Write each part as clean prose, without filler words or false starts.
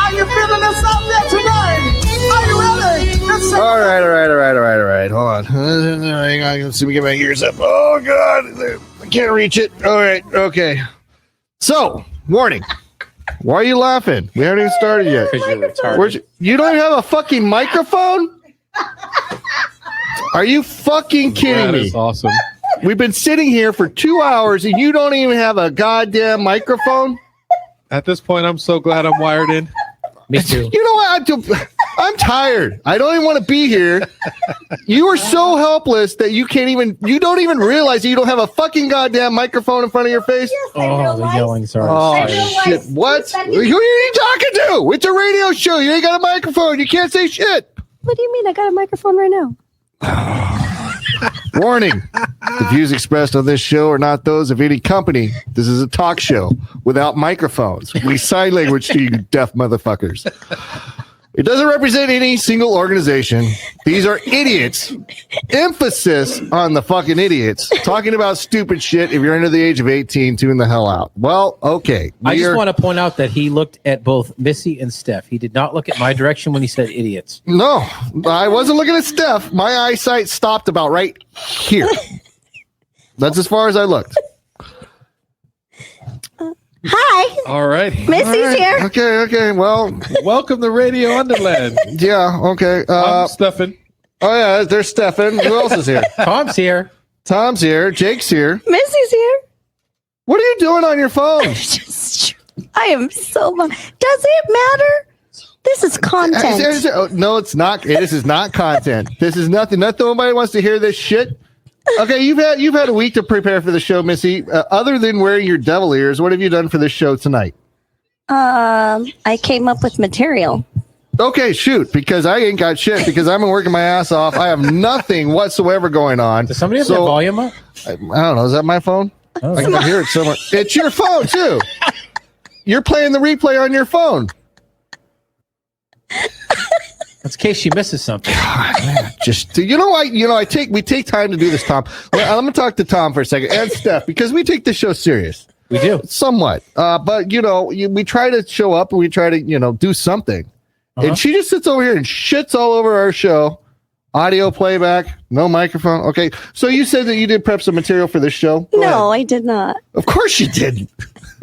Are you feeling this out there tonight? Are you ready? All right. Hold on. Hang on. Let's see me get my ears up. Oh, God. I can't reach it. All right. Okay. So, warning. Why are you laughing? We haven't even started yet. Because you're retarded. You don't have a fucking microphone? Are you fucking kidding me? That is awesome. We've been sitting here for 2 hours and you don't even have a goddamn microphone? At this point, I'm so glad I'm wired in. Me too. You know what? I'm tired. I don't even want to be here. You are so helpless that you don't even realize that you don't have a fucking goddamn microphone in front of your face. Yes, Oh, the yelling's already Oh, started. shit. What? Who are you talking to? It's a radio show. You ain't got a microphone. You can't say shit. What do you mean? I got a microphone right now. Warning. The views expressed on this show are not those of any company. This is a talk show without microphones. We sign language to you deaf motherfuckers. It doesn't represent any single organization. These are idiots. Emphasis on the fucking idiots. Talking about stupid shit. If you're under the age of 18, tune the hell out. Well, okay. I just want to point out that he looked at both Missy and Steph. He did not look at my direction when he said idiots. No, I wasn't looking at Steph. My eyesight stopped about right here. That's as far as I looked. Hi, All right. Missy's here. Okay. Well, Welcome to Radio Underland. yeah, okay. I'm Stefan. Oh, yeah, there's Stefan. Who else is here? Tom's here. Tom's here. Jake's here. Missy's here. What are you doing on your phone? I am so. Does it matter? This is content. No, it's not. This is not content. This is nothing. Nobody wants to hear this shit. Okay, you've had a week to prepare for the show, Missy. Other than wearing your devil ears, what have you done for this show tonight? I came up with material. Okay, shoot, because I ain't got shit because I've been working my ass off. I have nothing whatsoever going on. Does somebody have their volume up? I don't know. Is that my phone? I can hear it somewhere. It's your phone too. You're playing the replay on your phone. That's in case she misses something. God, man, we take time to do this, Tom. Let me talk to Tom for a second and Steph because we take this show serious. We do. Somewhat. But we try to show up and we try to, do something. And she just sits over here and shits all over our show. Audio playback, no microphone. Okay. So you said that you did prep some material for this show? Go ahead. No, I did not. Of course you didn't.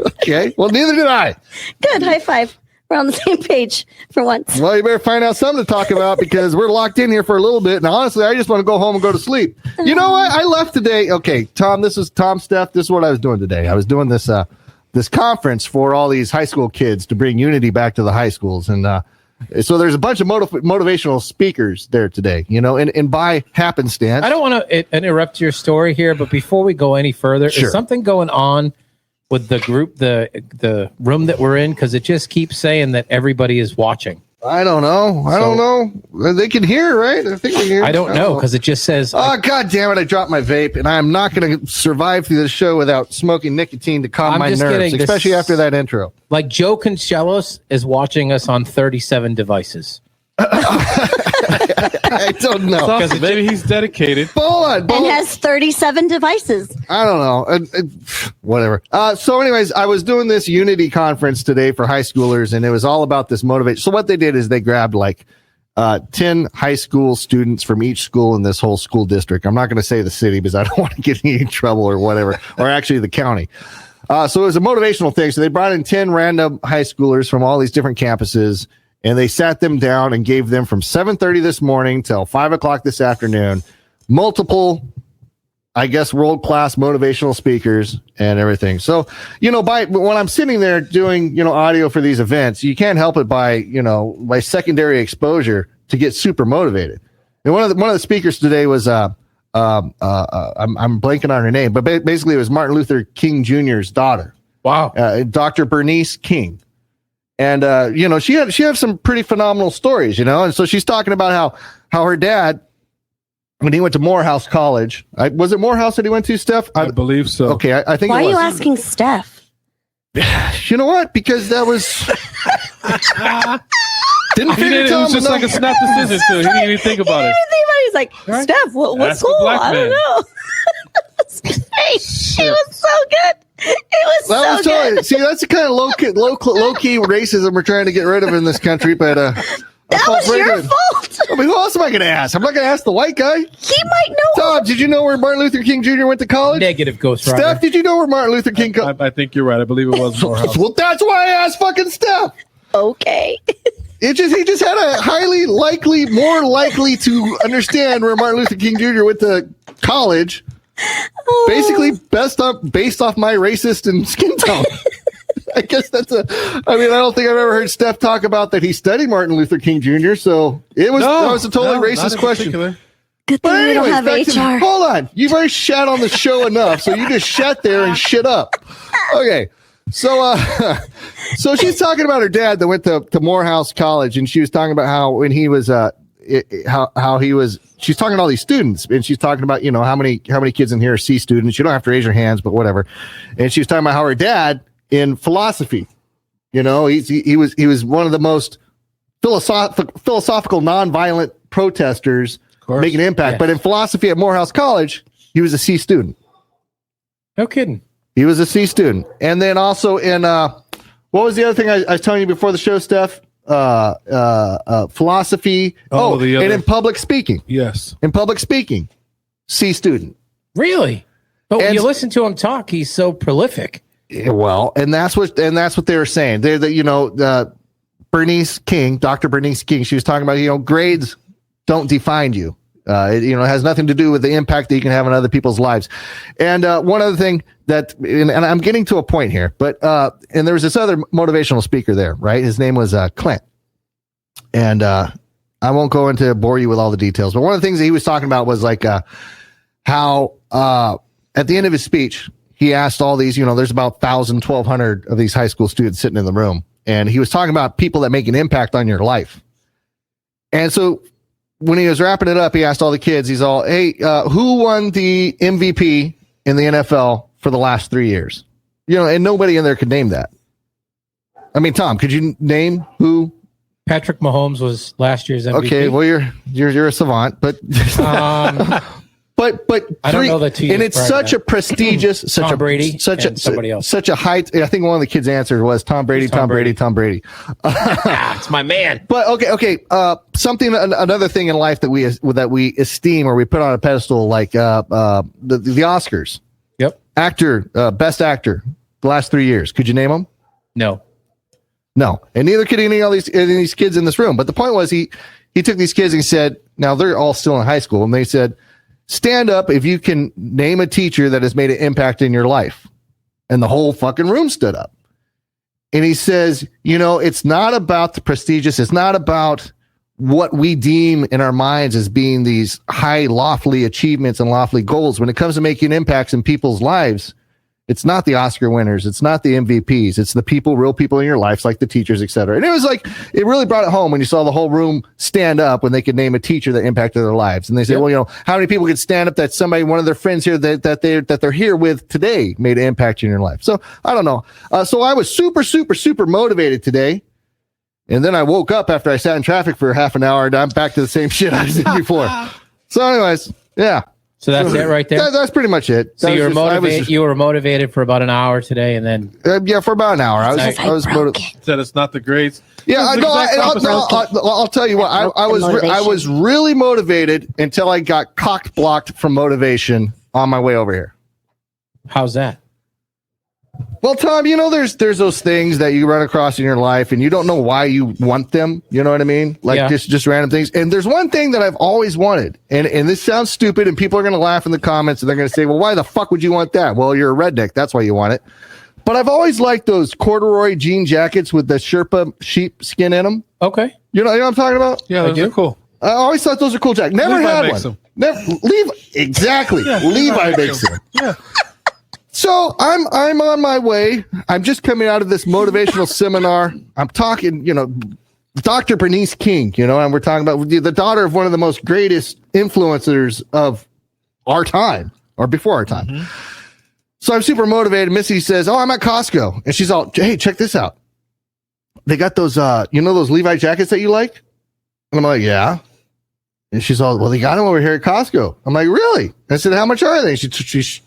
Okay. Well, neither did I. Good. High five. We're on the same page for once. Well, you better find out something to talk about because we're locked in here for a little bit. And honestly, I just want to go home and go to sleep. You know what? I left today. Okay, Tom, Steph. This is what I was doing today. I was doing this conference for all these high school kids to bring unity back to the high schools. And so there's a bunch of motivational speakers there today, and by happenstance. I don't want to interrupt your story here, but before we go any further, Sure. Is something going on with the group, the room that we're in? Because it just keeps saying that everybody is watching. I don't know. I don't know. They can hear, right? I think they can hear. I don't know because it just says. Oh, God damn it. I dropped my vape, and I'm not going to survive through this show without smoking nicotine to calm my nerves, especially after that intro. Like Joe Conchelos is watching us on 37 devices. I don't know. Awesome. Maybe he's dedicated. Hold on. And has 37 devices. I don't know. Whatever. So anyways, I was doing this Unity conference today for high schoolers, and it was all about this motivation. So what they did is they grabbed 10 high school students from each school in this whole school district. I'm not going to say the city because I don't want to get in trouble or whatever, or actually the county. So it was a motivational thing. So they brought in 10 random high schoolers from all these different campuses, and they sat them down and gave them from 7:30 this morning till 5 o'clock this afternoon, multiple, I guess, world-class motivational speakers and everything. So, when I'm sitting there doing, audio for these events, you can't help it by secondary exposure to get super motivated. And one of the speakers today was, I'm blanking on her name, but basically it was Martin Luther King Jr.'s daughter. Wow. Dr. Bernice King. And, she had some pretty phenomenal stories, and so she's talking about how her dad, when he went to Morehouse College, was it Morehouse that he went to, Steph? I believe so. Okay. I think Why it was. are you asking Steph? You know what? Because that was, didn't figure It was just like a snap decision too. He didn't even think about it. He's like, Steph, what Ask a school? black I don't man. know. It was so good. It was so good. See, that's the kind of low key racism we're trying to get rid of in this country. But That was your fault. I mean, who else am I going to ask? I'm not going to ask the white guy. He might know. Tom, did you know where Martin Luther King Jr. went to college? Negative, Ghost Rider. Steph, did you know where Martin Luther King? I think you're right. I believe it was Morehouse. Well, that's why I asked fucking Steph. Okay. He just had a more likely to understand where Martin Luther King Jr. went to college. Basically, based off my racist and skin tone. I guess I don't think I've ever heard Steph talk about that he studied Martin Luther King Jr. So that was a totally racist question. Good thing we don't have HR. Hold on. You've already shat on the show enough, so you just shat there and shit up. Okay. So she's talking about her dad that went to Morehouse College, and she was talking about how when he was how he was. She's talking to all these students, and she's talking about how many kids in here are C students. You don't have to raise your hands, but whatever. And she was talking about how her dad in philosophy, he was one of the most philosophical nonviolent protesters, making an impact. Yes. But in philosophy at Morehouse College, he was a C student. No kidding. He was a C student. And then also in, what was the other thing I was telling you before the show, Steph? Philosophy. And in public speaking. Yes. In public speaking, C student. Really? But when you listen to him talk, he's so prolific. Yeah, well, and that's what they were saying. Bernice King, Dr. Bernice King, she was talking about, grades don't define you. It has nothing to do with the impact that you can have on other people's lives. And one other thing and I'm getting to a point here, but and there was this other motivational speaker there, right? His name was Clint. And I won't go into bore you with all the details, but one of the things that he was talking about was like how at the end of his speech, he asked all these, there's about 1,000, 1,200 of these high school students sitting in the room. And he was talking about people that make an impact on your life. And so when he was wrapping it up, he asked all the kids, he's all, hey, who won the MVP in the NFL for the last 3 years? And nobody in there could name that. I mean, Tom, could you name who? Patrick Mahomes was last year's MVP. Okay, well, you're a savant, but but I don't know that. And it's such a prestigious, Tom Brady, somebody else. Such a high. I think one of the kids' answer was Tom Brady. It's my man. But okay. Another thing in life that we esteem or we put on a pedestal, like the Oscars. Yep. Best actor, the last 3 years. Could you name them? No, and neither could any of these kids in this room. But the point was, he took these kids and he said, now they're all still in high school, and they said, stand up if you can name a teacher that has made an impact in your life. And the whole fucking room stood up. And he says, it's not about the prestigious. It's not about what we deem in our minds as being these high, lofty achievements and lofty goals. When it comes to making impacts in people's lives, it's not the Oscar winners. It's not the MVPs. It's the real people in your lives, like the teachers, et cetera. And it was like, it really brought it home when you saw the whole room stand up when they could name a teacher that impacted their lives. And they said, well, how many people could stand up that one of their friends here that they're here with today made an impact in your life? So I don't know. So I was super, super, super motivated today. And then I woke up after I sat in traffic for half an hour and I'm back to the same shit I did before. So anyways, yeah. So that's it right there. That's pretty much it. So you were motivated. You were motivated for about an hour today, and then for about an hour. I was motivated. Said it's not the grades. Yeah, I'll tell you what. I was really motivated until I got cock blocked from motivation on my way over here. How's that? Well, Tom, there's those things that you run across in your life and you don't know why you want them. You know what I mean? Like just random things. And there's one thing that I've always wanted. And this sounds stupid and people are going to laugh in the comments and they're going to say, well, why the fuck would you want that? Well, you're a redneck. That's why you want it. But I've always liked those corduroy jean jackets with the Sherpa sheep skin in them. Okay. You know what I'm talking about? Yeah, those are cool. I always thought those are cool jackets. Never had one. Exactly. Levi makes them. Yeah. So I'm on my way. I'm just coming out of this motivational seminar. I'm talking, Dr. Bernice King, and we're talking about the daughter of one of the most greatest influencers of our time or before our time. Mm-hmm. So I'm super motivated. Missy says, oh, I'm at Costco. And she's all, hey, check this out. They got those, those Levi jackets that you like? And I'm like, yeah. And she's all, well, they got them over here at Costco. I'm like, really? I said, how much are they? She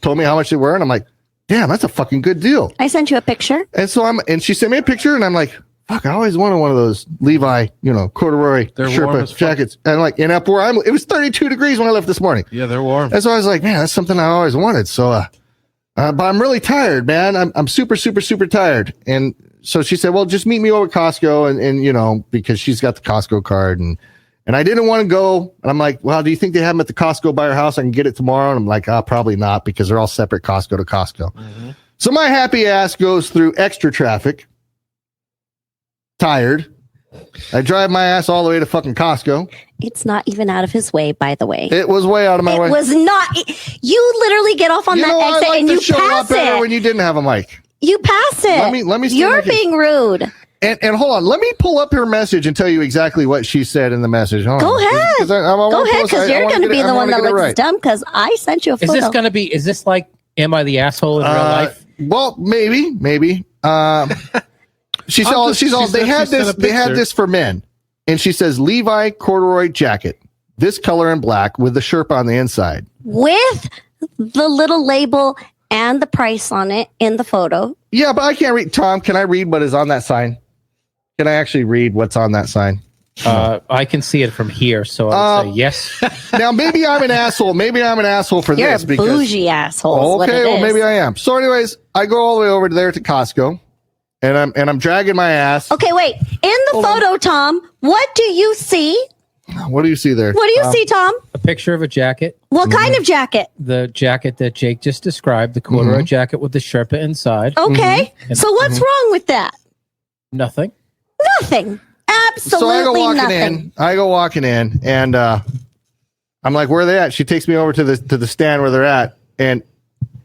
told me how much they were. And I'm like, damn, that's a fucking good deal. I sent you a picture. And so and she sent me a picture and I'm like, fuck, I always wanted one of those Levi, corduroy They're warm as Sherpa fuck. jackets. And like, and up where it was 32 degrees when I left this morning. Yeah, they're warm. And so I was like, man, that's something I always wanted. So, but I'm really tired, man. I'm super, super, super tired. And so she said, well, just meet me over at Costco and because she's got the Costco card and I didn't want to go. And I'm like, well, do you think they have them at the Costco by your house? I can get it tomorrow. And I'm like, probably not because they're all separate Costco to Costco. Mm-hmm. So my happy ass goes through extra traffic. Tired. I drive my ass all the way to fucking Costco. It's not even out of his way, by the way. It was way out of my way. It was not. You literally get off on that exit I like and the you show a lot pass better it. when you didn't have a mic. You pass it. Let me see You're if I can- being rude. And hold on, let me pull up her message and tell you exactly what she said in the message. Hold Go on. ahead. 'Cause I Go ahead, because you're going to be the one that looks right. dumb because I sent you a Is photo. this like, am I the asshole in real life? Well, maybe. She's all. They had this for men, and she says Levi corduroy jacket, this color in black with the Sherpa on the inside. With the little label and the price on it in the photo. Yeah, but I can't read. Tom, can I read what is on that sign? Can I actually read what's on that sign? I can see it from here, so I would say yes. Now, maybe I'm an asshole. Maybe I'm an asshole for You're this. a bougie asshole. is what Okay, it well, is. maybe I am. So, anyways, I go all the way over there to Costco, and I'm dragging my ass. Okay, wait. In the photo, Tom, what do you see? What do you see there? What do you see, Tom? A picture of a jacket, What kind of jacket? the jacket that Jake just described, the corduroy jacket with the Sherpa inside. Okay. So what's wrong with that? Nothing. Nothing. So I go Absolutely walking nothing. in, and I'm like, "Where are they at?" She takes me over to the stand where they're at, and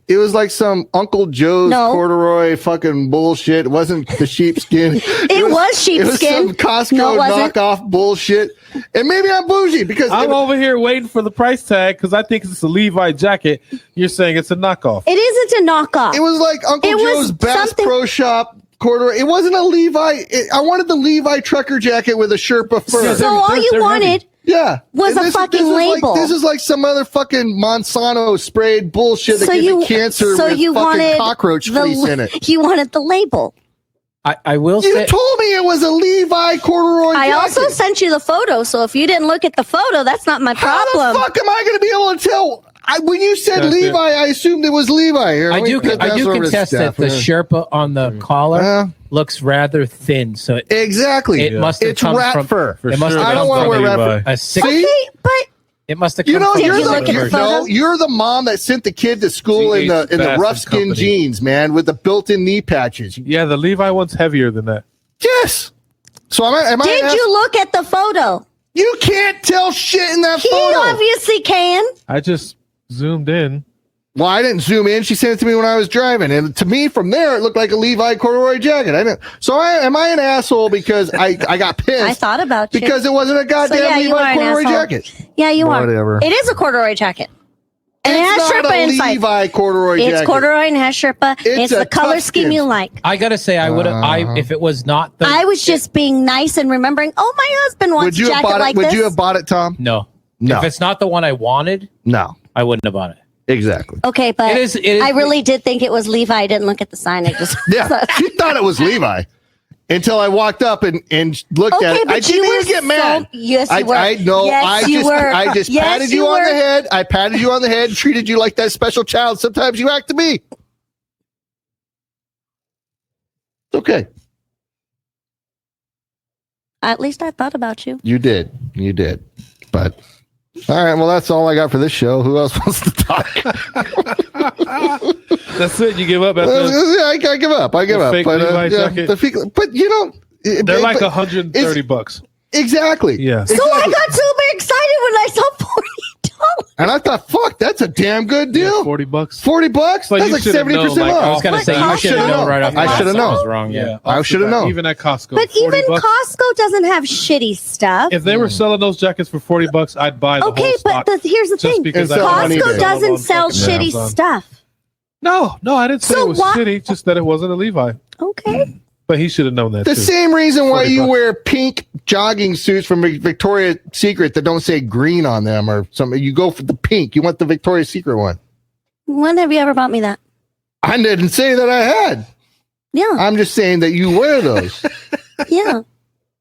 it was like some Uncle Joe's corduroy fucking bullshit. It wasn't the sheepskin. It was sheepskin. It was some Costco No, it wasn't. knockoff bullshit. And maybe I'm bougie because I'm over here waiting for the price tag because I think it's a Levi jacket. You're saying it's a knockoff. It isn't a knockoff. it was like Uncle It was Joe's Bass something- Pro Shop corduroy. It wasn't a Levi. I wanted the Levi trucker jacket with a Sherpa fur. Yeah, so all they're you heavy. wanted Yeah. was And a fucking is label. This is like some other fucking Monsanto sprayed bullshit that so gives you you cancer so with you fucking wanted cockroach fleece in it. You wanted the label. I will You say told me it was a Levi corduroy I jacket. also sent you the photo, so if you didn't look at the photo, that's not my How problem. the fuck am I going to be able to tell? When you said That's it. Levi, I assumed it was Levi. Here, I let me do put that over to contest Steph. that the Sherpa on the collar looks rather thin, so Exactly. it must have It's come rat from fur. For It must sure. have I don't come want to from wear rat Levi. fur. a six. See? Okay, but It must have come You know, from Did you're you the, look at the you're, photo? no, you're the mom that sent the kid to school in the G.H. Bass rough and skin Company. jeans, man, with the built-in knee patches. Yeah, the Levi one's heavier than that. Yes. So am I? did you look at the photo? You can't tell shit in that He photo. obviously can. I just zoomed in. Well, I didn't zoom in. She sent it to me when I was driving, and to me, from there, it looked like a Levi corduroy jacket. I didn't. So am I an asshole because I got pissed? I thought about you. because it wasn't a goddamn So, yeah, you are Levi an corduroy asshole. jacket. Yeah, you Whatever. are. It is a corduroy jacket. And it It's has not Sherpa a inside. Levi corduroy jacket. It's corduroy and has Sherpa. It's a the color tough scheme skin. you like. I gotta say, I would have. If it was not the. I was just being nice and remembering, oh, my husband wants Would a you have jacket bought like it? Would this. you have bought it, Tom? No. No. If it's not the one I wanted, No. I wouldn't have bought it. Exactly. Okay, but It is- I really did think it was Levi. I didn't look at the sign. I just Yeah, she thought it was Levi until I walked up and looked Okay, at it. but I didn't you even were get mad. yes, you I were. know. Yes, you were. I just Yes, patted you you on were. the head. I patted you on the head and treated you like that special child. Sometimes you act to me. It's okay. At least I thought about you. You did. You did. But all right. Well, that's all I got for this show. Who else wants to talk? That's it. You give up. After I give up. I give The up. fake But, Levi jacket? but you know, they're like but- $130. Exactly. Yeah. So I got super excited when I saw $40. And I thought, fuck, that's a damn good deal. $40. $40? Like, That's you like should've 70% known, like, off. I was gonna say I you should have should've known known. right off. the I bat should've something known. was wrong. Yeah. I off should've the bat, known. Even at Costco. But 40 even bucks. Costco doesn't have shitty stuff. If they were selling those jackets for $40, I'd buy the Okay, whole stock. but here's the just thing. because And I sell don't on want to eBay. Costco sell doesn't on sell fucking shitty Amazon. stuff. No, I didn't say So it was why- shitty. Just that it wasn't a Levi. Okay. But he should have known that The too. same reason why you $40. wear pink jogging suits from Victoria's Secret that don't say green on them or something. You go for the pink. You want the Victoria's Secret one. When have you ever bought me that? I didn't say that I had. Yeah. I'm just saying that you wear those. Yeah.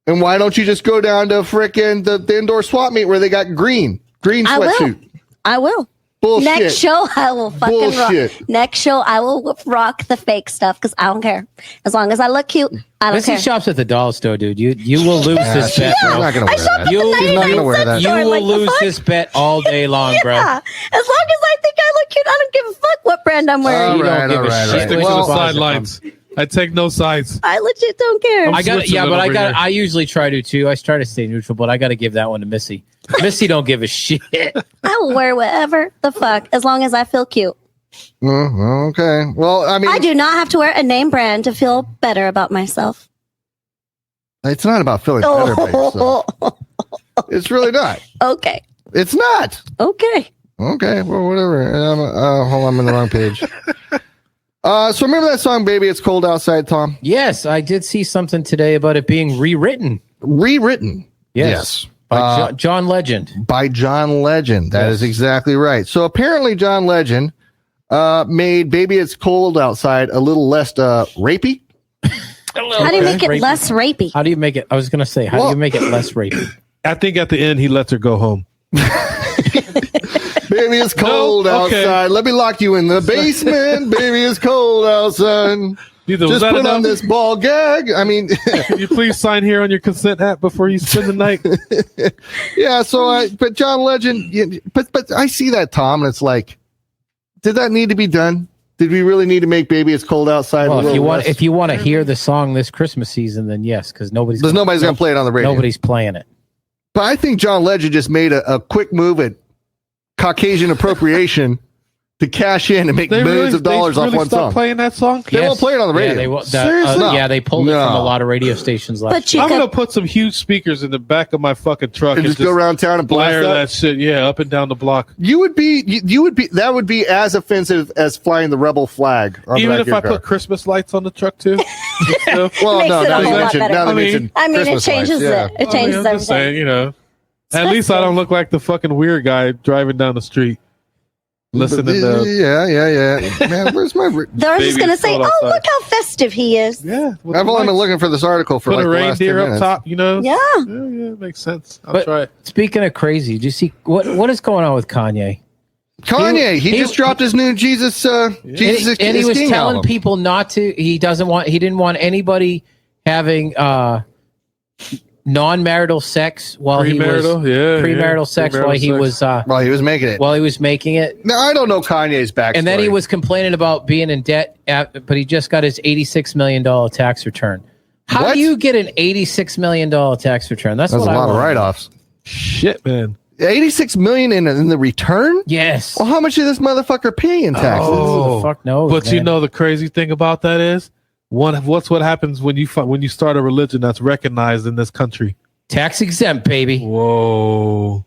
And why don't you just go down to frickin' the indoor swap meet where they got green I will. sweatsuit? I will. Bullshit. Next show, I will fucking Bullshit. rock. Next show, I will rock the fake stuff because I don't care. As long as I look cute, I don't Missy care. shops at the doll store, dude. You will lose this bet, She's bro. not gonna I wear shop that. at the You- She's not gonna wear 99 that. You store, will like, the lose fuck? this bet all day long, bro. Yeah. As long as I think I look cute, I don't give a fuck what brand I'm wearing. You don't give a shit. Stick to Where's the the sidelines. I take no sides. I legit don't care. I'm I got switching yeah, it but over here. I usually try to too. I try to stay neutral, but I got to give that one to Missy. Missy don't give a shit. I will wear whatever the fuck as long as I feel cute. Okay. Well, I mean, I do not have to wear a name brand to feel better about myself. it's not about feeling better by yourself. It's really not. Okay. It's not. Okay. Okay. Well, whatever. Hold on, I'm in the wrong page. So remember that song, Baby, It's Cold Outside, Tom? Yes, I did see something today about it being rewritten. Rewritten. Yes. By John Legend. By John Legend. That is exactly right. So apparently John Legend made Baby It's Cold Outside a little less rapey. How do you make it Rapey. less rapey? How do you make it? I was going to say, how do you make it less rapey? I think at the end he lets her go home. Baby, it's cold okay. outside. Let me lock you in the basement. Baby, it's cold outside. Either was Just that put on enough? this ball gag. I mean, Can you please sign here on your consent app before you spend the night? yeah. So, but John Legend, but I see that, Tom, and it's like, did that need to be done? Did we really need to make "Baby It's Cold Outside"? Well, a little if less? you want to hear the song this Christmas season, then yes, because nobody's There's nobody's gonna play it on the radio. Nobody's playing it. But I think John Legend just made a quick move at Caucasian appropriation to cash in and make millions of dollars off one song. Playing that song. They won't play it on the radio. Yeah, they will. Seriously? Yeah, they pulled it No. from a lot of radio stations last But year. you I'm could, gonna put some huge speakers in the back of my fucking truck And just go around town and blast blare that. that shit. Yeah, up and down the block. You would be that would be as offensive as flying the rebel flag. On the Even back if of your I car. put Christmas lights on the truck too. well, Makes no, it a now whole they lot mentioned, better. now they I mean- mentioned I mean, Christmas it changes lights, yeah. it changes I'm just saying, everything. you know. At least I don't look like the fucking weird guy driving down the street listening to. Yeah. Man, where's my? They're just Baby, gonna it's say, cold "Oh, outside." look how festive he is." Yeah, with I've the only been lights. looking for this article for Put like a the last 10 reindeer up minutes. top, you know. Yeah. Yeah, makes sense. I'll But try it. speaking of crazy, do you see what is going on with Kanye? Kanye, he just dropped his new Jesus. Jesus and he is was King telling album. people not to. He didn't want anybody having non-marital sex while he was premarital sex while he was Well, he was making it. while he was making it. Now I don't know Kanye's backstory. And then he was complaining about being in debt, but he just got his $86 million tax return. How What? do you get an $86 million tax return? That's That's a what I lot of want. write-offs. Shit, man. 86 million in the return. Yes. Well, how much did this motherfucker pay in taxes? Oh. Who the fuck knows? But you man? know the crazy thing about that is what happens when you start a religion that's recognized in this country. tax exempt, baby. Whoa.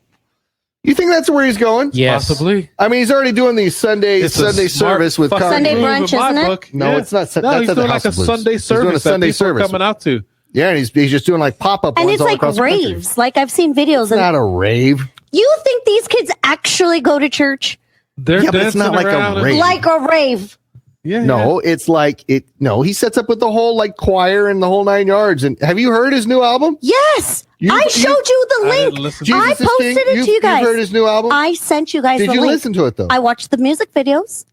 You think that's where he's going? Yes. Possibly. I mean, he's already doing these Sunday It's a smart service with fucking Kanye. Sunday move brunch, in my isn't it? book. No, Yeah. it's not. No, That's he's at the doing House like a of Blues. Sunday He's doing service a Sunday that people are service. coming out to. Yeah, and he's just doing like pop-up And ones it's all like across the country. raves. Like I've seen videos. It's And not a rave. you think these kids actually go to church? They're Yeah, but it's dancing not like a around and- rave. Like a rave. Yeah, No, it's like it. No, he sets up with the whole like choir and the whole 9 yards. And have you heard his new album? Yes. You- I showed you the I link. didn't listen to I Jesus is posted King? it to you guys. You've heard his new album? I sent you guys Did the you link. listen to it though? I watched the music videos.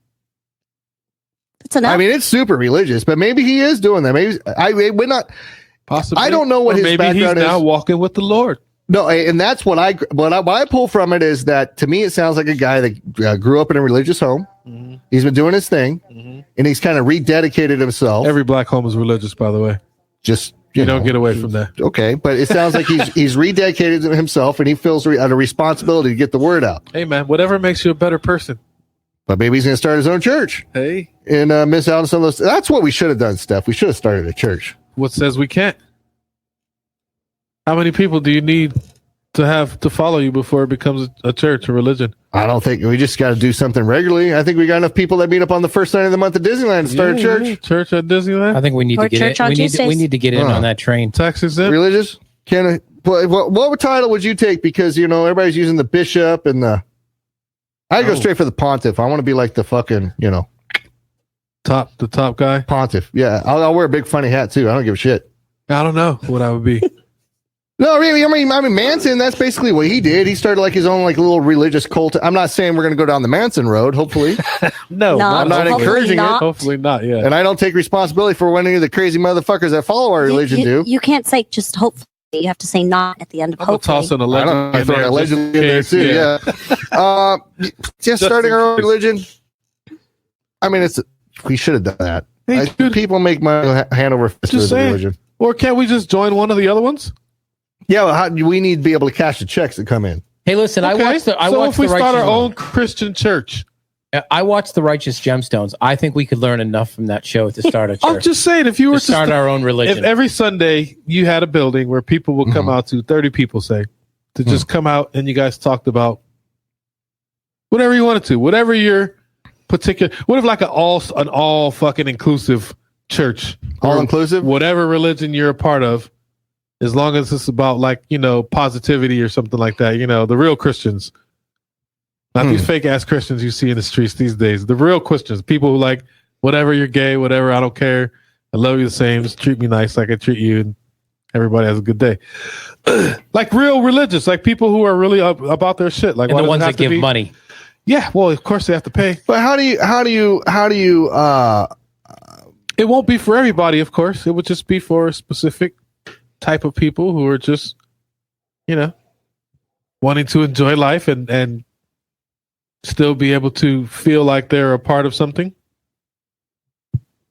It's enough. I mean, it's super religious, but maybe he is doing that. Maybe we're not. Possibly. I don't know what Or his maybe background he's now is. walking with the Lord. No, and that's what I pull from it is that to me it sounds like a guy that grew up in a religious home. Mm-hmm. He's been doing his thing, and he's kind of rededicated himself. Every black home is religious, by the way. Just You know, don't get away from that. Okay, but it sounds like he's rededicated himself, and he feels a responsibility to get the word out. Hey, man, whatever makes you a better person. But maybe he's going to start his own church Hey, and miss out on some of those. That's what we should have done, Steph. We should have started a church. what says we can't? How many people do you need to follow you before it becomes a church, a religion. I don't think we just got to do something regularly. I think we got enough people that meet up on the first night of the month at Disneyland to start a church. Yeah, church at Disneyland. I think we need Or to get church in. on We Tuesdays. need to get in on that train. Tax exempt. Religious? What title would you take? Because everybody's using the bishop and the. I go straight for the pontiff. I want to be like the fucking the top guy. pontiff. Yeah, I'll wear a big funny hat too. I don't give a shit. I don't know what I would be. No, really. I mean, Manson. That's basically what he did. He started like his own like little religious cult. I'm not saying we're going to go down the Manson road. Hopefully, No, I'm not hopefully encouraging not. Hopefully not. Yeah. and I don't take responsibility for what any of the crazy motherfuckers that follow our religion do. You can't say just hopefully. You have to say not at the end of I'm gonna hopefully. toss an I allegedly. don't know. I throw in there allegedly in just there in too. case, Yeah. Just starting in our own case. religion. I mean, we should have done that. Hey, dude. People make money hand over fist Just with the saying. religion. Or can't we just join one of the other ones? Yeah, well, we need to be able to cash the checks that come in. Hey, listen, I watched the if we start our Righteous- own Christian church, I watched the Righteous Gemstones. I think we could learn enough from that show to start a church. I'm just saying, if you were to start our own religion. if every Sunday you had a building where people would come out to 30 people, say, to just come out and you guys talked about whatever you wanted to, whatever your particular, what if like an all fucking inclusive church, All or inclusive? whatever religion you're a part of, as long as it's about like positivity or something like that, the real Christians. Not these fake ass Christians you see in the streets these days. The real Christians, people who like, whatever, you're gay, whatever, I don't care. I love you the same. Just treat me nice like I treat you, and everybody has a good day. Like real religious, like people who are really about their shit. Like and why the does it ones have that to give be- money. Yeah, well, of course they have to pay. But how do you It won't be for everybody, of course. It would just be for a specific type of people who are just, wanting to enjoy life and still be able to feel like they're a part of something.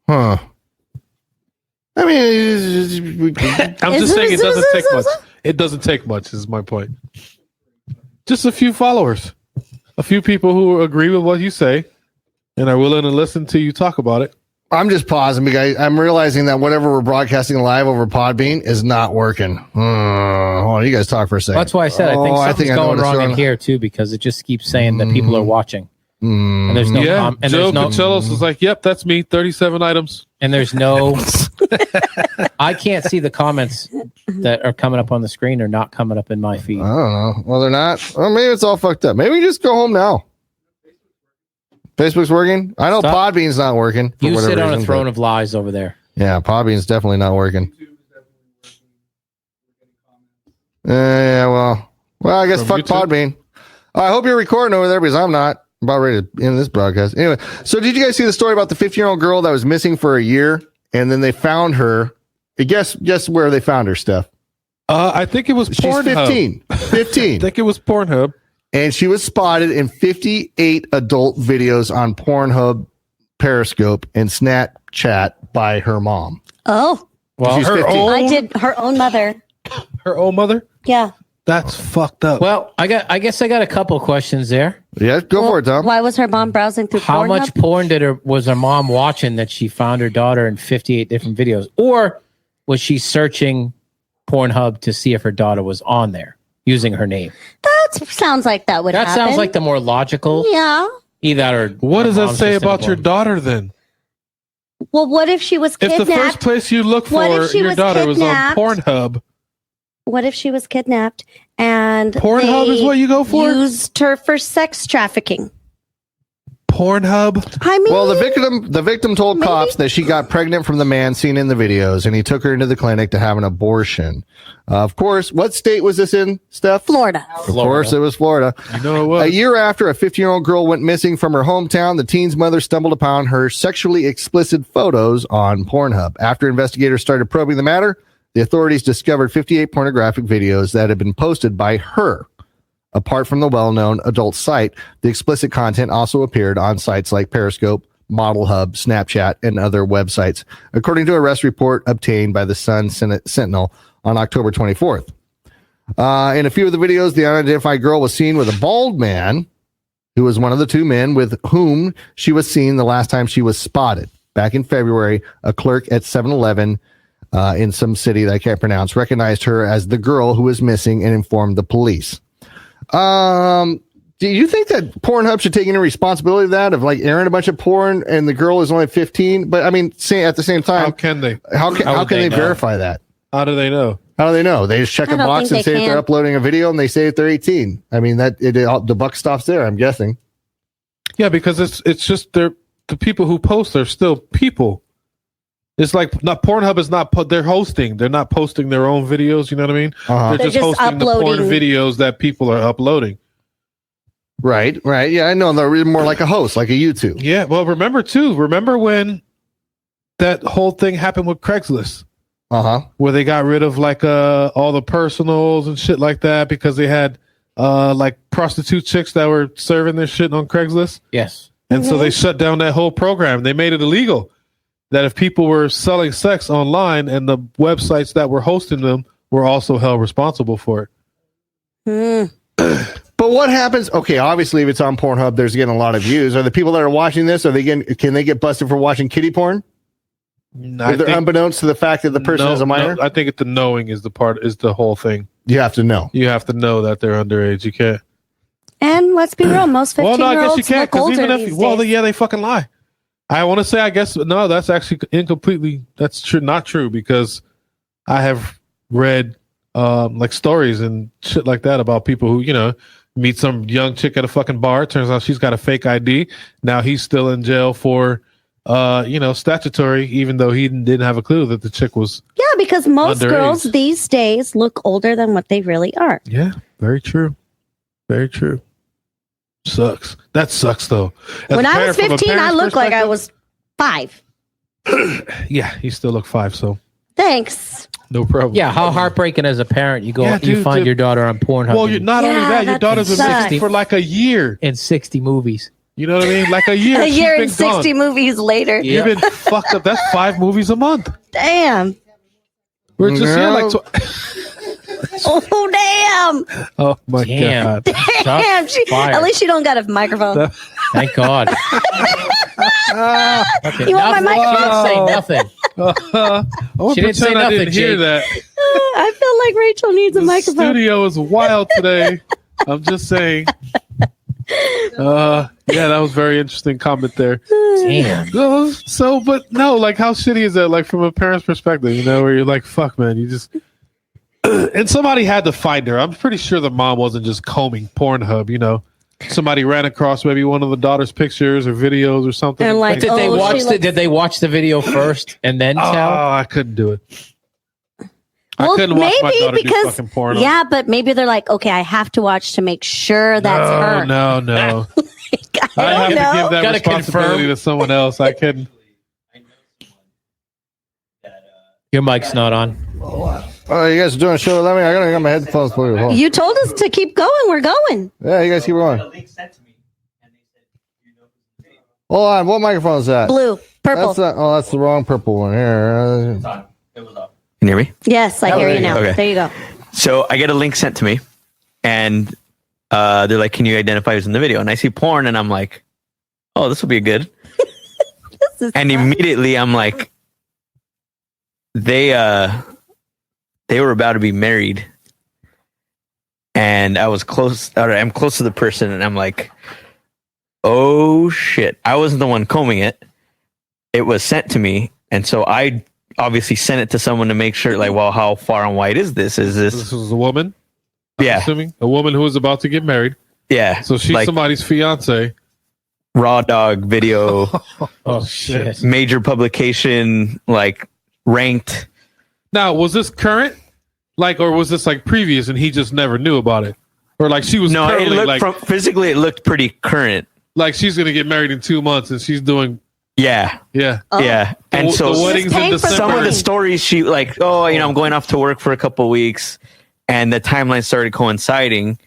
I mean, I'm just saying it doesn't take much. It doesn't take much, is my point. Just a few followers. A few people who agree with what you say and are willing to listen to you talk about it. I'm just pausing because I'm realizing that whatever we're broadcasting live over Podbean is not working. Hold on, you guys talk for a second. That's why I said I think something's I know going what's wrong in going on. here too, because it just keeps saying that people are watching. And there's no Yeah, and Joe there's no Conchelos is like, yep, that's me, 37 items. and there's no I can't see the comments that are coming up on the screen or not coming up in my feed. I don't know. Well, they're not. Well, maybe it's all fucked up. Maybe we just go home now. Facebook's working. I know Stop. Podbean's not working. For You whatever sit on a reason, throne but- of lies over there. Yeah, Podbean's definitely not working. Yeah, well, I guess From fuck YouTube? Podbean. I hope you're recording over there because I'm not. I'm about ready to end this broadcast. Anyway, so did you guys see the story about the 15-year-old girl that was missing for a year and then they found her? Guess where they found her, Steph? I think it was She's Pornhub. 15. I 15. think it was Pornhub. And she was spotted in 58 adult videos on Pornhub, Periscope, and Snapchat by her mom. Oh, Well, She's her 15. own, I did her own mother. her own mother. Yeah. That's fucked up. well, I guess I got a couple questions there. Yeah, go for it, Tom. Why was her mom browsing through How Pornhub? much porn was her mom watching that she found her daughter in 58 different videos? Or was she searching Pornhub to see if her daughter was on there using her name? That sounds like that would That happen. sounds like the more logical. Yeah. Either or. What does her that mom's say just about your into porn. daughter then? Well, what if she was If kidnapped? the first place you look What for if she your was daughter was on kidnapped? Pornhub, What if she was kidnapped and Pornhub they is what you go for? used her for sex trafficking? Pornhub? I mean, Well, the victim told Maybe. cops that she got pregnant from the man seen in the videos, and he took her into the clinic to have an abortion. Of course, what state was this in, Steph? Florida. Of course, it was Florida. You know it was. A year after a 15-year-old girl went missing from her hometown, the teen's mother stumbled upon her sexually explicit photos on Pornhub. After investigators started probing the matter, the authorities discovered 58 pornographic videos that had been posted by her. Apart from the well-known adult site, the explicit content also appeared on sites like Periscope, Model Hub, Snapchat, and other websites, according to a arrest report obtained by the Sun Sentinel on October 24th. In a few of the videos, the unidentified girl was seen with a bald man who was one of the two men with whom she was seen the last time she was spotted. Back in February, a clerk at 7-Eleven in some city that I can't pronounce, recognized her as the girl who was missing and informed the police. Do you think that Pornhub should take any responsibility of that, of like airing a bunch of porn and the girl is only 15? But I mean, at the same time, How can they? How can they know? verify that? How do they know? How do they know? They just check I a don't box think and say they if they're can. uploading a video and they say if they're 18. I mean, the buck stops there, I'm guessing. Yeah, because it's just the people who post are still people. It's like not Pornhub is not they're hosting. They're not posting their own videos. You know what I mean? Uh-huh. They're just hosting the porn videos that people are uploading. Right. Yeah, I know. They're more like a host, like a YouTube. Yeah. Well, remember when that whole thing happened with Craigslist, where they got rid of like all the personals and shit like that because they had like prostitute chicks that were serving their shit on Craigslist. Yes. And so they shut down that whole program. They made it illegal that if people were selling sex online and the websites that were hosting them were also held responsible for it. But what happens? Okay, obviously, if it's on Pornhub, there's getting a lot of views. Are the people that are watching this? Can they get busted for watching kiddie porn? If they're unbeknownst to the fact that the person is a minor? No, I think the knowing is the whole thing. You have to know. You have to know that they're underage. You can't. And let's be real, most 15-year-olds look older these days. Yeah, they fucking lie. I want to say, I guess, no, that's actually incompletely, that's true, not true, because I have read like stories and shit like that about people who, you know, meet some young chick at a fucking bar. Turns out she's got a fake ID. Now he's still in jail for, statutory, even though he didn't have a clue that the chick was. Yeah, because most underage. girls these days look older than what they really are. Yeah, very true. Very true. Sucks. That sucks, though. When I was 15, I looked like I was 5. Yeah, you still look 5, so. Thanks. No problem. Yeah, how heartbreaking as a parent. You go, Yeah, you dude, find your daughter on Pornhub. Well, you're not only that, your that daughter's been sucks. missing for like a year. in 60 movies. You know what I mean? Like a year. A year she's and been 60 gone. movies later. You've been fucked up. That's 5 movies a month. Damn. We're just here like. Oh, damn. Oh my Damn. god. Damn. Fired. At least she don't got a microphone. Thank God. Okay, You want my She didn't say nothing. I want She to didn't say pretend I nothing, didn't hear Jake. that. I feel like Rachel needs a The microphone. studio is wild today. I'm just saying. Yeah, that was very interesting comment there. Damn. So, but no, like how shitty is that? Like from a parent's perspective, you know, where you're like, fuck, man, you just. And somebody had to find her. I'm pretty sure the mom wasn't just combing Pornhub, you know. Somebody ran across maybe one of the daughter's pictures or videos or something. And like, Did they oh, watch she the? looks- Did they watch the video first and then Oh, tell? I couldn't do it. Well, I couldn't watch my maybe daughter do because fucking porno. yeah, but maybe they're like, okay, I have to watch to make sure that's her. No. I I have don't to know. give that Gotta responsibility confirm. to someone else. I couldn't. Your mic's not on. Oh, you guys are doing a show without me? I gotta get my headphones for you. Hold on. You told us to keep going. We're going. Yeah, you guys keep going. Hold on. What microphone is that? Blue, purple. That's the wrong purple one here. Can you hear me? Yes, I hear you now. Okay. There you go. So I get a link sent to me, and they're like, "Can you identify who's in the video?" And I see porn, and I'm like, "Oh, this will be good." This is And immediately, I'm like, they were about to be married, and I was close. Or I'm close to the person, and I'm like, "Oh shit!" I wasn't the one combing it; it was sent to me, and so I obviously sent it to someone to make sure, like, well, how far and wide is this? Is This this? was a woman. I'm Yeah. assuming a woman who was about to get married. Yeah. So she's like somebody's fiance. raw dog video, Oh shit. major publication, like ranked. Now, was this current? Like, or was this like previous and he just never knew about it? Or like she was No, it currently looked like, physically, it looked pretty current. like she's going to get married in 2 months and she's doing, Yeah. yeah. Yeah. And The- so the wedding's in paying for December. some of the Fine. stories she like, oh, you know, I'm going off to work for a couple of weeks, and the timeline started coinciding.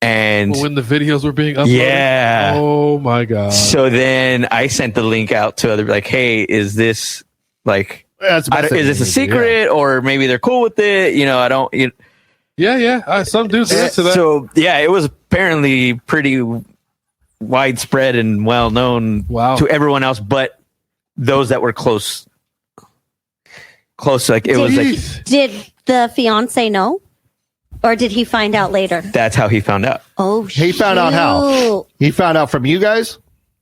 And When the videos were being uploaded. yeah. Oh my God. So then I sent the link out to other, like, hey, is this like, That's the best thing is this a you can do, secret, or maybe they're cool with it? You know, I don't. You Yeah. Some dudes are into that. So yeah, it was apparently pretty widespread and well known Wow. to everyone else, but those that were close. close. Like it was like Did the fiance know? Or did he find out later? that's how he found out. Oh, He found out how? He found out from you guys?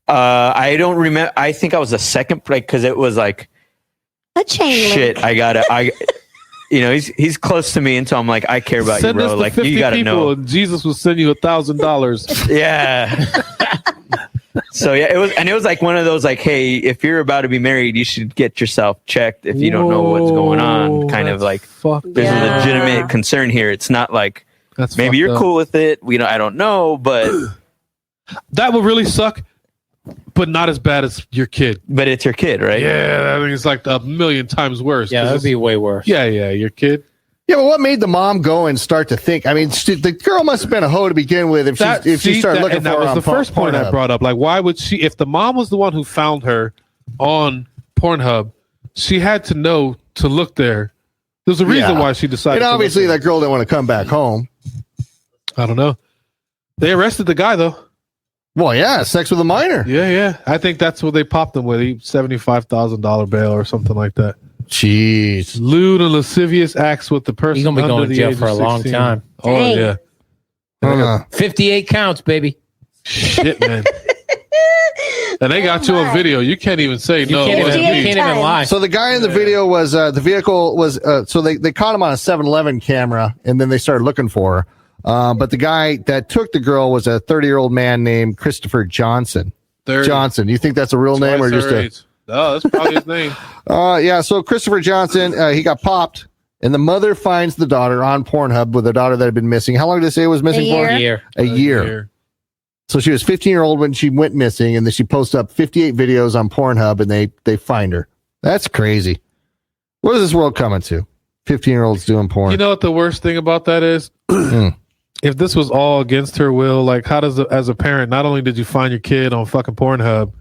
I don't remember. I think I was the second, like, because it was like A chain shit. link. I gotta. He's close to me, and so I'm like, I care about Send you, us bro. the Like 50 you gotta people know. and Jesus will send you $1,000. Yeah. So yeah, it was like one of those like, hey, if you're about to be married, you should get yourself checked if you don't know what's going on. Kind of like there's Yeah. a legitimate concern here. It's not like That's maybe fucked you're up. cool with it. I don't know, but That would really suck, but not as bad as your kid. it's your kid, right? Yeah, I mean it's like a million times worse. Yeah, that would be way worse. Yeah, your kid. Yeah, but what made the mom go and start to think? I mean, the girl must have been a hoe to begin with if she started looking and for that her was on the first point I Pornhub. brought up. Like, why would she? If the mom was the one who found her on Pornhub, she had to know to look there. There's a reason Yeah. why she decided. And obviously, to look that girl didn't want to come back home. there. I don't know. They arrested the guy though. Well, yeah, sex with a minor. Yeah. I think that's what they popped him with. $75,000 bail or something like that. Jeez. Lewd and lascivious acts with the person. He's gonna be under going to the jail age for a of long 16. time. Oh Dang. yeah. Uh, 58 counts, baby. Shit, man. And they got you on video. You can't even say You no. can't, it wasn't even, me. you can't even lie. so the guy in the video was the vehicle was so they caught him on a 7-Eleven camera and then they started looking for her. But the guy that took the girl was a 30-year-old man named Christopher Johnson. 30. Johnson. You think that's a real name or Twice just her a? age. Oh, that's probably his name. Yeah. So Christopher Johnson, he got popped, and the mother finds the daughter on Pornhub with a daughter that had been missing. How long did they say it was missing for? year. A year. So she was 15-year-old when she went missing, and then she posted up 58 videos on Pornhub, and they find her. That's crazy. What is this world coming to? 15-year-olds doing porn. You know what the worst thing about that is? If this was all against her will, like how does as a parent, not only did you find your kid on fucking Pornhub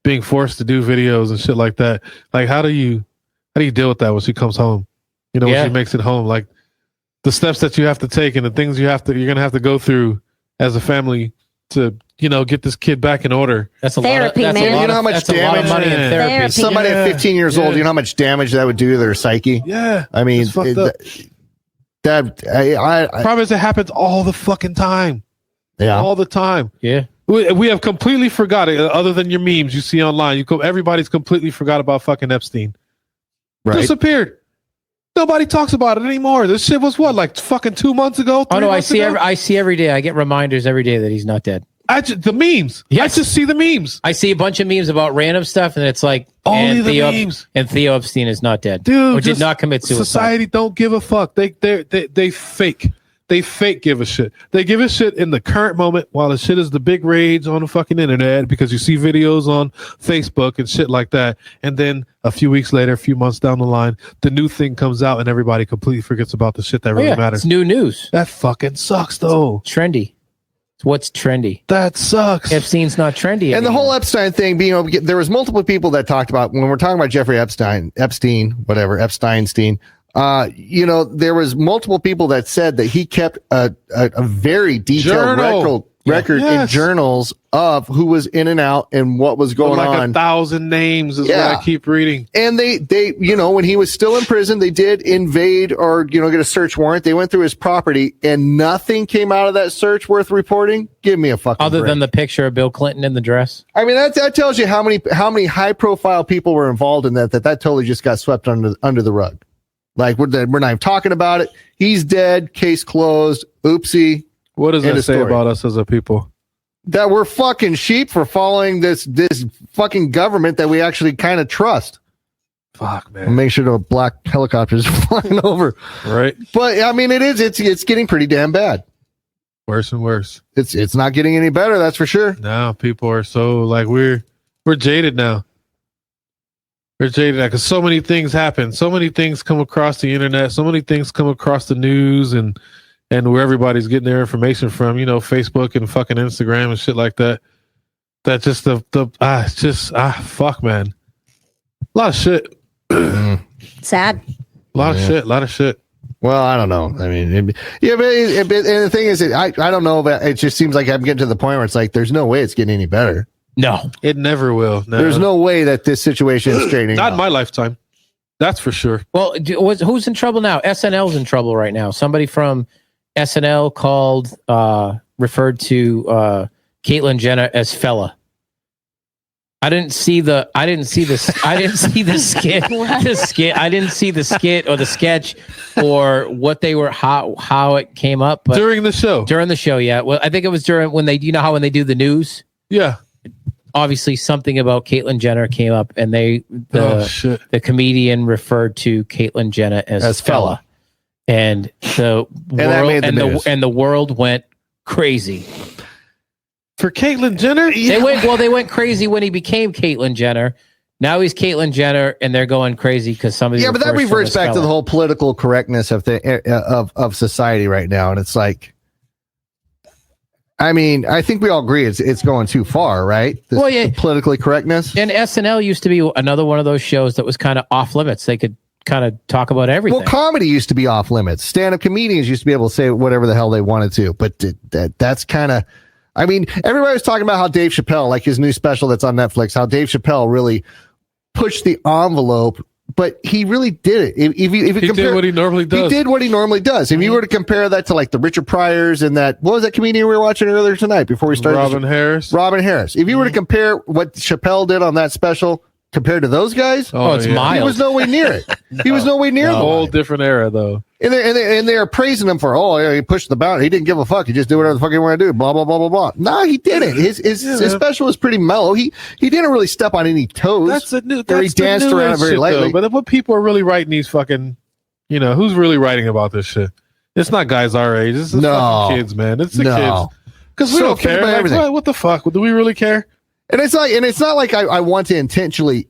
being forced to do videos and shit like that, like how do you deal with that when she comes home? You know, Yeah. when she makes it home, like the steps that you have to take and the things you're gonna have to go through as a family to, get this kid back in order. That's a Therapy, lot of, that's man. A lot You know how of, much that's a lot of damage- money in Yeah. therapy. Therapy. Somebody at 15 years old, Yeah. you know how much damage that would do to their psyche? Yeah. I mean, It's fucked up. I Problem is it happens all the fucking time. yeah. All the time. Yeah. We have completely forgot it, other than your memes you see online. Everybody's completely forgot about fucking Epstein. Right. Disappeared. Nobody talks about it anymore. This shit was what, like fucking 2 months ago? Oh 3 no, I months see. ago? I see every day. I get reminders every day that he's not dead. The memes. Yes. I just see the memes. I see a bunch of memes about random stuff, and it's like Only and the Theo, memes. And Theo Epstein is not dead, Dude, or did just not commit suicide. Society don't give a fuck. They fake. They fake give a shit. They give a shit in the current moment while the shit is the big rage on the fucking internet because you see videos on Facebook and shit like that. And then a few weeks later, a few months down the line, the new thing comes out and everybody completely forgets about the shit that Oh, really yeah, matters. it's new news. That fucking sucks though. Trendy. It's what's trendy. That sucks. Epstein's not trendy. And the anymore. whole Epstein thing being, there was multiple people that talked about when we're talking about Jeffrey Epstein, Epsteinstein. There was multiple people that said that he kept a very detailed record in Yes. journals of who was in and out and what was going like on. 1,000 names is Yeah. what I keep reading. And they, when he was still in prison, they did invade or, get a search warrant. They went through his property and nothing came out of that search worth reporting. Give me a fucking other break. than the picture of Bill Clinton in the dress. I mean, that tells you how many high profile people were involved in that totally just got swept under the rug. Like we're not even talking about it. He's dead. Case closed. Oopsie. What does End that of say story. about us as a people? That we're fucking sheep for following this fucking government that we actually kind of trust. Fuck, And man. make sure the black helicopters flying over. Right? But I mean, it's getting pretty damn bad. Worse and worse. It's not getting any better. That's for sure. Now people are so like we're jaded now. We're jaded now because so many things happen. So many things come across the internet. So many things come across the news and where everybody's getting their information from. Facebook and fucking Instagram and shit like that. That just fuck, man. A lot of shit. Sad. A lot of shit. Well, I don't know. I mean, but and the thing is, I don't know, but it just seems like I'm getting to the point where it's like, there's no way it's getting any better. No, It never will. No. There's no way that this situation is straightening Not in out. my lifetime. That's for sure. Well, who's in trouble now? SNL's in trouble right now. Somebody from SNL referred to Caitlyn Jenner as fella. I didn't see the skit. I didn't see the skit or the sketch or what they were how it came up. But During the show, yeah. Well, I think it was during when they when they do the news. Yeah. Obviously, something about Caitlyn Jenner came up, and the comedian referred to Caitlyn Jenner as fella, and the world went crazy. For Caitlyn Jenner? They went crazy when he became Caitlyn Jenner. Now he's Caitlyn Jenner, and they're going crazy because somebody. Yeah, but that reverts back to the whole political correctness of society right now, and it's like, I mean, I think we all agree it's going too far, right? The politically correctness. And SNL used to be another one of those shows that was kind of off limits. They could kind of talk about everything. Well, comedy used to be off limits. Stand-up comedians used to be able to say whatever the hell they wanted to, but that's kind of. I mean, everybody was talking about how Dave Chappelle, like his new special that's on Netflix, how Dave Chappelle really pushed the envelope, but he really did it. If you did what he normally does. He did what he normally does. If you were to compare that to like the Richard Pryors and that, what was that comedian we were watching earlier tonight before we started? Robin Harris. If you were to compare what Chappelle did on that special compared to those guys, it's mild. He was nowhere near it. He was nowhere near a whole different era, though. And they're praising him for, he pushed the boundary. He didn't give a fuck. He just did whatever the fuck he wanted to do. Blah, blah, blah, blah, blah. No, he didn't. His special was pretty mellow. He didn't really step on any toes. He danced around it very lightly. But what people are really writing these fucking, who's really writing about this shit? It's not guys our age. It's fucking kids, man. It's the kids. Because we don't care. Like, what the fuck? Do we really care? And it's not like I want to intentionally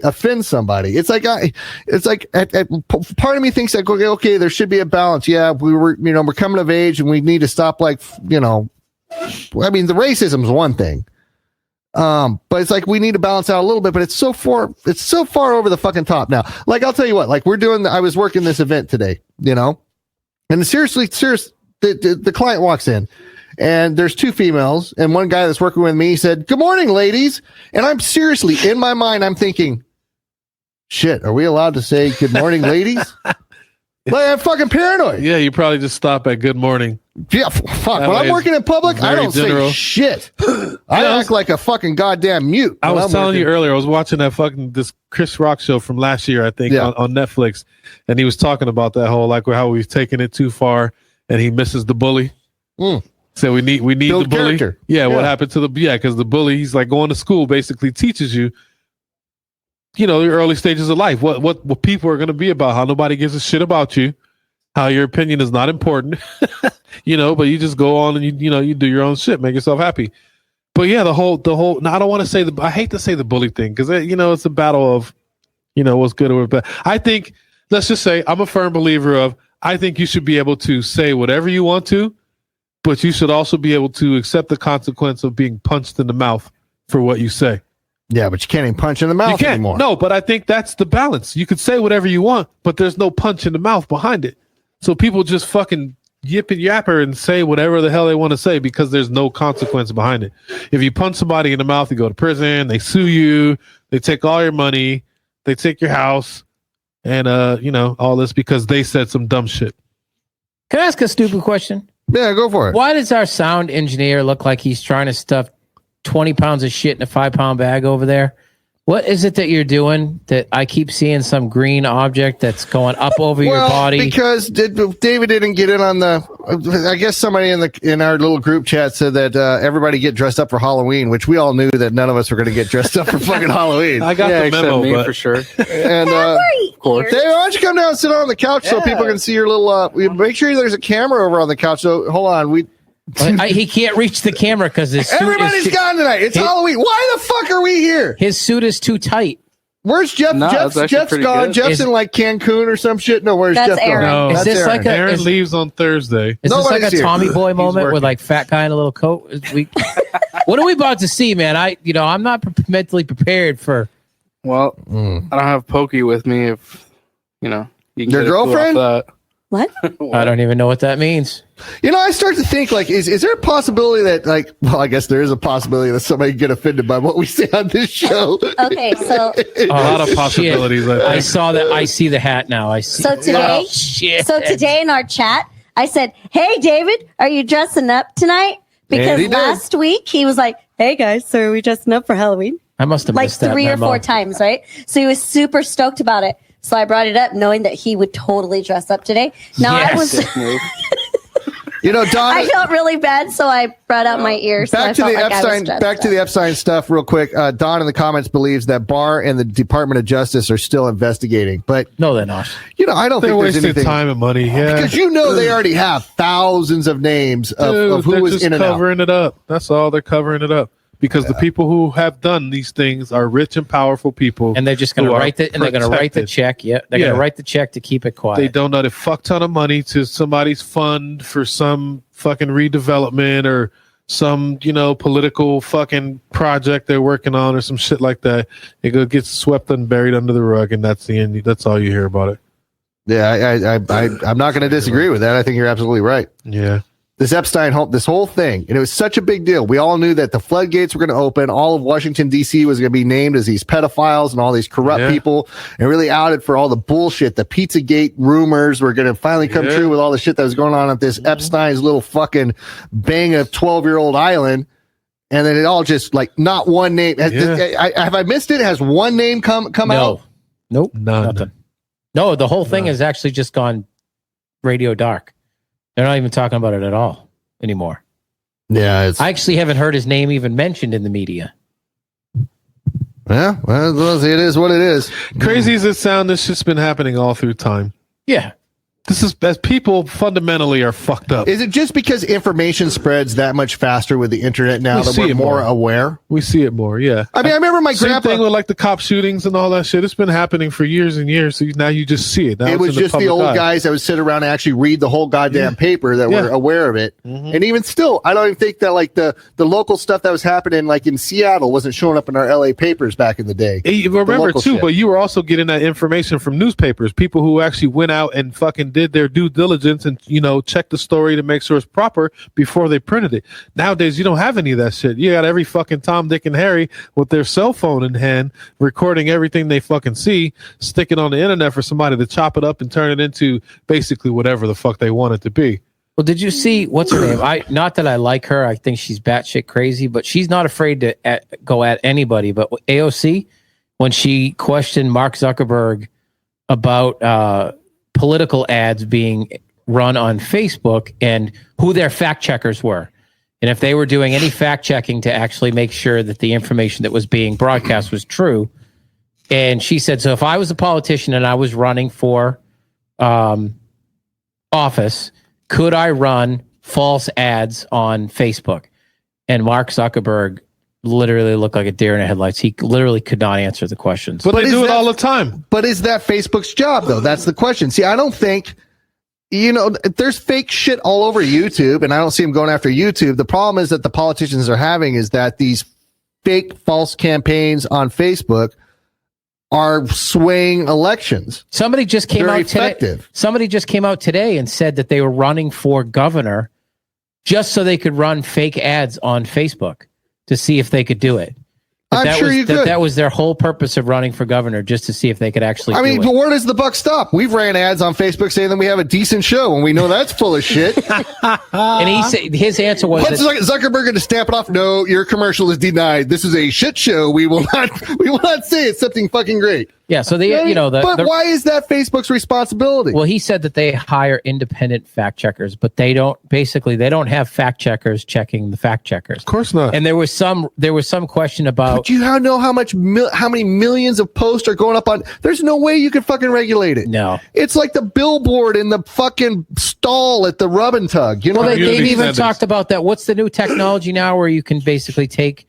offend somebody. It's like part of me thinks like, okay, there should be a balance. Yeah, we're coming of age and we need to stop I mean, the racism is one thing. But it's like we need to balance out a little bit, but it's so far over the fucking top now. Like, I'll tell you what, like I was working this event today, and seriously, the client walks in. And there's two females, and one guy that's working with me said, "Good morning, ladies." And I'm seriously, in my mind, I'm thinking, shit, are we allowed to say good morning, ladies? Like, I'm fucking paranoid. Yeah, you probably just stop at good morning. Yeah, fuck. When I'm working in public, I don't say shit. I act like a fucking goddamn mute. I was telling you earlier, I was watching this Chris Rock show from last year, I think, on Netflix, and he was talking about that whole, like, how we've taken it too far, and he misses the bully. So we need Build the bully. Character. Yeah, what happened to because the bully, he's like going to school, basically teaches you, the early stages of life, what people are going to be about, how nobody gives a shit about you, how your opinion is not important, but you just go on and you do your own shit, make yourself happy. But yeah, the whole. Now I don't want to say I hate to say the bully thing because it's a battle of, what's good or bad. I think let's just say I'm a firm believer of I think you should be able to say whatever you want to. But you should also be able to accept the consequence of being punched in the mouth for what you say. Yeah, but you can't even punch in the mouth anymore. No, but I think that's the balance. You could say whatever you want, but there's no punch in the mouth behind it. So people just fucking yip and yapper and say whatever the hell they want to say because there's no consequence behind it. If you punch somebody in the mouth, you go to prison, they sue you, they take all your money, they take your house, and all this because they said some dumb shit. Can I ask a stupid question? Yeah, go for it. Why does our sound engineer look like he's trying to stuff 20 pounds of shit in a 5-pound bag over there? What is it that you're doing that I keep seeing some green object that's going up over your body? Because David didn't get in on I guess somebody in our little group chat said that everybody get dressed up for Halloween, which we all knew that none of us were going to get dressed up for fucking Halloween. I got the memo, me for sure. And of course, Dave, why don't you come down and sit on the couch so people can see your little? Make sure there's a camera over on the couch. So hold on, he can't reach the camera because his suit everybody's gone tonight. It's Halloween. Why the fuck are we here? His suit is too tight. Where's Jeff? Jeff's gone. Good. Jeff's in like Cancun or some shit. No, where's That's Jeff Aaron. going? No, Is this like Aaron leaves on Thursday. Is this like a Tommy Boy moment with like fat guy in a little coat? What are we about to see, man? I'm not mentally prepared for. Well, I don't have Pokey with me. If you can Your get a clue off girlfriend? that. What? I don't even know what that means. I start to think, like, is there a possibility that, like, well, I guess there is a possibility that somebody can get offended by what we say on this show. Okay, so a lot of possibilities. I saw that. I see the hat now. I see. So today, today in our chat, I said, "Hey, David, are you dressing up tonight?" Because last week he was like, "Hey guys, so are we dressing up for Halloween?" I must have like missed that 3 or memo. 4 times, right? So he was super stoked about it. So I brought it up, knowing that he would totally dress up today. Now I was. Donna, I felt really bad, so I brought out my ears. Back to the Epstein stuff, real quick. Don in the comments believes that Barr and the Department of Justice are still investigating, but no, they're not. I don't think there's wasting anything. time and money. Yeah, because they already have thousands of names of who was in and out. Covering it up. That's all. They're covering it up. Because the people who have done these things are rich and powerful people, and they're just going to write the check. Yeah, they're going to write the check to keep it quiet. They donate a fuck ton of money to somebody's fund for some fucking redevelopment or some political fucking project they're working on or some shit like that. It gets swept and buried under the rug, and that's the end. That's all you hear about it. Yeah, I'm not going to disagree with that. I think you're absolutely right. Yeah. This Epstein this whole thing, and it was such a big deal. We all knew that the floodgates were going to open. All of Washington, D.C. was going to be named as these pedophiles and all these corrupt people, and really outed for all the bullshit. The Pizzagate rumors were going to finally come true with all the shit that was going on at this Epstein's little fucking bang of 12-year-old island. And then it all just, like, not one name. Have I missed it? Has one name come out? Nope. Nothing. No, the whole thing has actually just gone radio dark. They're not even talking about it at all anymore. Yeah, I actually haven't heard his name even mentioned in the media. Yeah, well, it is what it is. Crazy as it sounds, this shit's been happening all through time. Yeah. This is as people fundamentally are fucked up. Is it just because information spreads that much faster with the internet now that we're more aware? We see it more, yeah. I mean, I remember my Same grandpa. thing with like the cop shootings and all that shit. It's been happening for years and years. So now you just see it. Now it was just the old guys that would sit around and actually read the whole goddamn paper that were aware of it. Mm-hmm. And even still, I don't even think that like the local stuff that was happening like in Seattle wasn't showing up in our LA papers back in the day. You remember too, but you were also getting that information from newspapers, people who actually went out and fucking did their due diligence and check the story to make sure it's proper before they printed it. Nowadays you don't have any of that shit. You got every fucking Tom, Dick, and Harry with their cell phone in hand recording everything they fucking see, stick it on the internet for somebody to chop it up and turn it into basically whatever the fuck they want it to be. Well, did you see what's her name? Not that I like her. I think she's batshit crazy, but she's not afraid to go at anybody. But AOC, when she questioned Mark Zuckerberg about political ads being run on Facebook and who their fact checkers were, and if they were doing any fact checking to actually make sure that the information that was being broadcast was true. And she said, so if I was a politician and I was running for office, could I run false ads on Facebook? And Mark Zuckerberg literally looked like a deer in the headlights. He literally could not answer the questions. But they do it all the time. But is that Facebook's job, though? That's the question. See, I don't think, there's fake shit all over YouTube, and I don't see them going after YouTube. The problem is that the politicians are having is that these fake false campaigns on Facebook are swaying elections. Somebody just came out today. Somebody just came out today and said that they were running for governor just so they could run fake ads on Facebook to see if they could do it. That was their whole purpose of running for governor, just to see if they could actually do it. But where does the buck stop? We've ran ads on Facebook saying that we have a decent show, and we know that's full of shit. And he said his answer was Zuckerberg going to stamp it off? No, your commercial is denied. This is a shit show. We will not say it's something fucking great. Yeah, so why is that Facebook's responsibility? Well, he said that they hire independent fact checkers, but they don't have fact checkers checking the fact checkers. Of course not. And there was some question about. But you know how many millions of posts are going up on? There's no way you can fucking regulate it. No, it's like the billboard in the fucking stall at the Rub and Tug. They've even talked about that. What's the new technology now where you can basically take?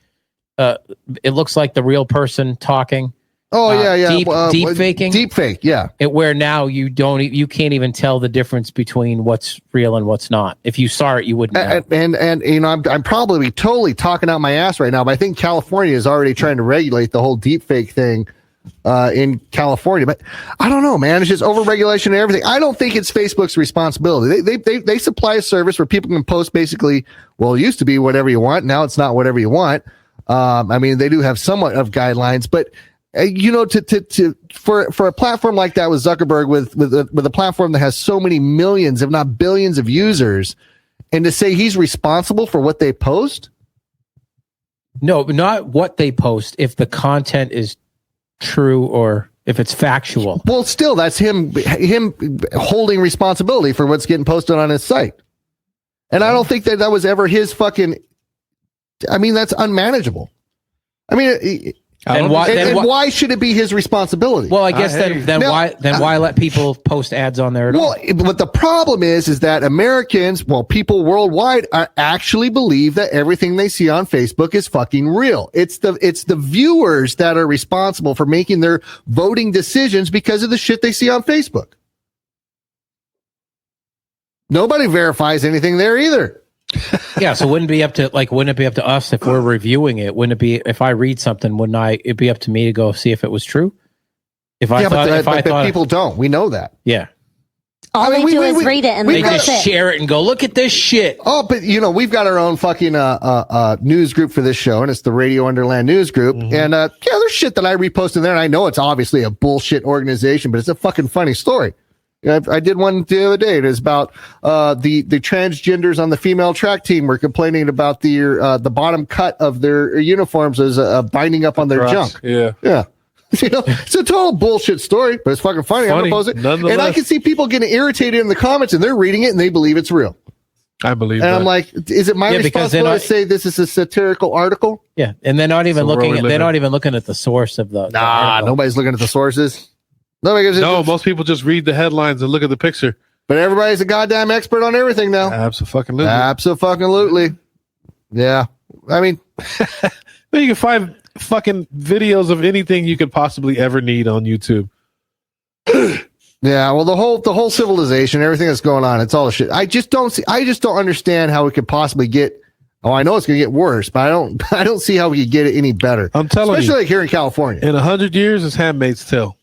It looks like the real person talking. Oh yeah. Deep faking. Deep fake, yeah. Where now you can't even tell the difference between what's real and what's not. If you saw it, you wouldn't know. And I'm probably totally talking out my ass right now, but I think California is already trying to regulate the whole deep fake thing in California. But I don't know, man. It's just overregulation and everything. I don't think it's Facebook's responsibility. They supply a service where people can post basically, well, it used to be whatever you want. Now it's not whatever you want. I mean, they do have somewhat of guidelines, but for a platform like that with Zuckerberg, with a platform that has so many millions, if not billions of users, and to say he's responsible for what they post. No, not what they post. If the content is true or if it's factual. Well, still, that's him holding responsibility for what's getting posted on his site. And I don't think that was ever his fucking. I mean, that's unmanageable. I mean, why should it be his responsibility? Well, I guess why let people post ads on there at all? But the problem is that Americans, people worldwide actually believe that everything they see on Facebook is fucking real. It's the viewers that are responsible for making their voting decisions because of the shit they see on Facebook. Nobody verifies anything there either. Yeah, so wouldn't it be up to us if we're reviewing it? Wouldn't it be if I read something? It'd be up to me to go see if it was true? But people don't. We know that. Yeah. All they do is read it and they just share it and go, look at this shit. Oh, but we've got our own fucking news group for this show, and it's the Radio Underland News Group. Mm-hmm. And there's shit that I repost in there, and I know it's obviously a bullshit organization, but it's a fucking funny story. I did one the other day. It is about the transgenders on the female track team were complaining about the bottom cut of their uniforms as binding up on their junk. Yeah. It's a total bullshit story, but it's fucking funny. I'm gonna post it, and I can see people getting irritated in the comments, and they're reading it and they believe it's real. I believe, and I'm like, is it my responsibility to say this is a satirical article? Yeah, and they're not even looking. They're not even looking at the source of the. Nobody's looking at the sources. Most people just read the headlines and look at the picture. But everybody's a goddamn expert on everything now. Absolutely. Yeah. I mean, you can find fucking videos of anything you could possibly ever need on YouTube. Yeah. Well, the whole civilization, everything that's going on, it's all the shit. I just don't understand how it could possibly get. Oh, I know it's going to get worse, but I don't see how we could get it any better. I'm telling you, especially like here in California. In 100 years, it's Handmaid's Tale.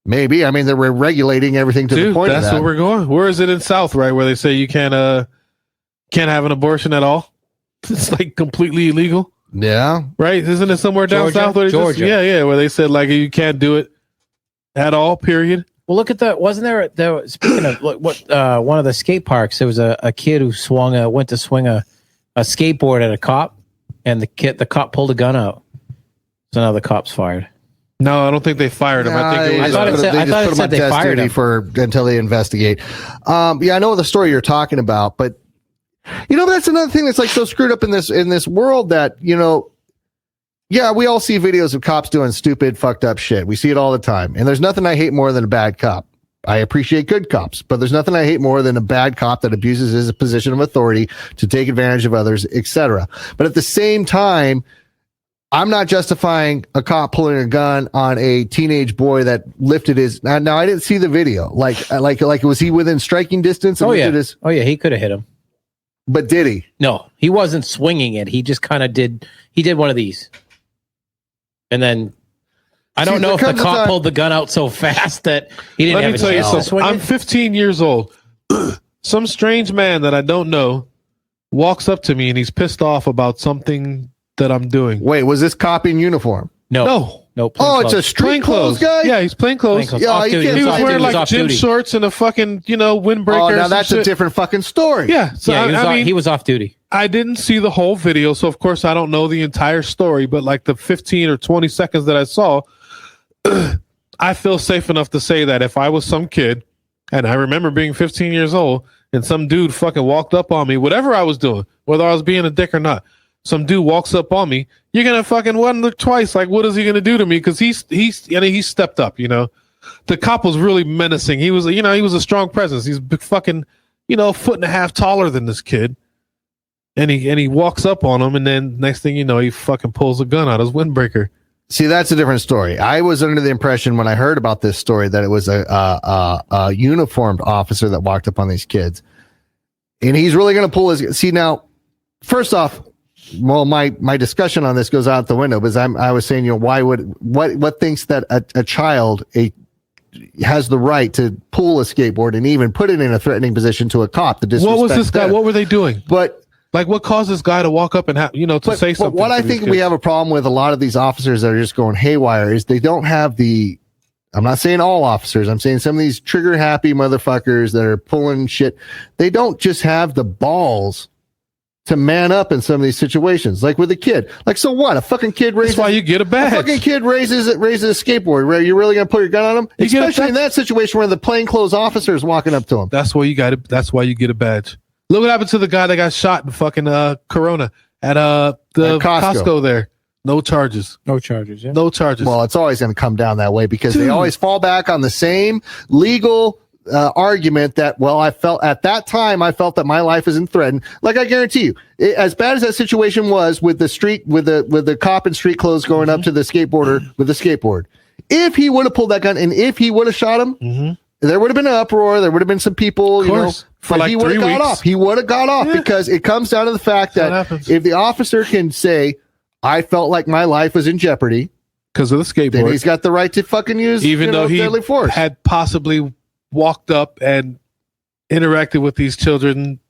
Maybe. I mean, they're regulating everything to the point of that. That's where we're going. Where is it in South, right? Where they say you can't have an abortion at all? It's like completely illegal. Yeah. Right? Isn't it somewhere down south? Where Georgia. Where they said like you can't do it at all, period. Well, look at wasn't there speaking of one of the skate parks, there was a kid who went to swing a skateboard at a cop, and the cop pulled a gun out. So now the cop's fired. No, I don't think they fired him. I thought it said they fired him until they investigate. I know the story you're talking about, but that's another thing that's like so screwed up in this world that we all see videos of cops doing stupid, fucked up shit. We see it all the time, and there's nothing I hate more than a bad cop. I appreciate good cops, but there's nothing I hate more than a bad cop that abuses his position of authority to take advantage of others, etc. But at the same time, I'm not justifying a cop pulling a gun on a teenage boy that lifted his. Now I didn't see the video. Like was he within striking distance? Oh yeah, he could have hit him. But did he? No, he wasn't swinging it. He just kind of did. He did one of these, and then I don't know if the cop pulled the gun out so fast that he didn't have a chance to swing it. I'm 15 years old. Some strange man that I don't know walks up to me and he's pissed off about something that I'm doing. Wait, was this cop in uniform? No. It's a street clothes guy? Yeah, he's plain clothes. Yeah, he was wearing like gym shorts and a fucking, windbreaker. Oh, now that's a different fucking story. Yeah. So he was off duty. I didn't see the whole video, so of course I don't know the entire story, but like the 15 or 20 seconds that I saw, I feel safe enough to say that if I was some kid, and I remember being 15 years old, and some dude fucking walked up on me, whatever I was doing, whether I was being a dick or not, some dude walks up on me, you're gonna fucking wonder twice, like, what is he gonna do to me? Because he stepped up, The cop was really menacing. He was, he was a strong presence. He's fucking, a foot and a half taller than this kid. And he walks up on him, and then next thing you know, he fucking pulls a gun out his windbreaker. See, that's a different story. I was under the impression when I heard about this story that it was a uniformed officer that walked up on these kids, and he's really going to pull his. See, now, first off, well, my discussion on this goes out the window because I was saying, why would what thinks that a child has the right to pull a skateboard and even put it in a threatening position to a cop? What was this guy? What were they doing? But like, what caused this guy to walk up and to say something? But what I think we have a problem with a lot of these officers that are just going haywire is they don't have the. I'm not saying all officers. I'm saying some of these trigger happy motherfuckers that are pulling shit. They don't just have the balls to man up in some of these situations, like with a kid. Like, so what? A fucking kid raises. That's why you get a badge. A fucking kid raises a skateboard. Where you're really gonna put your gun on him? Especially in that situation where the plainclothes officer is walking up to him. That's why you got it. That's why you get a badge. Look what happened to the guy that got shot in fucking Corona at the Costco there. No charges. No charges. Yeah. No charges. Well, it's always going to come down that way because they always fall back on the same legal argument that, well, I felt that my life isn't threatened. Like, I guarantee you, as bad as that situation was with the cop in street clothes going up to the skateboarder with the skateboard, if he would have pulled that gun and if he would have shot him, there would have been an uproar. There would have been some people, for like he would have got off. He would have got off because it comes down to the fact that if the officer can say, I felt like my life was in jeopardy because of the skateboard, then he's got the right to fucking use, even though he deadly force. Had possibly walked up and interacted with these children.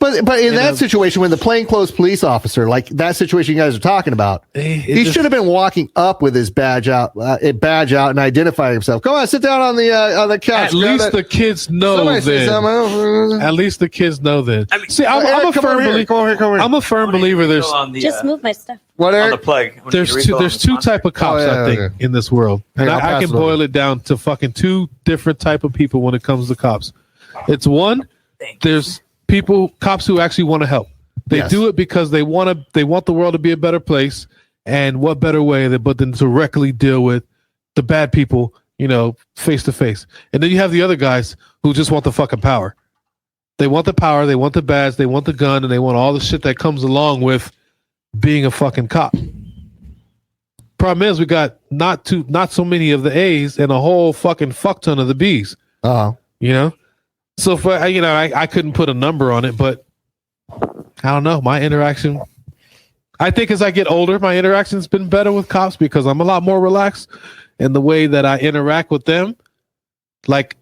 But in that situation, when the plainclothes police officer, like that situation you guys are talking about, he should have been walking up with his badge out and identifying himself. Come on, sit down on the couch. At least the kids know then. At least the kids know then. I mean, see, I'm a firm believer. I'm a firm believer. There's just move my stuff. What, on the plug. There's two type of cops I think in this world, and I can boil it down to fucking two different type of people when it comes to cops. It's one, there's cops who actually want to help. They do it because they want the world to be a better place, and what better way than to directly deal with the bad people, face to face. And then you have the other guys who just want the fucking power. They want the power, they want the badge, they want the gun, and they want all the shit that comes along with being a fucking cop. Problem is, we got not so many of the A's and a whole fucking fuck ton of the B's. So for I couldn't put a number on it, but I don't know. My interaction, I think as I get older, my interaction's been better with cops because I'm a lot more relaxed in the way that I interact with them. Like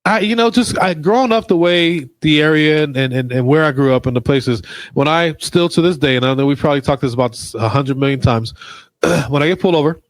growing up the way the area and where I grew up and the places, when I still to this day, and I know we probably talked this about 100 million times, when I get pulled over,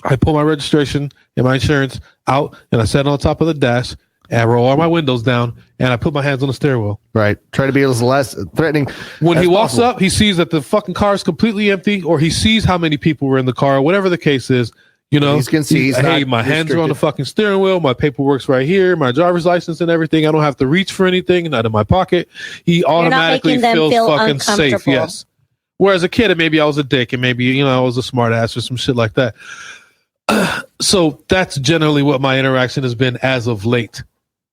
I pull my registration and my insurance out and I set it on top of the dash. And I roll all my windows down, and I put my hands on the steering wheel. Right. Try to be as less threatening. When he walks up, he sees that the fucking car is completely empty, or he sees how many people were in the car, whatever the case is. He can see. Hey, my hands are on the fucking steering wheel. My paperwork's right here. My driver's license and everything. I don't have to reach for anything. Not in my pocket. He automatically feels fucking safe. Yes. Whereas a kid, maybe I was a dick, and maybe I was a smart ass or some shit like that. So that's generally what my interaction has been as of late.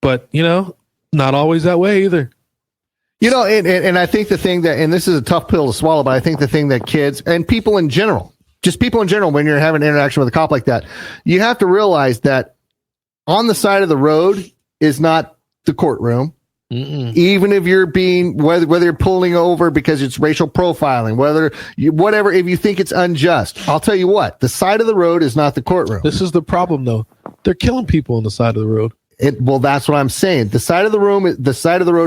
But, not always that way either. And I think the thing that, and this is a tough pill to swallow, but I think the thing that kids and people in general, when you're having an interaction with a cop like that, you have to realize that on the side of the road is not the courtroom. Even if you're whether you're pulling over because it's racial profiling, whatever, if you think it's unjust, I'll tell you what, the side of the road is not the courtroom. This is the problem, though. They're killing people on the side of the road. Well, that's what I'm saying. The side of the road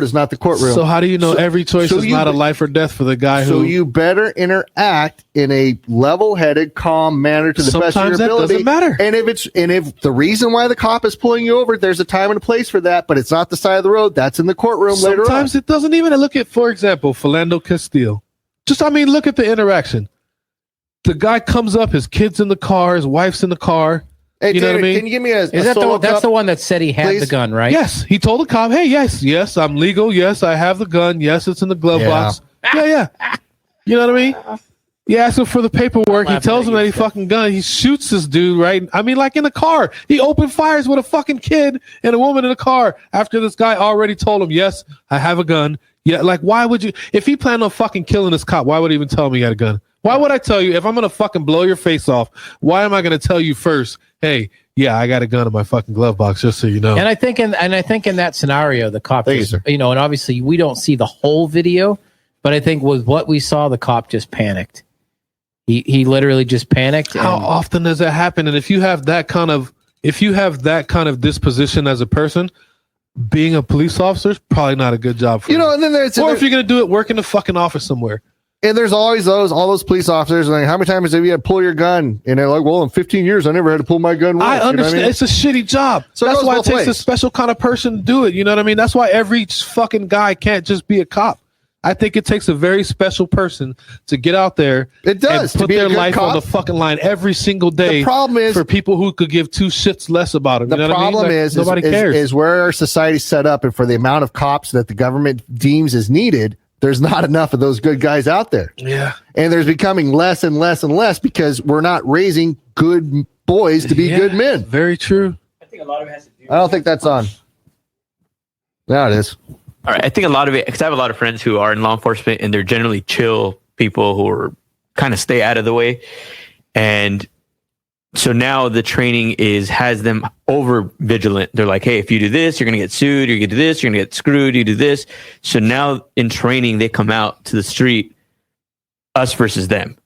is not the courtroom. So how do you know every choice is not a life or death for the guy who? So you better interact in a level-headed, calm manner to the best of your ability. Sometimes that doesn't matter. And if the reason why the cop is pulling you over, there's a time and a place for that, but it's not the side of the road. That's in the courtroom later on. Sometimes it doesn't even. Look at, for example, Philando Castile. Look at the interaction. The guy comes up, his kid's in the car, his wife's in the car. Hey, David, can you give me a that's the one that said he had the gun, right? Yes. He told the cop, hey, yes, I'm legal. Yes, I have the gun. Yes, it's in the glove box. Yeah. You know what I mean? He asks him for the paperwork. He tells him that he fucking gun. He shoots this dude, right? Like in the car. He opened fires with a fucking kid and a woman in the car after this guy already told him, yes, I have a gun. Yeah, like, why would you? If he planned on fucking killing this cop, why would he even tell him he had a gun? Why would I tell you, if I'm going to fucking blow your face off, why am I going to tell you first, hey, yeah, I got a gun in my fucking glove box, just so you know. And I think in that scenario, the cop is, and obviously we don't see the whole video, But I think with what we saw, the cop just panicked. He literally just panicked. How often does that happen? And if you have that kind of disposition as a person, being a police officer is probably not a good job for you. And then if you're gonna do it, work in a fucking office somewhere. And there's always all those police officers like, how many times have you had to pull your gun? And they're like, well, in 15 years, I never had to pull my gun once. I understand. You know it's a shitty job. So that's why it takes ways. a special kind of person to do it. You know what I mean? That's why every fucking guy can't just be a cop. I think it takes a very special person to get out there and put their life on the fucking line every single day. The problem is for people who could give two shits less about it. The problem is nobody cares. Is where our society's set up, and for the amount of cops that the government deems is needed, there's not enough of those good guys out there. Yeah. And there's becoming less and less and less because we're not raising good boys to be good men. Very true. I think a lot of it has to do. I don't think that's on. Now it is. All right. I think a lot of it, because I have a lot of friends who are in law enforcement and they're generally chill people who are kind of stay out of the way. And so now the training has them over vigilant. They're like, hey, if you do this, you're going to get sued. You're going to do this. You're going to get screwed. You do this. So now in training, they come out to the street, us versus them.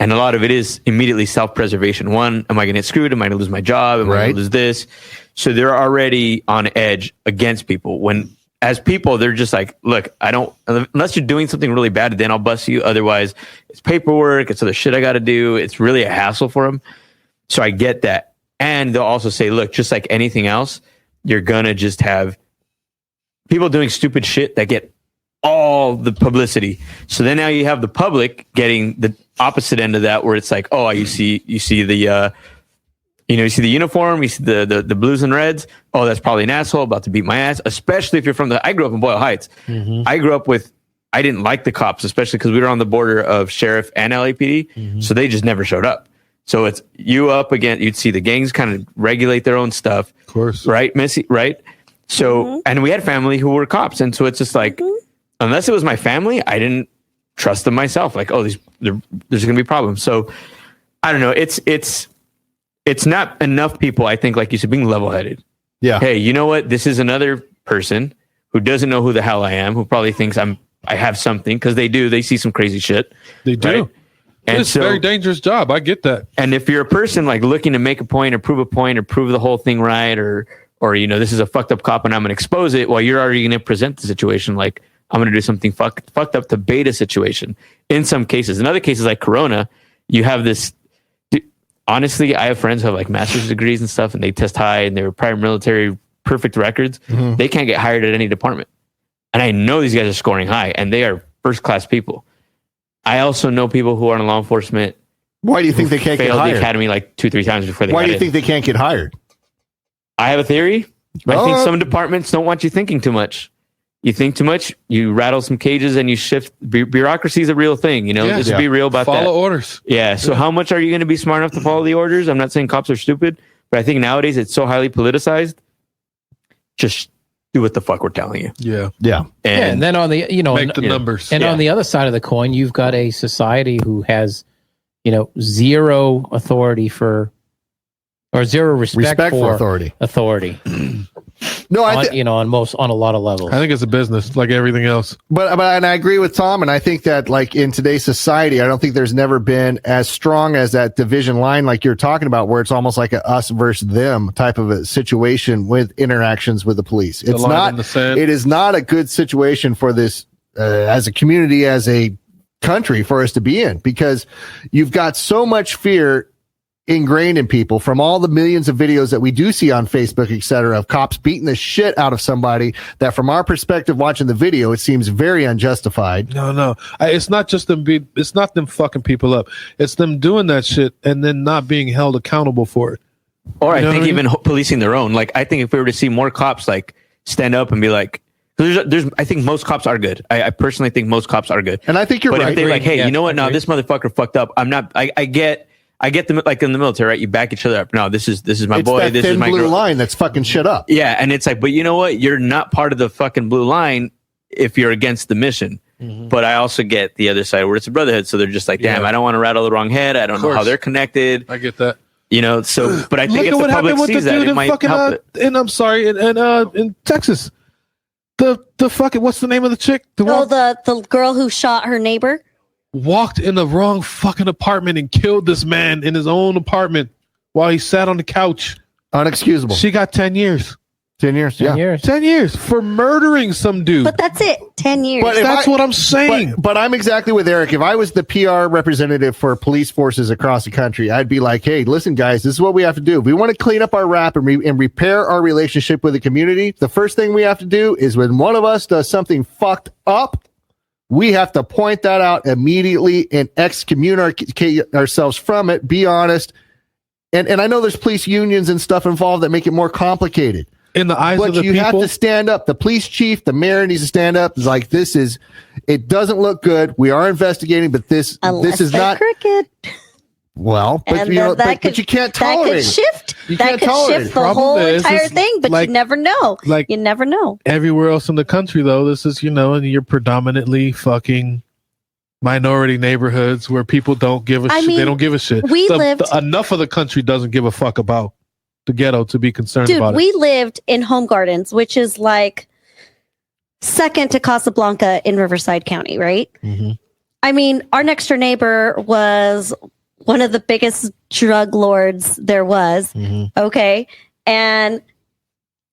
And a lot of it is immediately self-preservation. One, am I going to get screwed? Am I going to lose my job? Am I going to lose this? So they're already on edge against people. When as people, they're just like, look, I don't, unless you're doing something really bad, then I'll bust you. Otherwise, it's paperwork. It's other shit I got to do. It's really a hassle for them. So I get that. And they'll also say, look, just like anything else, you're going to just have people doing stupid shit that get all the publicity. So then now you have the public getting the opposite end of that, where it's like, oh, you see the, you see the uniform, you see the blues and reds. Oh, that's probably an asshole about to beat my ass. Especially if you're from I grew up in Boyle Heights. Mm-hmm. I didn't like the cops, especially because we were on the border of sheriff and LAPD. Mm-hmm. So they just never showed up. So it's you up again. You'd see the gangs kind of regulate their own stuff. Of course. Right, Missy? Right. So, and we had family who were cops. And so it's just like, unless it was my family, I didn't trust them myself. Like, oh, there's going to be problems. So I don't know. It's not enough people, I think, like you said, being level-headed. Yeah. Hey, you know what? This is another person who doesn't know who the hell I am, who probably thinks I have something, because they do. They see some crazy shit. They do. Right? And it's a very dangerous job. I get that. And if you're a person like looking to make a point or prove the whole thing right, or this is a fucked up cop and I'm going to expose it, well, you're already going to present the situation like I'm going to do something fucked up to bait a situation. In some cases, in other cases like Corona, you have this. Honestly, I have friends who have like master's degrees and stuff, and they test high and they're prior military, perfect records. Mm-hmm. They can't get hired at any department. And I know these guys are scoring high and they are first class people. I also know people who are in law enforcement. Why do you think they can't get hired? Failed the academy like 2-3 times before they Why do you think they can't get hired? I have a theory. I think some departments don't want you thinking too much. You think too much, you rattle some cages and you shift. Bureaucracy is a real thing, Just be real about that. Follow orders. Yeah. So how much are you going to be smart enough to follow the orders? I'm not saying cops are stupid, but I think nowadays it's so highly politicized. Just do what the fuck we're telling you. Yeah. Yeah. And then on the, make the numbers. And on the other side of the coin, you've got a society who has, zero authority or zero respect for authority. No, on a lot of levels. I think it's a business like everything else. But and I agree with Tom, and I think that like in today's society, I don't think there's never been as strong as that division line like you're talking about, where it's almost like a us versus them type of a situation with interactions with the police. It's not. It is not a good situation for this as a community, as a country, for us to be in, because you've got so much fear ingrained in people from all the millions of videos that we do see on Facebook, etc., of cops beating the shit out of somebody, that from our perspective watching the video, it seems very unjustified. No. It's not just them it's not them fucking people up. It's them doing that shit and then not being held accountable for it. Or I think even policing their own. Like, I think if we were to see more cops like stand up and be like, I think most cops are good. I personally think most cops are good. And I think you're right. But if they're like, hey, you know what? No, this motherfucker fucked up. I'm not, I get them, like in the military, right? You back each other up. No, this is my boy. That this thin is my blue girl. line that's fucking shit up. Yeah, and it's like, but you know what? You're not part of the fucking blue line if you're against the mission. Mm-hmm. But I also get the other side where it's a brotherhood. So they're just like, damn, I don't want to rattle the wrong head. I don't know how they're connected. I get that. So, but I think if the public sees that, it might help it. And I'm sorry, in Texas, the what's the name of the chick? The girl who shot her neighbor walked in the wrong fucking apartment and killed this man in his own apartment while he sat on the couch. Unexcusable. She got 10 years. 10 years. 10 years. 10 years for murdering some dude. But that's it. 10 years. But that's what I'm saying. But I'm exactly with Eric. If I was the PR representative for police forces across the country, I'd be like, hey, listen, guys, this is what we have to do. If we want to clean up our rap and repair our relationship with the community, the first thing we have to do is when one of us does something fucked up, we have to point that out immediately and excommunicate ourselves from it, be honest. And I know there's police unions and stuff involved that make it more complicated. In the eyes of the people, you have to stand up. The police chief, the mayor needs to stand up. It's like, it doesn't look good. We are investigating, but this is not crooked. Well, but you can't tolerate it. Shift. You that can't could tolerate shift it. the whole entire thing, but you never know. You never know. Everywhere else in the country, though, this is, and you're predominantly fucking minority neighborhoods where people don't give a shit. They don't give a shit. Enough of the country doesn't give a fuck about the ghetto to be concerned about it. We lived in Home Gardens, which is like second to Casablanca in Riverside County, right? Mm-hmm. I mean, our next door neighbor was one of the biggest drug lords there was. Mm-hmm. Okay. And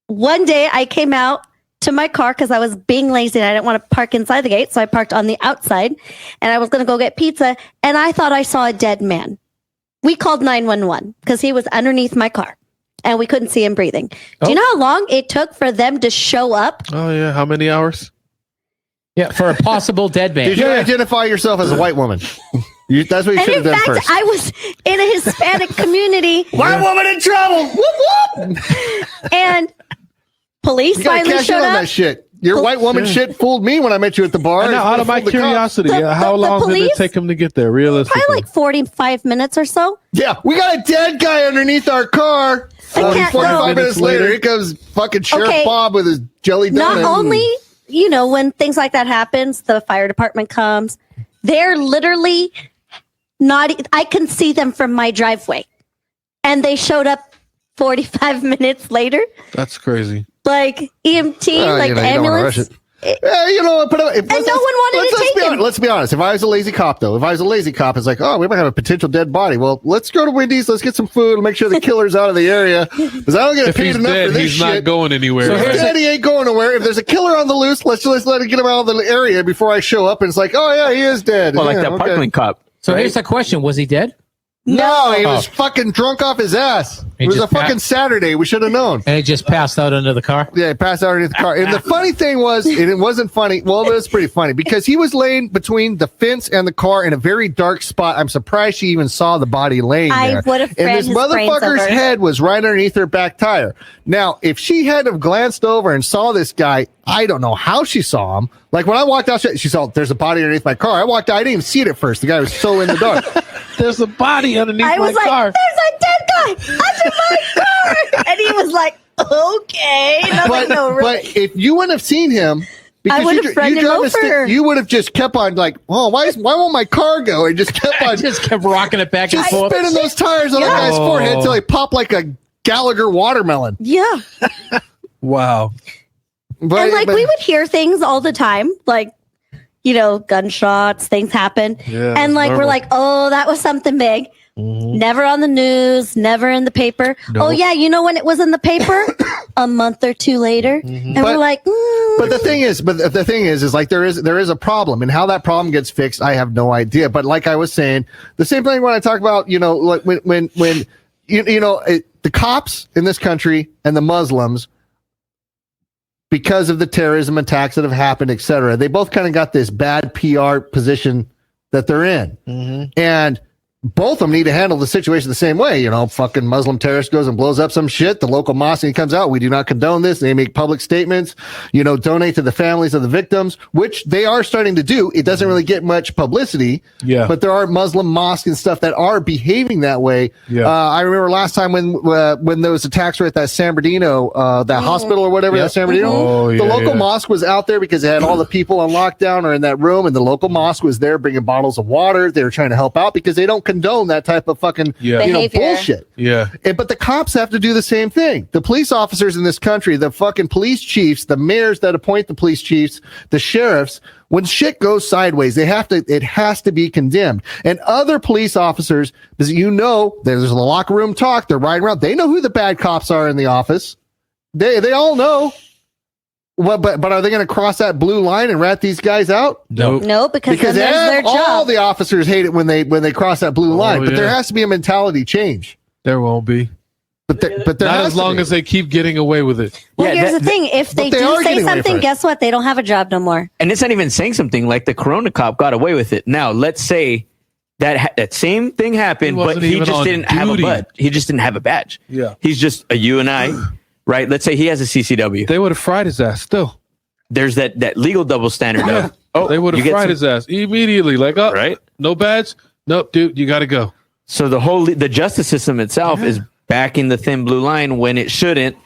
one day I came out to my car because I was being lazy and I didn't want to park inside the gate. So I parked on the outside and I was going to go get pizza. And I thought I saw a dead man. We called 911 because he was underneath my car. And we couldn't see him breathing. Do you know how long it took for them to show up? Oh, yeah. How many hours? Yeah, for a possible dead man. Did you identify yourself as a white woman? That's what you should have done first. I was in a Hispanic community. White woman in trouble! Whoop, whoop! And police finally showed up. That shit. Your white woman shit fooled me when I met you at the bar. Now, out of my curiosity, how long did it take him to get there, realistically? Probably like 45 minutes or so. Yeah, we got a dead guy underneath our car. 45 minutes later, here comes fucking Sheriff Bob with his jelly donut. Not only, when things like that happens, the fire department comes. They're literally I can see them from my driveway. And they showed up 45 minutes later. That's crazy. Like EMT, ambulance. You know what? No one wanted to take him. Let's be honest. If I was a lazy cop, it's like, oh, we might have a potential dead body. Well, let's go to Wendy's. Let's get some food and make sure the killer's out of the area. Because I don't get paid enough for this shit. He's not going anywhere. So if he's dead, he ain't going nowhere. If there's a killer on the loose, let's just let him get him out of the area before I show up. And it's like, oh yeah, he is dead. Well, like that Parkland cop. So here's the question: was he dead? No, he was fucking drunk off his ass. It was a fucking Saturday. We should have known. And he just passed out under the car? Yeah, he passed out underneath the car. And the funny thing was, and it wasn't funny. Well, it was pretty funny because he was laying between the fence and the car in a very dark spot. I'm surprised she even saw the body laying there. I would have And this motherfucker's head was right underneath her back tire. Now, if she hadn't have glanced over and saw this guy, I don't know how she saw him. Like when I walked out, she saw there's a body underneath my car. I walked out, I didn't even see it at first. The guy was so in the dark. There's a body underneath my car. I was like, there's a dead guy under my car. And he was like, okay. And I was like, no, really? But if you wouldn't have seen him, because I would have run him over. You would have just kept on like, oh, why won't my car go? And just kept on, just kept rocking it back and forth, spinning those tires on that guy's forehead until he popped like a Gallagher watermelon. Yeah. Wow. But we would hear things all the time, like, gunshots, things happen. Yeah, and we're like, oh, that was something big. Mm-hmm. Never on the news, never in the paper. Nope. Oh, yeah, when it was in the paper? A month or two later. Mm-hmm. And we're like, But the thing is like there is a problem, and how that problem gets fixed, I have no idea. But like I was saying, the same thing when I talk about, like when the cops in this country and the Muslims, because of the terrorism attacks that have happened, et cetera, they both kind of got this bad PR position that they're in. Mm-hmm. And both of them need to handle the situation the same way. Fucking Muslim terrorist goes and blows up some shit. The local mosque comes out. We do not condone this. They make public statements, donate to the families of the victims, which they are starting to do. It doesn't really get much publicity. Yeah. But there are Muslim mosques and stuff that are behaving that way. Yeah. I remember last time when those attacks were at that San Bernardino, that hospital or whatever, that San Bernardino. Oh, the local mosque was out there because it had all the people on lockdown or in that room, and the local mosque was there bringing bottles of water. They were trying to help out because they don't condone condone that type of fucking bullshit. Yeah. But the cops have to do the same thing. The police officers in this country, the fucking police chiefs, the mayors that appoint the police chiefs, the sheriffs, when shit goes sideways, it has to be condemned. And other police officers, there's a locker room talk, they're riding around, they know who the bad cops are in the office. They all know. Well, but are they going to cross that blue line and rat these guys out? No, because then there's their job. All the officers hate it when they cross that blue line. But there has to be a mentality change. There won't be. But there not as long as they keep getting away with it. Well, here's the thing: if they do say something, guess what? They don't have a job no more. And it's not even saying something. Like the Corona cop got away with it. Now, let's say that same thing happened, but he just didn't have a badge. He just didn't have a badge. Yeah, he's just a UNI. Right, let's say he has a CCW. They would have fried his ass still. There's that legal double standard of, they would have fried his ass immediately. Like, right? No badge? Nope, dude, you got to go. So the justice system itself is backing the thin blue line when it shouldn't,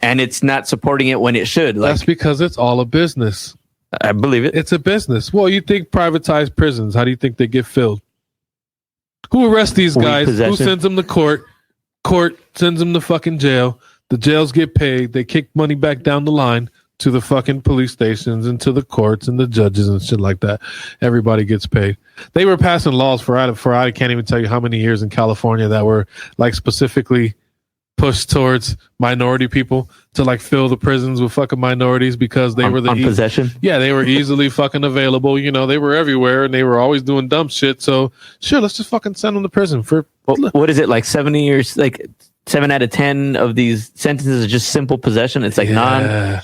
and it's not supporting it when it should. That's because it's all a business. I believe it. It's a business. Well, you think privatized prisons, how do you think they get filled? Who arrests these guys? Who sends them to court? Court sends them to fucking jail. The jails get paid. They kick money back down the line to the fucking police stations and to the courts and the judges and shit like that. Everybody gets paid. They were passing laws for I can't even tell you how many years in California that were like specifically pushed towards minority people to like fill the prisons with fucking minorities because they were the possession. Yeah, they were easily fucking available. You know, they were everywhere and they were always doing dumb shit. So sure, let's just fucking send them to prison for what is it, like 70 years? Like 7 out of 10 of these sentences are just simple possession. It's like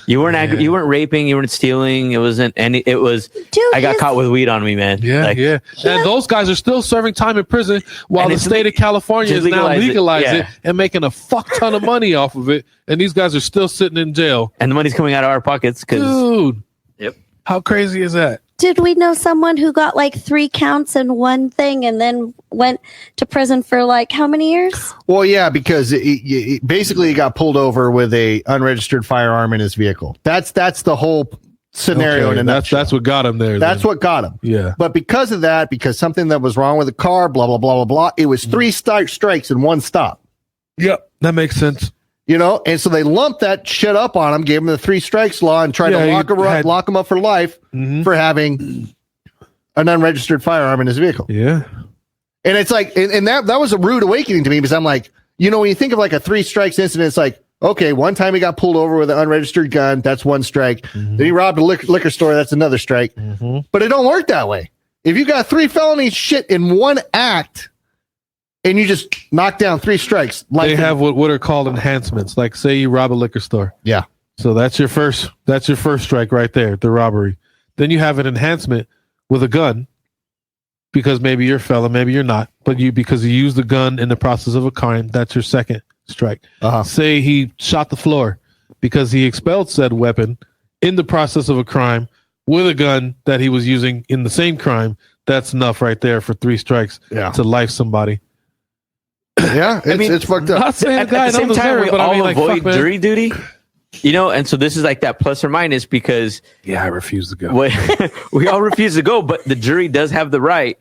you weren't raping, you weren't stealing. It wasn't any. It was. I got caught with weed on me, man. Yeah, And those guys are still serving time in prison while the state of California is now legalizing it and making a fuck ton of money off of it. And these guys are still sitting in jail. And the money's coming out of our pockets. Dude. Yep. How crazy is that? Did we know someone who got like 3 counts in one thing and then went to prison for like how many years? Well, yeah, because he basically got pulled over with a unregistered firearm in his vehicle. That's the whole scenario. Okay, in a nutshell. That's what got him there. That's what got him. Yeah. But because of that, because something that was wrong with the car, blah blah blah blah blah, it was 3 strikes in one stop. Yep, that makes sense. You know, and so they lumped that shit up on him, gave him the 3 strikes law, and tried to lock him up for life for having an unregistered firearm in his vehicle. Yeah. And it's like, and that was a rude awakening to me because I'm like, you know, when you think of like a 3 strikes incident, it's like, okay, one time he got pulled over with an unregistered gun, that's 1 strike. Then he robbed a liquor store, that's another strike. But it don't work that way. If you got 3 felony shit in one act, and you just knock down 3 strikes. They have what are called enhancements. Like say you rob a liquor store. Yeah. So that's your first strike right there, the robbery. Then you have an enhancement with a gun because maybe you're a felon, maybe you're not, but because you used the gun in the process of a crime, that's your second strike. Say he shot the floor because he expelled said weapon in the process of a crime with a gun that he was using in the same crime. That's enough right there for 3 strikes to life somebody. Yeah, it's fucked up. Not saying at the same time, we all avoid jury duty, you know, and so this is like that plus or minus because I refuse to go. We all refuse to go, but the jury does have the right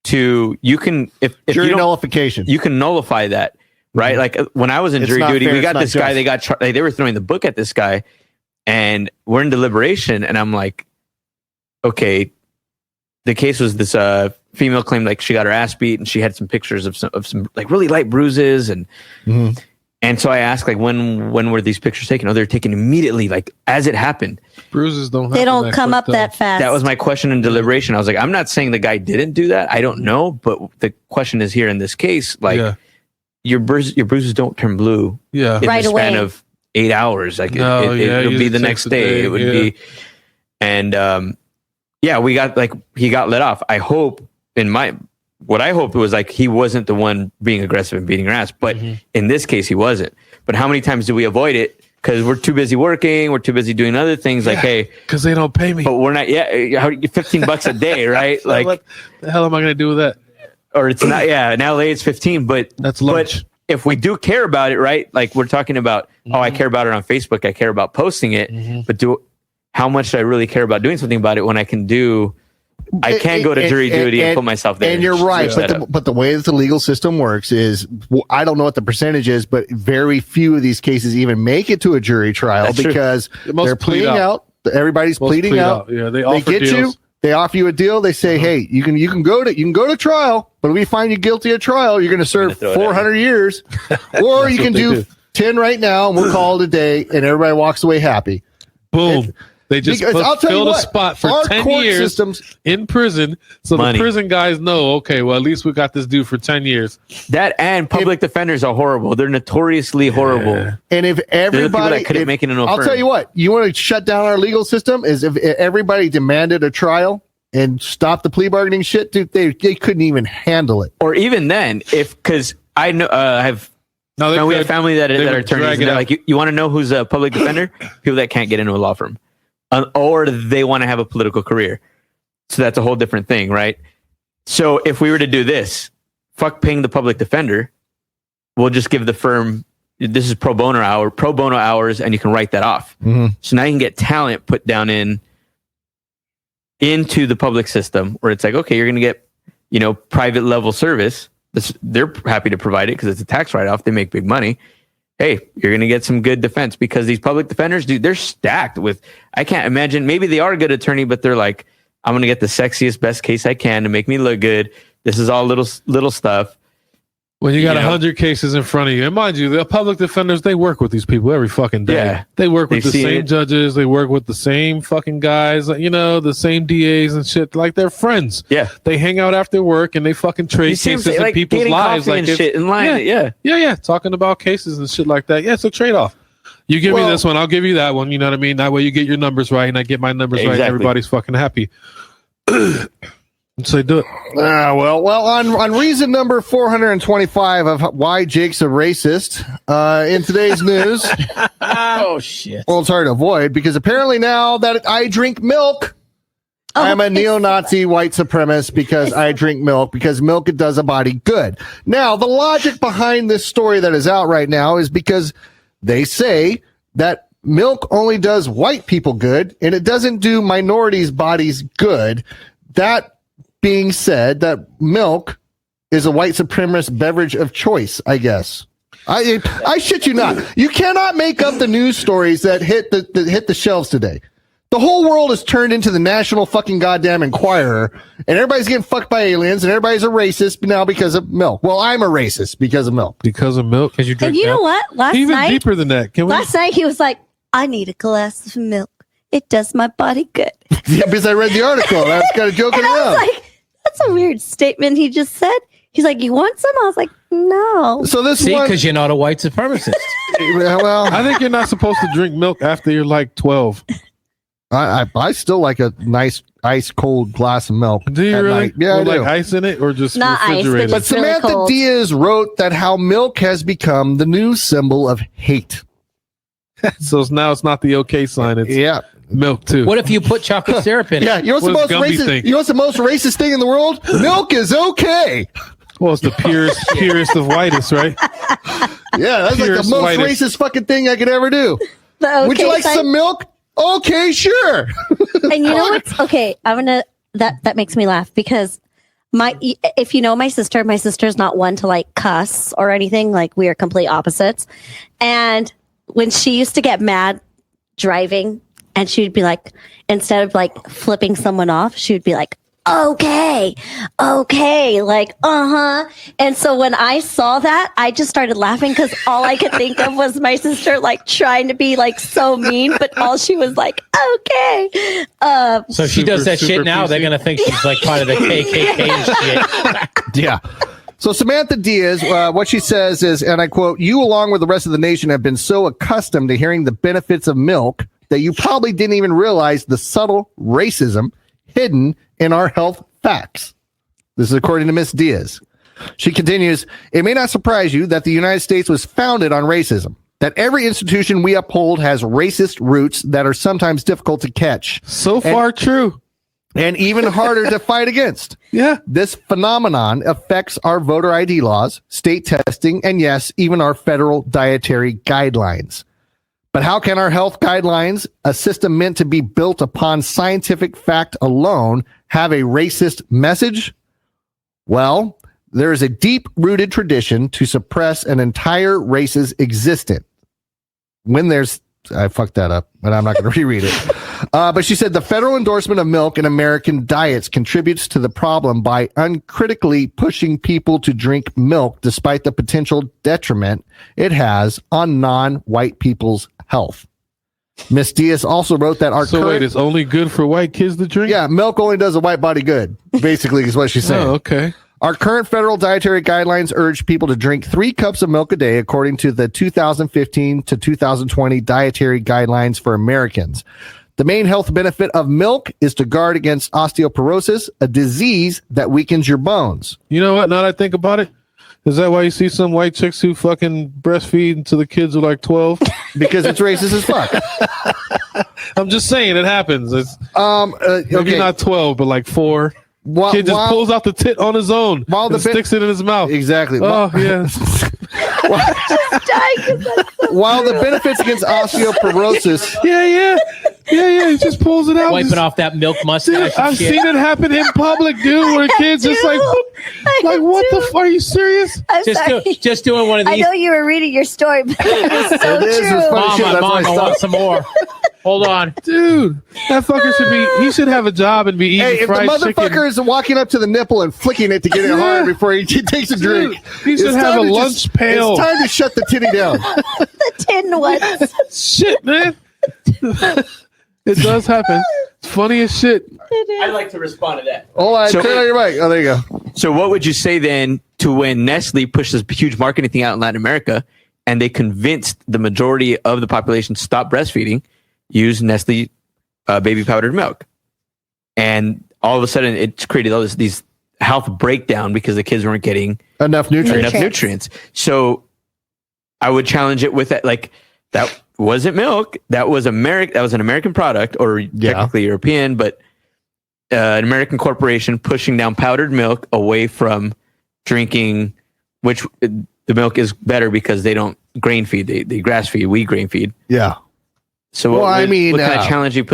to. You can if jury you nullification. You can nullify that, right? Like when I was in jury duty, we got this guy. They were throwing the book at this guy, and we're in deliberation, and I'm like, okay. The case was this female claimed like she got her ass beat and she had some pictures of some like really light bruises and so I asked like when were these pictures taken? Oh, they're taken immediately, like as it happened. Bruises don't come up that fast. That was my question in deliberation. I was like, I'm not saying the guy didn't do that. I don't know, but the question is here in this case, like your bruises don't turn blue in right the span away. of 8 hours. Like it'll be the next day. It would be and we got like he got let off. I hope what I hoped was like he wasn't the one being aggressive and beating her ass, but in this case he wasn't. But how many times do we avoid it because we're too busy working, we're too busy doing other things? Like, hey, because they don't pay me. But we're not. $15 a day, right? Like, what the hell am I going to do with that? Or it's not. Yeah, in LA it's 15, but that's lunch. But if we do care about it, right? Like we're talking about, I care about it on Facebook. I care about posting it, but how much do I really care about doing something about it when I can do I can't go to jury duty and put myself there. And you're right, but the way that the legal system works is, I don't know what the percentage is, but very few of these cases even make it to a jury trial because they're pleading out. Everybody's pleading out. Yeah, they get deals. You. They offer you a deal. They say, "Hey, you can go to trial, but if we find you guilty at trial, you're going to serve 400 years, or you can do 10 right now, and we'll call it a day, and everybody walks away happy." Boom. They just filled a spot for 10 years in prison. So the prison guys know, okay, well, at least we got this dude for 10 years. That and public defenders are horrible. They're notoriously horrible. And if everybody couldn't make it into a I'll tell you what, you want to shut down our legal system is if everybody demanded a trial and stopped the plea bargaining shit, dude, they couldn't even handle it. Or even then, because I know we have family that are attorneys. And like, you want to know who's a public defender? People that can't get into a law firm. Or they want to have a political career. So that's a whole different thing, right? So if we were to do this, fuck paying the public defender, we'll just give the firm, this is pro bono hours, and you can write that off. Mm-hmm. So now you can get talent put down into the public system where it's like, okay, you're going to get, private level service. They're happy to provide it because it's a tax write-off. They make big money. Hey, you're going to get some good defense because these public defenders, dude, they're stacked with, I can't imagine, maybe they are a good attorney, but they're like, I'm going to get the sexiest, best case I can to make me look good. This is all little stuff. When you got 100 cases in front of you, and mind you, the public defenders, they work with these people every fucking day. Yeah, they work with the same judges. They work with the same fucking guys, the same DAs and shit. Like, they're friends. Yeah. They hang out after work and they fucking trade cases in people's lives. Like shit in line. Yeah. Talking about cases and shit like that. Yeah, it's a trade-off. You give me this one, I'll give you that one. You know what I mean? That way you get your numbers right and I get my numbers right and everybody's fucking happy. So do it. Well, on reason number 425 of why Jake's a racist, in today's news. Oh, shit. Well, it's hard to avoid because apparently now that I drink milk, I'm a neo-Nazi white supremacist because I drink milk because milk, it does a body good. Now, the logic behind this story that is out right now is because they say that milk only does white people good and it doesn't do minorities' bodies good. That being said, that milk is a white supremacist beverage of choice, I guess. I shit you not. You cannot make up the news stories that hit the shelves today. The whole world has turned into the national fucking goddamn Enquirer, and everybody's getting fucked by aliens, and everybody's a racist now because of milk. Well, I'm a racist because of milk. Because of milk? Because you drink milk? Know what? Last night, deeper than that. Last night he was like, I need a glass of milk. It does my body good. Yeah, because I read the article. I was kind of joking around. I was like, that's a weird statement he just said. He's like, you want some? I was like, no. So because you're not a white supremacist. Well, I think you're not supposed to drink milk after you're like 12. I still like a nice ice cold glass of milk. Do you really? Night. Yeah, I like do. ice in it or just not refrigerated? Ice, but Samantha really Diaz wrote that how milk has become the new symbol of hate. So now it's not the okay sign. It's milk too. What if you put chocolate syrup in it? Yeah, you know what's the most racist thing in the world? Milk is okay. Well, it's the purest of whitest, right? Yeah, that's purest, like the most racist fucking thing I could ever do. Would you like some milk? Okay, sure. And you know what's okay? That makes me laugh because if you know my sister's not one to like cuss or anything. Like, we are complete opposites. And when she used to get mad driving, and she'd be like, instead of like flipping someone off, she would be like, okay, like, And so when I saw that, I just started laughing because all I could think of was my sister like trying to be like so mean, but all she was like, okay. So she does that shit now, they're going to think she's like part of the KKK shit. Yeah. So Samantha Diaz, what she says is, and I quote, "You along with the rest of the nation have been so accustomed to hearing the benefits of milk that you probably didn't even realize the subtle racism hidden in our health facts." This is according to Miss Diaz. She continues, "It may not surprise you that the United States was founded on racism, that every institution we uphold has racist roots that are sometimes difficult to catch. So far, true. And even harder to fight against. Yeah. This phenomenon affects our voter ID laws, state testing, and yes, even our federal dietary guidelines. But how can our health guidelines, a system meant to be built upon scientific fact alone, have a racist message? Well, there is a deep-rooted tradition to suppress an entire race's existence. I fucked that up, but I'm not going to reread it. But she said the federal endorsement of milk in American diets contributes to the problem by uncritically pushing people to drink milk despite the potential detriment it has on non-white people's health. Miss Diaz also wrote that wait, it's only good for white kids to drink? Yeah, milk only does a white body good, basically, is what she's saying. Oh, okay. Our current federal dietary guidelines urge people to drink 3 cups of milk a day, according to the 2015 to 2020 dietary guidelines for Americans. The main health benefit of milk is to guard against osteoporosis, a disease that weakens your bones. You know what? Now that I think about it, is that why you see some white chicks who fucking breastfeed until the kids are like 12? Because it's racist as fuck. I'm just saying it happens. It's maybe okay. not 12, but like 4. Kid just pulls out the tit on his own and sticks it in his mouth. Exactly. Oh, yeah. While the benefits against osteoporosis. Yeah. He just pulls it out. Wiping off that milk mustache. Dude, I've seen it happen in public, dude, where kids just like what the fuck? Are you serious? Just doing one of these. I know you were reading your story, but it was so true. Mom, I want some more. Hold on. Dude, that fucker should have a job and be eating fried chicken. If the motherfucker is walking up to the nipple and flicking it to get it hard before he takes a drink. He should have a lunch pail. It's time to shut the titty down. The tin ones. Shit, man. It does happen. It's funny as shit. I'd like to respond to that. Hold on, turn on your mic. Oh, there you go. So what would you say then to when Nestle pushed this huge marketing thing out in Latin America and they convinced the majority of the population to stop breastfeeding, use Nestle baby powdered milk? And all of a sudden it's created all these health breakdown because the kids weren't getting enough nutrients. So I would challenge it with that. Like, that wasn't milk. That was an American product, or technically European, but an American corporation pushing down powdered milk away from drinking, which the milk is better because they don't grain feed. They grass feed. We grain feed. Yeah. So what kind of challenge do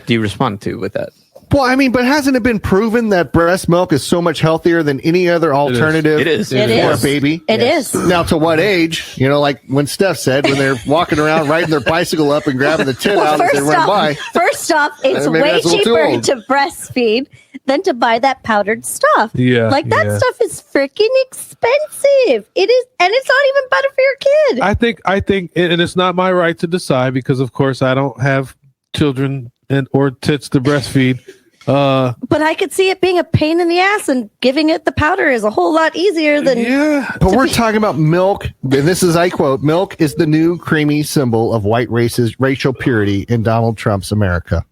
you respond to with that? Well, I mean, but hasn't it been proven that breast milk is so much healthier than any other alternative? It is. For a baby. It is. Now, to what age? You know, like when Steph said, when they're walking around riding their bicycle up and grabbing the tit out as they run by. First off, it's way cheaper to breastfeed than to buy that powdered stuff. Yeah. Like that stuff is freaking expensive. It is, and it's not even better for your kid. I think, and it's not my right to decide because, of course, I don't have children or tits to breastfeed. But I could see it being a pain in the ass, and giving it the powder is a whole lot easier than. Yeah, but we're talking about milk, and this is, I quote, "Milk is the new creamy symbol of white racial purity in Donald Trump's America."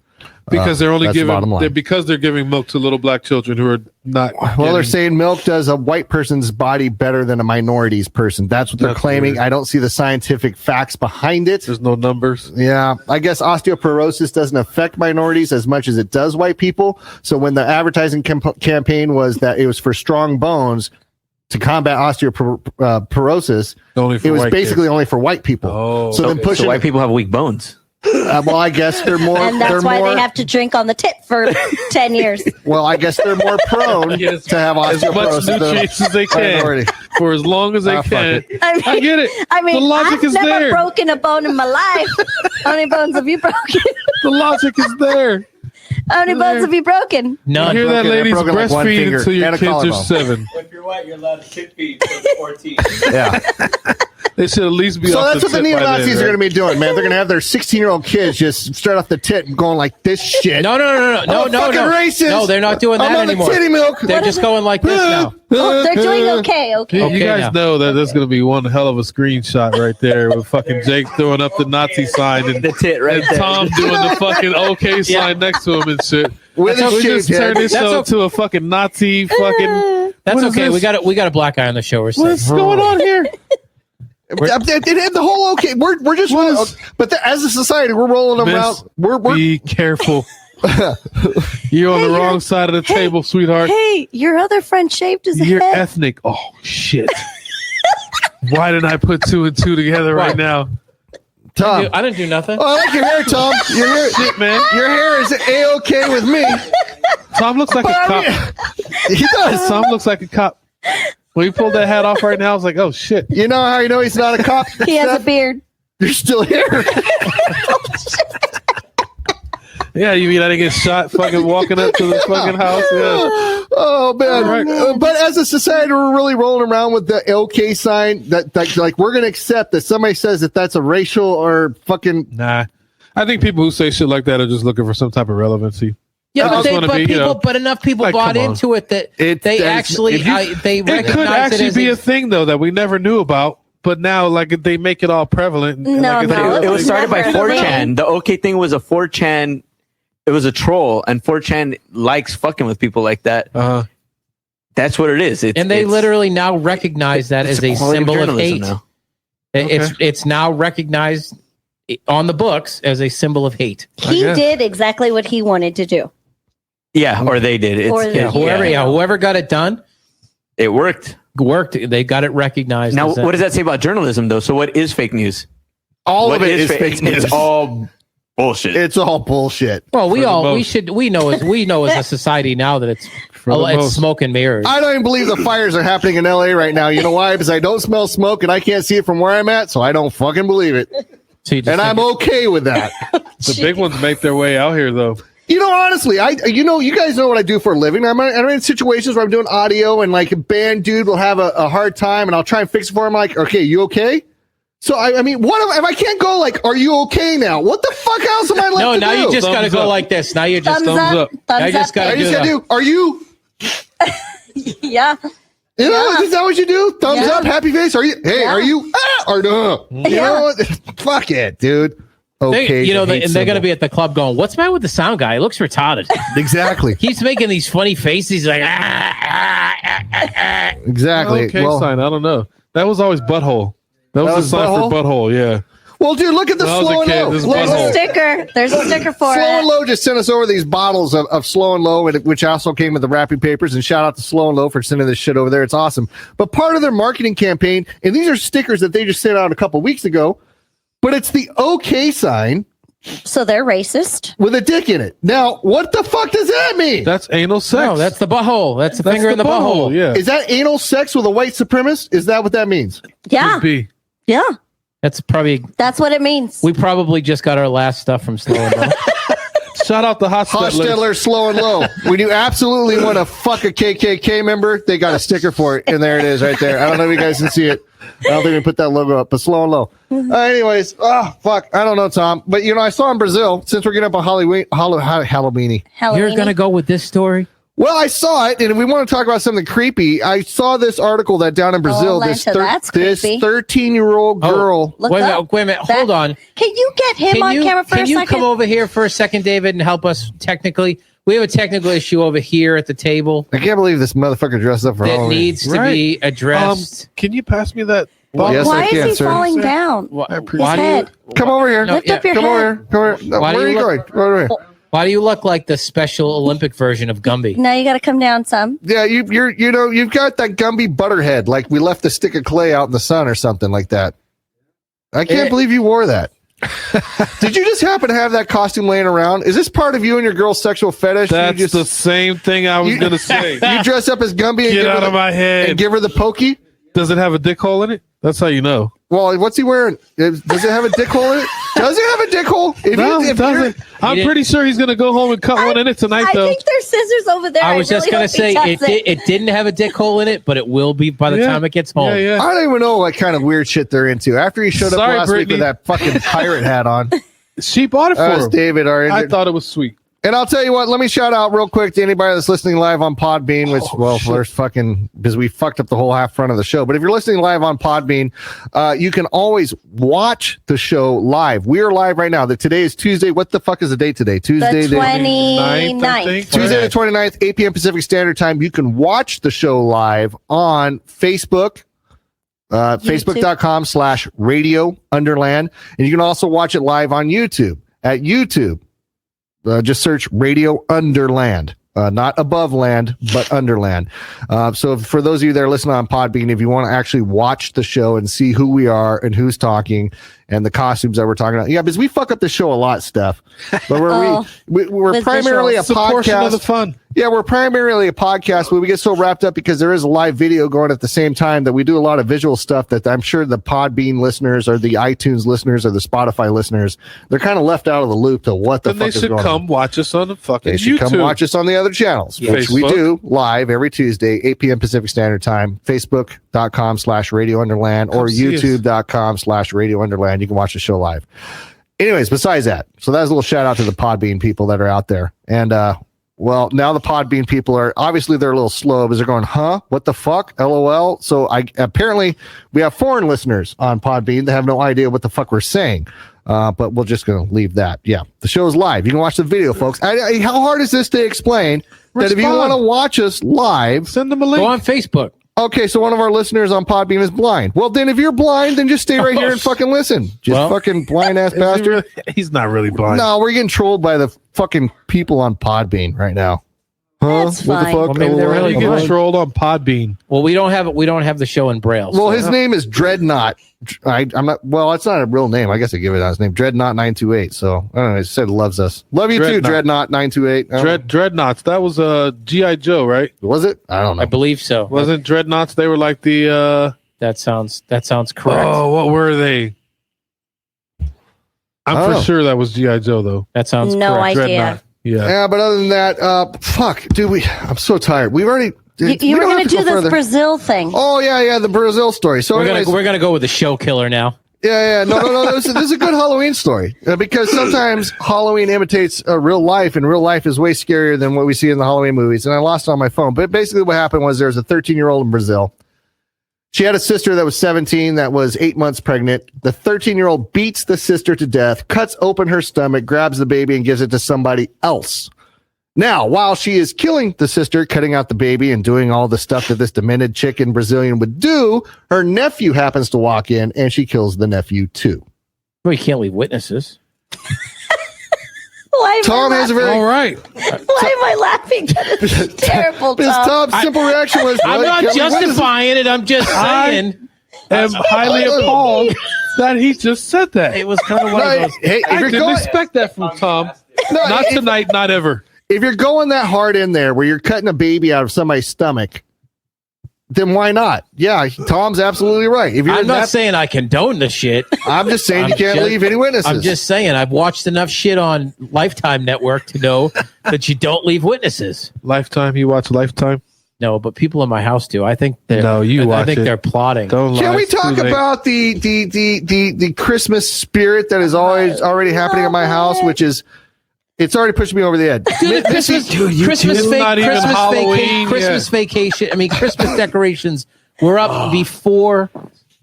Because they're only giving milk to little black children who are not. Well, they're saying milk does a white person's body better than a minority's person. That's what they're claiming. Weird. I don't see the scientific facts behind it. There's no numbers. Yeah, I guess osteoporosis doesn't affect minorities as much as it does white people. So when the advertising campaign was that it was for strong bones to combat osteoporosis, it was basically only for white people. Oh, so then so white people have weak bones. Well, I guess they're more, and that's why they have to drink on the tit for 10 years. Well, I guess they're more prone to have osteoporosis. As much nutrients as they can for as long as they can. I get it. I mean, the logic I've never broken a bone in my life. How many bones have you broken? The logic is there. How many bones have you broken? None. You hear that, ladies? Breastfeed until your kids are 7. If you're white, you're allowed to tit feed until 14. Yeah. They should at least be. So that's what the neo-Nazis are going to be doing, man. They're going to have their 16-year-old kids just straight off the tit and going like this shit. No, racist. No, they're not doing that I'm on anymore. The titty milk. They're just going like this now. Oh, they're doing okay. You guys know that there's going to be one hell of a screenshot right there with fucking Jake throwing up the Nazi sign and the tit right and Tom doing the fucking OK sign next to him and shit. We just turned this show to a fucking Nazi fucking. That's okay. We got a black guy on the show. What's going on here? The whole okay. We're just but as a society, we're rolling them out. Be careful. You're on the wrong side of the table, sweetheart. Hey, your other friend shaved his head. You're ethnic. Oh shit! Why didn't I put 2 and 2 together right now? Tom, I didn't do nothing. Oh, I like your hair, Tom. Your hair, shit, man. Your hair is A-okay with me. Tom looks like a cop. He does. Tom looks like a cop. When he pulled that hat off right now, I was like, oh shit. You know how you know he's not a cop? He has a beard. You're still here. Yeah, you mean I didn't get shot fucking walking up to the fucking house? Yeah. Oh man! But as a society, we're really rolling around with the OK sign. That like we're gonna accept that somebody says that that's a racial or fucking. Nah, I think people who say shit like that are just looking for some type of relevancy. Yeah, but enough people like, bought into it that they actually they recognize it could actually be a thing though that we never knew about. But now, like, they make it all prevalent. No, it was started by 4chan. The OK thing was a 4chan. It was a troll, and 4chan likes fucking with people like that. That's what it is. And they literally now recognize that as a symbol of hate. Now. It's now recognized on the books as a symbol of hate. He did exactly what he wanted to do. Yeah, or they did. Whoever got it done, it worked. They got it recognized. Now, what does that say about journalism, though? So, what is fake news? All of it is fake news. It's all bullshit. It's all bullshit. Well, we know as a society now that it's smoke and mirrors. I don't even believe the fires are happening in LA right now. You know why? Because I don't smell smoke and I can't see it from where I'm at, so I don't fucking believe it. And I'm okay with that. The big ones make their way out here, though. You know, honestly, you guys know what I do for a living. I'm in situations where I'm doing audio and like a band dude will have a hard time and I'll try and fix it for him. Like, okay, you okay? So I mean, what if I can't go like, are you okay now? What the fuck else am I left to do? No, now you just got to go like this. Now you just thumbs up. I just got to do. Are you? Yeah. You know, is that what you do? Thumbs up, happy face. Are you? Hey, are you? Or no? You know, fuck it, dude. Okay, they're going to be at the club going, what's the matter with the sound guy? He looks retarded. Exactly. He's making these funny faces. He's like, Exactly. Okay, sign. I don't know. That was always butthole. That was a sign for butthole, yeah. Well, dude, look at the Slow and Low. There's a sticker. There's a sticker for it. Slow and Low just sent us over these bottles of Slow and Low, which also came with the wrapping papers. And shout out to Slow and Low for sending this shit over there. It's awesome. But part of their marketing campaign, and these are stickers that they just sent out a couple weeks ago, but it's the OK sign. So they're racist. With a dick in it. Now, what the fuck does that mean? That's anal sex. No, that's the butthole. That's the finger in the butthole. Yeah. Is that anal sex with a white supremacist? Is that what that means? Yeah. Could be. Yeah. That's what it means. We probably just got our last stuff from Slow and Low. Shout out to Hostetler, Slow and Low. When you absolutely want to fuck a KKK member, they got a sticker for it. And there it is right there. I don't know if you guys can see it. I don't think we put that logo up, but Slow and Low. Anyways, fuck. I don't know, Tom. But, I saw in Brazil, since we're getting up on Halloween. You're going to go with this story? Well, I saw it, and if we want to talk about something creepy, I saw this article that down in Brazil, this 13-year-old girl. Wait a minute, hold on. Can you get him on camera for a second? Can you come over here for a second, David, and help us technically? We have a technical issue over here at the table. I can't believe this motherfucker dressed up for Halloween. That needs to be addressed. Can you pass me that? Yes, why is he falling down? His head. Come over here. Lift up your head. Come over here. No, where are you going? Over here. Why do you look like the Special Olympic version of Gumby? Now you got to come down some. Yeah, you've got that Gumby butterhead, like we left a stick of clay out in the sun or something like that. I can't believe you wore that. Did you just happen to have that costume laying around? Is this part of you and your girl's sexual fetish? That's the same thing I was going to say. You dress up as Gumby and get out of my head and give her the pokey? Does it have a dick hole in it? That's how you know. Well, what's he wearing? Does it have a dick hole in it? Does it have a dick hole? No, it doesn't. I'm pretty sure he's going to go home and cut one in it tonight, though. I think there's scissors over there. I was just going to say, it didn't have a dick hole in it, but it will be by the time it gets home. Yeah. I don't even know what kind of weird shit they're into. After he showed up last week with that fucking pirate hat on. She bought it for him. David. I thought it was sweet. And I'll tell you what, let me shout out real quick to anybody that's listening live on Podbean, which, there's because we fucked up the whole half front of the show. But if you're listening live on Podbean, you can always watch the show live. We are live right now. Today is Tuesday. What the fuck is the date today? Tuesday, the 29th. Tuesday the 29th, 8 p.m. Pacific Standard Time. You can watch the show live on Facebook. Facebook.com/radio_underland. And you can also watch it live on YouTube at YouTube. Just search Radio Underland, not above land, but Underland. So for those of you that are listening on Podbean, if you want to actually watch the show and see who we are and who's talking and the costumes that we're talking about. Yeah, because we fuck up the show a lot, Steph. But we're primarily a podcast. Of the fun. Yeah, we're primarily a podcast, but we get so wrapped up because there is a live video going at the same time that we do a lot of visual stuff that I'm sure the Podbean listeners or the iTunes listeners or the Spotify listeners, they're kind of left out of the loop to what the fuck is going on. They should come watch us on the fucking They should YouTube. come watch us on the other channels, which we do live every Tuesday, 8 p.m. Pacific Standard Time, Facebook.com/Radio Underland or YouTube.com/Radio Underland. You can watch the show live. Anyways, besides that, so that's a little shout out to the Podbean people that are out there. And, well, now the Podbean people are obviously they're a little slow because they're going, huh? What the fuck? LOL. So apparently we have foreign listeners on Podbean that have no idea what the fuck we're saying. But we're just going to leave that. Yeah, the show is live. You can watch the video, folks. How hard is this to explain? That if you want to watch us live, send them a link. Go on Facebook. Okay, so one of our listeners on Podbean is blind. Well, then if you're blind, then just stay right here and fucking listen. Fucking blind ass bastard. He's not really blind. No, we're getting trolled by the fucking people on Podbean right now. Huh? That's what the fine. fuck? Well, maybe they're really You get trolled on Podbean. Well, we don't have the show in Braille. Well, his name is Dreadnought. I'm not. Well, it's not a real name. I guess I give it his name, Dreadnought 928. So I don't know. He said loves us. Love you too, Dreadnought 928. Dreadnoughts. That was G.I. Joe, right? Was it? I don't know. I believe so. Wasn't Dreadnoughts? They were like the. That sounds correct. Oh, what were they? I'm for sure that was G.I. Joe though. That sounds no correct. idea. Dreadnought. Yeah, but other than that, fuck, dude, I'm so tired. We've already. You were going to do this Brazil thing. Oh yeah, the Brazil story. So we're gonna go with the show killer now. Yeah. No. This is a good Halloween story because sometimes Halloween imitates real life, and real life is way scarier than what we see in the Halloween movies. And I lost it on my phone, but basically what happened was there was a 13-year-old in Brazil. She had a sister that was 17 that was 8 months pregnant. The 13-year-old beats the sister to death, cuts open her stomach, grabs the baby, and gives it to somebody else. Now, while she is killing the sister, cutting out the baby, and doing all the stuff that this demented chick in Brazilian would do, her nephew happens to walk in, and she kills the nephew too. Well, you can't leave witnesses. Tom has a very... All right. Why am I laughing? That's terrible, Tom. Because Tom's simple reaction was... I'm not justifying it. I'm just saying. I'm highly appalled that he just said that. It was kind of one of those... Hey, I didn't expect that from Tom. Not tonight, not ever. If you're going that hard in there where you're cutting a baby out of somebody's stomach, then why not? Yeah, Tom's absolutely right. If you're I'm not saying I condone the shit. I'm just saying you can't leave any witnesses. I'm just saying I've watched enough shit on Lifetime Network to know that you don't leave witnesses. Lifetime? You watch Lifetime? No, but people in my house do. I think they're. No, you watch I think it. they're plotting. Don't Can lie. we talk about the Christmas spirit that is already happening at my house, which is it's already pushing me over the edge. Christmas vacation. I mean, Christmas decorations were up before.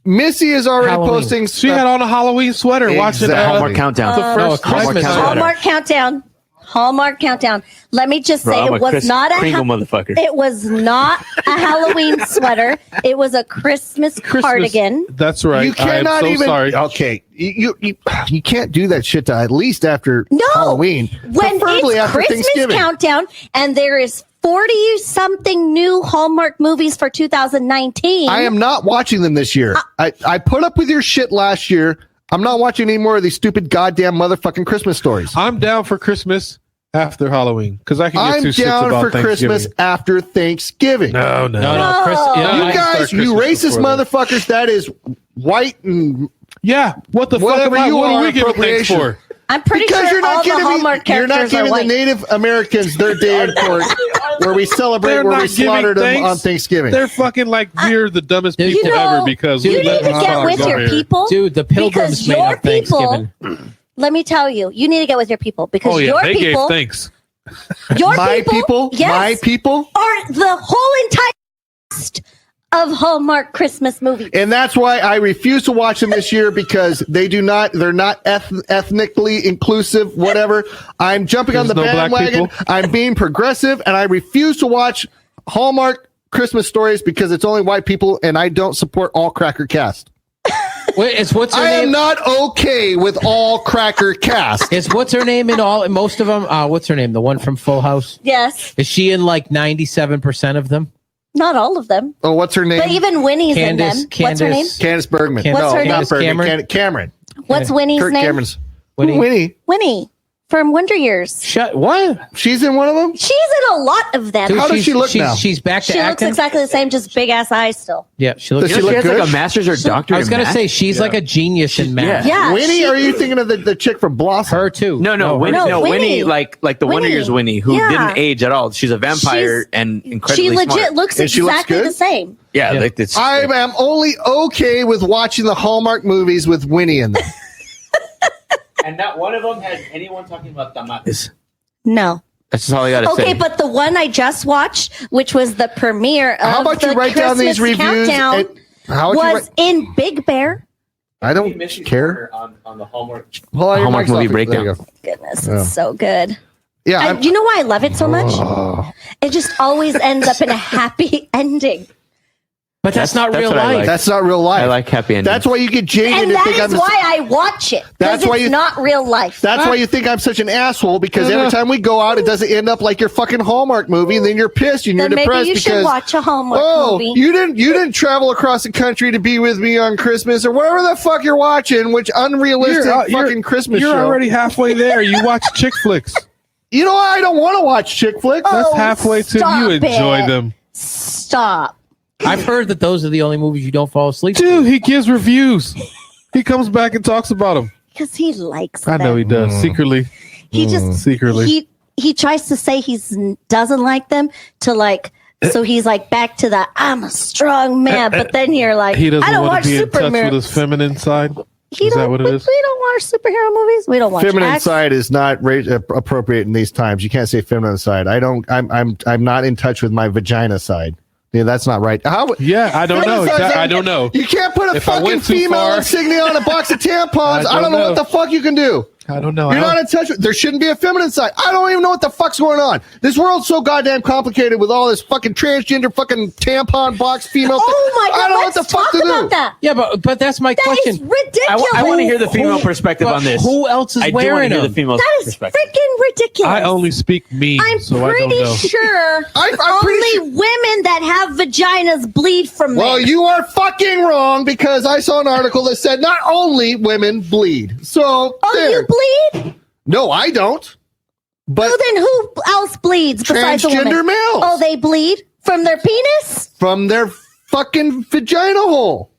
Missy is already Halloween. posting. She had on a Halloween sweater watching Hallmark Countdown. the first Christmas sweater. Hallmark Countdown. Hallmark Countdown. Let me just say, it was not a motherfucker. It was not a Halloween sweater. It was a Christmas cardigan. That's right. You cannot I am so even. sorry. Okay, you can't do that shit to at least after No, Halloween. when preferably it's after Christmas Thanksgiving. countdown, and there is 40 something new Hallmark movies for 2019. I am not watching them this year. I put up with your shit last year. I'm not watching any more of these stupid goddamn motherfucking Christmas stories. I'm down for Christmas after Halloween because I can get I'm two shits down about for Thanksgiving. Christmas after Thanksgiving. No. Chris, You guys, you racist motherfuckers, that is white and Yeah, what the whatever fuck? you What are are we giving thanks appropriation. for? I'm pretty because sure all the Hallmark you're not characters are giving the white. Native Americans their day in court where we celebrate They're where not we slaughtered giving them on thanks. Thanksgiving. They're fucking like we're the dumbest You people know, ever because You we need let to get dogs with out your here. people. Dude, the Pilgrims because made your up Thanksgiving. people, let me tell you, you need to get with your people because Oh yeah, your they people, gave thanks. your my people, yes, my people. are the whole entire cast of Hallmark Christmas movies. And that's why I refuse to watch them this year because they're not ethnically inclusive, whatever. I'm jumping on the There's no black bandwagon. people? I'm being progressive and I refuse to watch Hallmark Christmas stories because it's only white people and I don't support all cracker cast. Wait, what's her I name? am not okay with all cracker cast. It's what's her name in most of them? What's her name? The one from Full House? Yes, Is she in like 97% of them? not all of them, Oh, what's her name? but even Winnie's in them. What's her name? Candace Bergman. What's her not name? Bergman. Cameron? What's Winnie's Kirk name? Cameron's. Winnie. Winnie from Wonder Years. What? She's in one of them? She's in a lot of them. Dude, How does she look now? She's back to She looks acting. exactly the same, just big ass eyes still. Yeah, she looks. Does she look has good? like a master's or doctorate. I was gonna say she's like a genius in math. Yeah. Winnie, or are you thinking of the chick from Blossom? Her too. No, Winnie, No, Winnie, Winnie. like the Wonder Years Winnie, who Yeah. didn't age at all. She's a vampire and incredibly She legit smart. looks And she looks exactly good? the same. Yeah, like it's. I am only okay with watching the Hallmark movies with Winnie in them. And not one of them has anyone talking about tamales. No. That's just all I gotta say. Okay, but the one I just watched, which was the premiere of How about the you write down these Christmas reviews? Countdown, was in Big Bear. I don't care. on the Hallmark. Hallmark movie There you breakdown. go. Goodness, Yeah. it's so good. Yeah, You know why I love it so much? It just always ends up in a happy ending. But that's not That's real what I life. like. that's not real life. I like happy endings. That's why you get jaded And and that think is I'm. why I watch it. That's Because why it's you- not real life. That's why you think I'm such an asshole, because every time we go out, it doesn't end up like your fucking Hallmark movie, and then you're pissed and you're Then maybe depressed you because should watch a Hallmark movie. you didn't travel across the country to be with me on Christmas or whatever the fuck you're watching, which unrealistic fucking Christmas You're show. already halfway there. You watch chick flicks. You know what? I don't want to watch chick flicks. Oh, That's halfway to stop you enjoy it. them. Stop. I've heard that those are the only movies you don't fall asleep Dude, he gives reviews. He comes back and talks about them. Because he likes I know them. he does. Secretly. He just Secretly. he tries to say doesn't like them to like, so he's like back to the I'm a strong man, but then you're like, He doesn't I don't want watch to be in touch Superman. with his feminine side. He Is don't, that what it is? We don't watch superhero movies. We don't watch Feminine action. side is not appropriate in these times. You can't say feminine side. I'm not in touch with my vagina side. Yeah, that's not right. How? Yeah, I don't know. I don't know. You can't put a If I fucking went too female far- insignia on a box of tampons. I don't know what know. the fuck you can do. I don't know. You're not in touch with. There shouldn't be a feminine side. I don't even know what the fuck's going on. This world's so goddamn complicated with all this fucking transgender fucking tampon box female. Oh my I god! don't know Let's what the fuck talk to about do. that. Yeah, but that's my That question. is ridiculous. I want to hear the female perspective but on this. who else is I do want wearing to hear the them? female That is perspective. freaking ridiculous. I only speak mean, I'm so I don't pretty know. sure I'm pretty only sure- women that have vaginas bleed from Well, them. you are fucking wrong, because I saw an article that said not only women bleed. So Oh, there. you bleed? No, I don't. But Well, then who else bleeds besides a woman? transgender males Oh, they bleed from their penis? from their fucking vagina hole.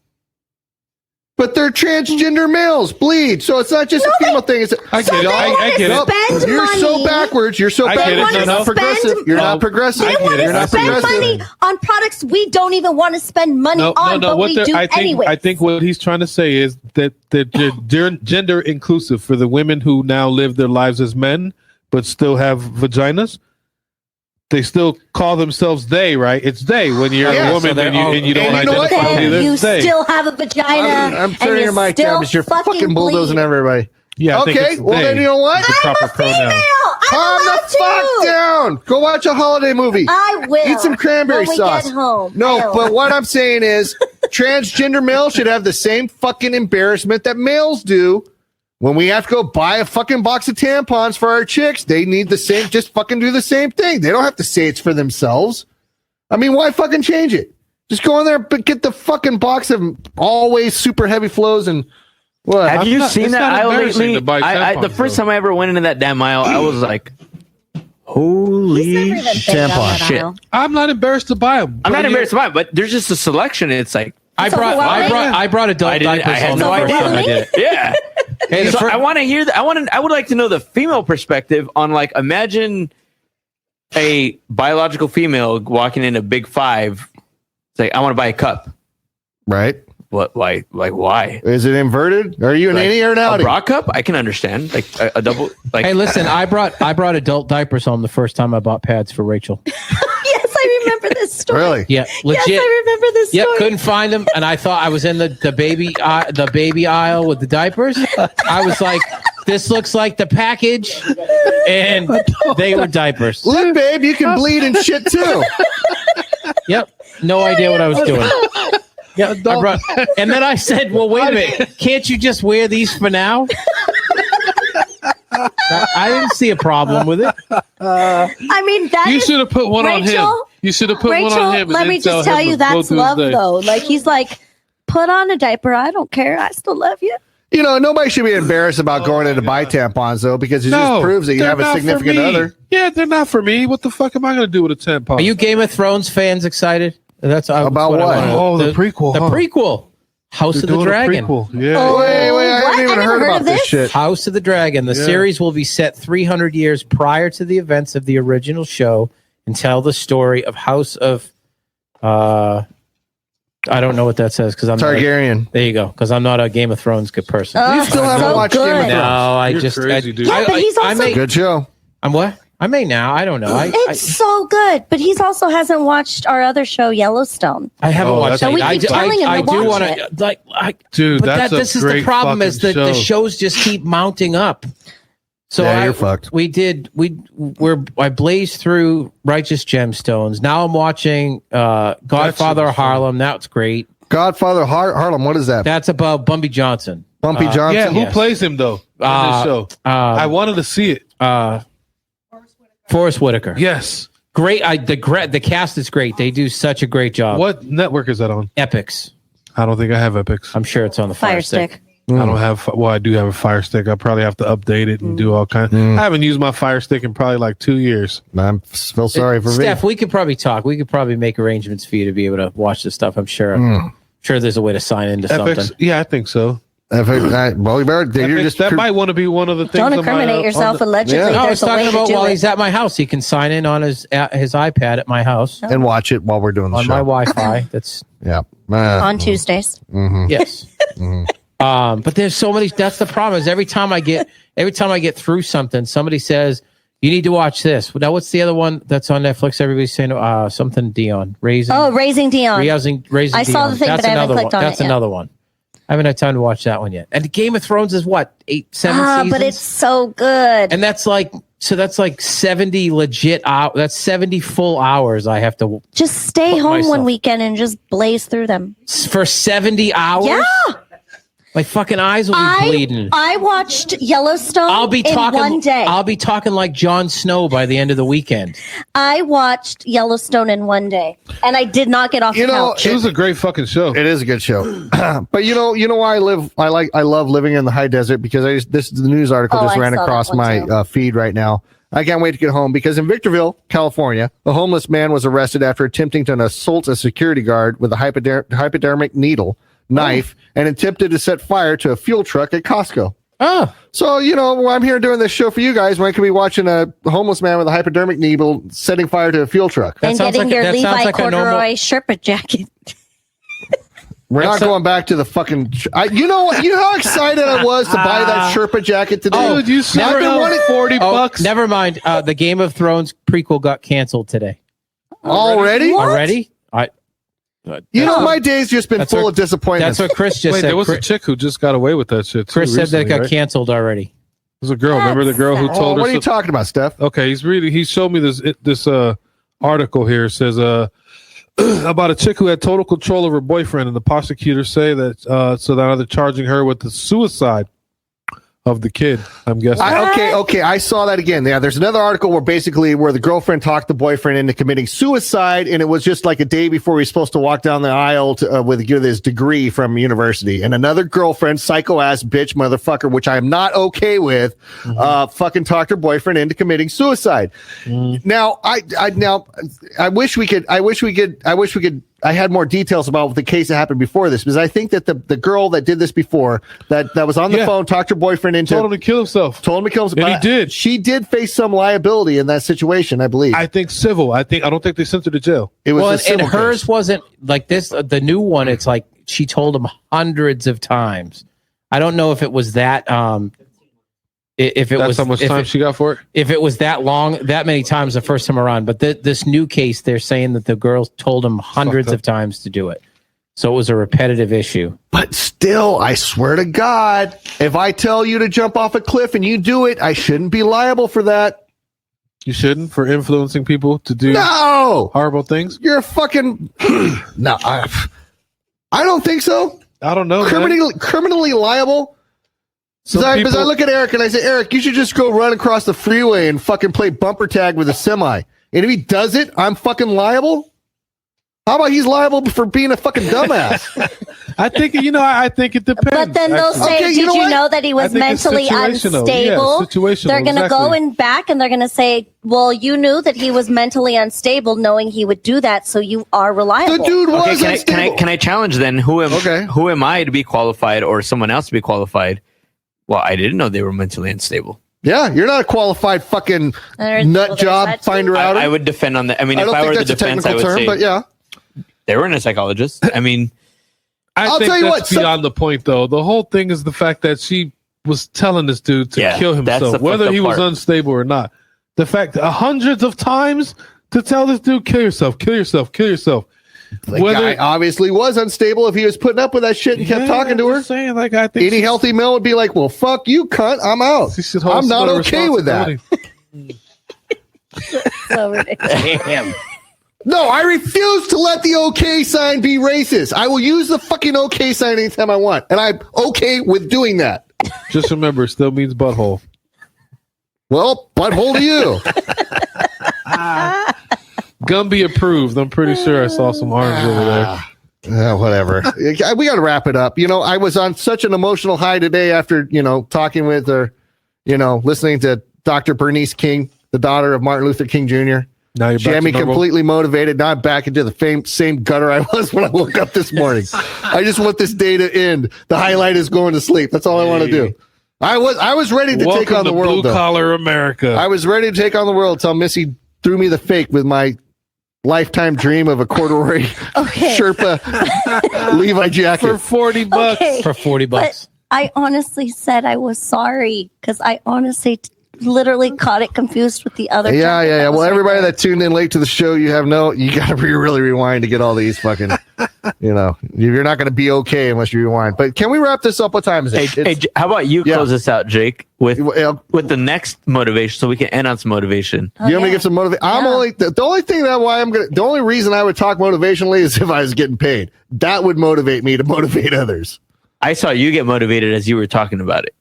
But they're transgender males bleed, so it's not just No, a female thing. It's I So get it. they I wanna get it. spend You're money. so backwards. You're so I get it. backwards. No, You're no. not progressive. Spend- You're No. not progressive. They I get want it. You're to not spend progressive. money on products we don't even want to spend money on, but we do anyway. I think what he's trying to say is that they're gender inclusive for the women who now live their lives as men but still have vaginas. They still call themselves they, right? It's they when you're Yeah, a so woman they're and you, all- and you don't and you know what? identify Then either. you They. still have a vagina. I'm and turning you your mic still down because you're fucking bulldozing bleed. everybody. Yeah, I think Okay, it's well they. then you know what? It's a proper I'm a female. pronoun. I'm Calm allowed the fuck to. down. Go watch a holiday movie. I will. Eat some cranberry when we sauce. Get home. No, but what I'm saying is transgender males should have the same fucking embarrassment that males do. When we have to go buy a fucking box of tampons for our chicks, they need the same, just fucking do the same thing. They don't have to say it's for themselves. I mean, why fucking change it? Just go in there and get the fucking box of always super heavy flows and what? Have you not- seen it's that not aisle embarrassing lately? to buy The tampons, first though. time I ever went into that damn aisle, I was like, He's holy never even been down that shit. aisle. I'm not embarrassed to buy them. I'm not embarrassed about it, but there's just a selection. It's like, I It's brought adult I diapers had on no the first idea. time I did it. yeah. Hey, the So fir- I want to hear that. I would like to know the female perspective on, like, imagine a biological female walking in a Big Five. It's like, I want to buy a cup. Right? What? Why? Like, why? Is it inverted? Are you an Like, innie or an a outie? bra cup? I can understand. Like a double. Like, Hey, listen, I brought adult diapers home the first time I bought pads for Rachel. Yes, I remember this story. Really? Yeah, legit. Yes, I remember this Yep, story. couldn't find them, and I thought I was in the baby aisle with the diapers. I was like, "This looks like the package," and they were diapers. Look, babe, you can bleed and shit too. Yep, no idea what I was doing. Yeah, and then I said, "Well, wait a minute, can't you just wear these for now?" I didn't see a problem with it. I mean, that You is- should have put one on him. Rachel- You should have put Rachel, one on him. and let then me just him tell to you go that's through his love, day. though. Like, he's like, put on a diaper. I don't care. I still love you. Nobody should be embarrassed about going in to buy tampons, though, because it just proves that you have a significant other. Yeah, they're not for me. What the fuck am I going to do with a tampon? Are you Game of Thrones fans excited? That's about what? The prequel. The prequel. House of the Dragon. Yeah. Oh, wait, I haven't even heard about this shit. House of the Dragon. The series will be set 300 years prior to the events of the original show and tell the story of House of... I don't know what that says because I'm Targaryen. There you go. Because I'm not a Game of Thrones good person. You still haven't watched Game of Thrones? No, You're crazy, dude. Yeah, but he's also good show. I'm what? I may now. I don't know. It's so good, but he's also hasn't watched our other show, Yellowstone. I haven't watched So it. we keep telling him to watch it. Dude, but this is the problem is that the shows just keep mounting up. So you're fucked. I blazed through Righteous Gemstones. Now I'm watching Godfather of Harlem. That's great. Godfather Harlem. What is that? That's about Bumpy Johnson. Bumpy Johnson. Yeah, who plays him though? In this show. I wanted to see it. Forrest Whitaker. Yes. Great. The cast is great. They do such a great job. What network is that on? Epix. I don't think I have Epix. I'm sure it's on the Fire Stick. I don't have. Well, I do have a Fire Stick. I probably have to update it and do all kinds. I haven't used my Fire Stick in probably like 2 years. I feel sorry for Steph, we could probably talk. We could probably make arrangements for you to be able to watch this stuff. I'm sure. Sure, there's a way to sign into Epix, something. Yeah, I think so. That might want to be one of the things. Don't incriminate yourself allegedly. No, I was There's a way talking to about do while it. he's at my house. He can sign in on his iPad at my house and watch it while we're doing the on show. my Wi-Fi. That's on Tuesdays. Yes. But there's so many. That's the problem. Is every time I get through something, somebody says you need to watch this. Now, what's the other one that's on Netflix? Everybody's saying something Dion. Raising Dion. I saw the thing, but I haven't clicked on it. That's another one. I haven't had time to watch that one yet. And Game of Thrones is what, 7 seasons? But it's so good. And that's like 70 legit hours. That's 70 full hours. I have to just stay home one weekend and just blaze through them for 70 hours. Yeah. My fucking eyes will be bleeding. I watched Yellowstone in one day. I'll be talking like Jon Snow by the end of the weekend. I watched Yellowstone in one day, and I did not get off the couch. It was a great fucking show. It is a good show. But you know why I love living in the high desert, because the news article just ran across my feed right now. I can't wait to get home because in Victorville, California, a homeless man was arrested after attempting to assault a security guard with a hypodermic needle knife and attempted to set fire to a fuel truck at Costco. So, I'm here doing this show for you guys when I could be watching a homeless man with a hypodermic needle setting fire to a fuel truck. And getting your Levi corduroy Sherpa jacket. We're not going back to the fucking... you know how excited I was to buy that Sherpa jacket today? Dude, you never wanted $40. Never mind. The Game of Thrones prequel got canceled today. Already? Already? My day's just been full of disappointment. That's what Chris just said. There was a chick who just got away with that shit. Chris said that got canceled already. There's a girl. Remember the girl who told her? What are you talking about, Steph? Okay, he showed me this article here. It says about a chick who had total control of her boyfriend, and the prosecutors say that so now they're charging her with the suicide of the kid, I'm guessing. Okay. I saw that again. Yeah, there's another article where the girlfriend talked the boyfriend into committing suicide, and it was just like a day before he was supposed to walk down the aisle with his degree from university. And another girlfriend, psycho ass bitch motherfucker, which I am not okay with, fucking talked her boyfriend into committing suicide. Now, I wish we could. I had more details about the case that happened before this, because I think that the girl that did this before, that was on the phone, talked her boyfriend into... Told him to kill himself. And he did. She did face some liability in that situation, I believe. I think civil. I don't think they sent her to jail. It was and hers wasn't like this. The new one, it's like she told him hundreds of times. I don't know if it was that... That's how much time she got for it? If it was that long, that many times the first time around. But this new case, they're saying that the girl told him hundreds of times to do it. So it was a repetitive issue. But still, I swear to God, if I tell you to jump off a cliff and you do it, I shouldn't be liable for that. You shouldn't? For influencing people to do horrible things? You're a fucking... No, I don't think so. I don't know. Criminally liable? Because I look at Eric and I say, Eric, you should just go run across the freeway and fucking play bumper tag with a semi. And if he does it, I'm fucking liable? How about he's liable for being a fucking dumbass? I think I think it depends. But then they'll say, Okay, "Did you know that he was mentally unstable?" Situational. They're going to go in back and they're going to say, "Well, you knew that he was mentally unstable, knowing he would do that, so you are reliable." The dude was unstable. Can I challenge then? Who am I to be qualified or someone else to be qualified? Well, I didn't know they were mentally unstable. Yeah, you're not a qualified fucking nut job finder out. I would defend on that. I mean, if I were the defense, I would say, but yeah, they weren't a psychologist. I mean, I'll think tell you that's beyond the point, though. The whole thing is the fact that she was telling this dude to kill himself, whether he was unstable or not. The fact that hundreds of times to tell this dude, kill yourself, kill yourself, kill yourself. The guy obviously was unstable if he was putting up with that shit and kept talking to her. Saying, like, I think any healthy male would be like, well, fuck you, cunt. I'm out. I'm not okay with that. So ridiculous. Damn. No, I refuse to let the okay sign be racist. I will use the fucking okay sign anytime I want. And I'm okay with doing that. Just remember, it still means butthole. Well, butthole to you. Gumby approved. I'm pretty sure I saw some arms over there. Whatever. We got to wrap it up. I was on such an emotional high today after, talking with or, listening to Dr. Bernice King, the daughter of Martin Luther King Jr. Now you're she had me completely motivated. Now I'm back into the same gutter I was when I woke up this morning. I just want this day to end. The highlight is going to sleep. That's all I want to do. I was ready to take on the world. Blue collar America. I was ready to take on the world until Missy threw me the fake with my lifetime dream of a corduroy Sherpa Levi jacket for $40. Okay. For $40. But I honestly said I was sorry because I honestly literally caught it confused with the other. Yeah. Well, everybody that tuned in late to the show, you got to really rewind to get all these fucking, you're not going to be okay unless you rewind. But can we wrap this up? What time is it? Hey, how about you close this out, Jake, with the next motivation so we can end on some motivation. You want me to give some motivation? The only reason I would talk motivationally is if I was getting paid. That would motivate me to motivate others. I saw you get motivated as you were talking about it.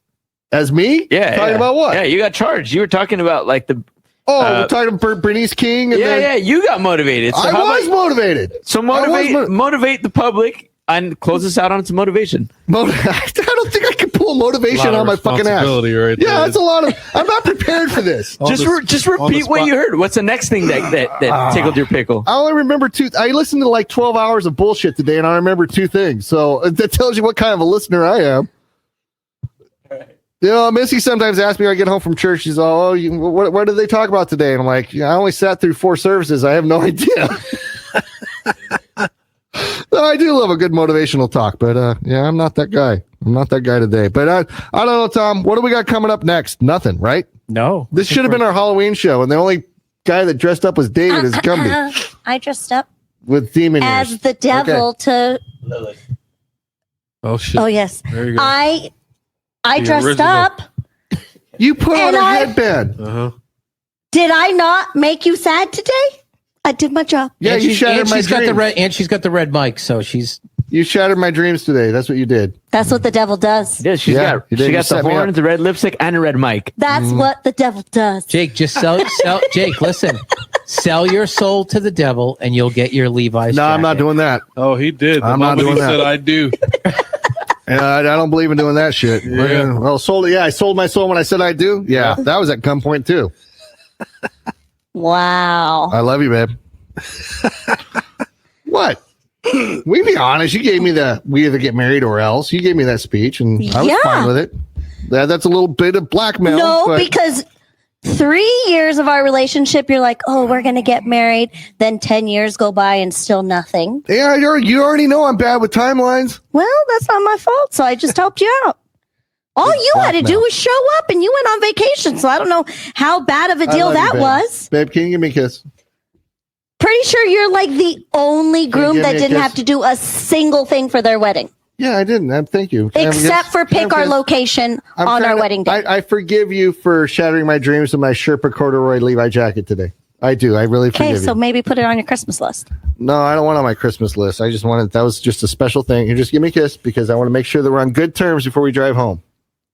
As me? Yeah. Talking about what? Yeah, you got charged. You were talking about like the. we're talking about Bernice King. And you got motivated. So I was motivated. So motivate the public and close this out on some motivation. I don't think I can pull motivation on my fucking ass. Right yeah, that's a lot of. I'm not prepared for this. Just repeat what you heard. What's the next thing that tickled your pickle? I only remember two. I listened to like 12 hours of bullshit today, and I remember two things. So that tells you what kind of a listener I am. Missy sometimes asks me when I get home from church, she's all, what did they talk about today? And I'm like, I only sat through 4 services. I have no idea. No, I do love a good motivational talk, but I'm not that guy. I'm not that guy today. But I don't know, Tom, what do we got coming up next? Nothing, right? No. This should have been our Halloween show, and the only guy that dressed up was David is Gumby. I dressed up with demon as ears. the devil to Lilith. Oh, shit. Oh, yes. There you go. I dressed original. up. You put on a headband. Uh-huh. Did I not make you sad today? I did my job. Yeah, you shattered my dreams. And she's got the red mic, so you shattered my dreams today. That's what you did. That's what the devil does. Yeah, she got the horns, the red lipstick, and a red mic. That's what the devil does. Jake, just sell. Jake, listen. Sell your soul to the devil, and you'll get your Levi's. No, jacket. I'm not doing that. Oh, he did. I'm not doing that. Said I do. I don't believe in doing that shit. Yeah. Well, I sold my soul when I said I do. Yeah, that was at gunpoint too. Wow. I love you, babe. What? We be honest. You gave me we either get married or else. You gave me that speech, and I was fine with it. That's a little bit of blackmail. No, because 3 years of our relationship, you're like, oh, we're going to get married. Then 10 years go by and still nothing. Yeah, you already know I'm bad with timelines. Well, that's not my fault. So I just helped you out. All you had to do was show up, and you went on vacation. So I don't know how bad of a deal that was. Babe, can you give me a kiss? Pretty sure you're like the only groom that didn't have to do a single thing for their wedding. Yeah, I didn't. Thank you. Except for pick our location on our wedding day. I forgive you for shattering my dreams with my Sherpa corduroy Levi jacket today. I do. I really forgive you. Okay, so maybe put it on your Christmas list. No, I don't want it on my Christmas list. I just wanted, that was just a special thing. You just give me a kiss because I want to make sure that we're on good terms before we drive home.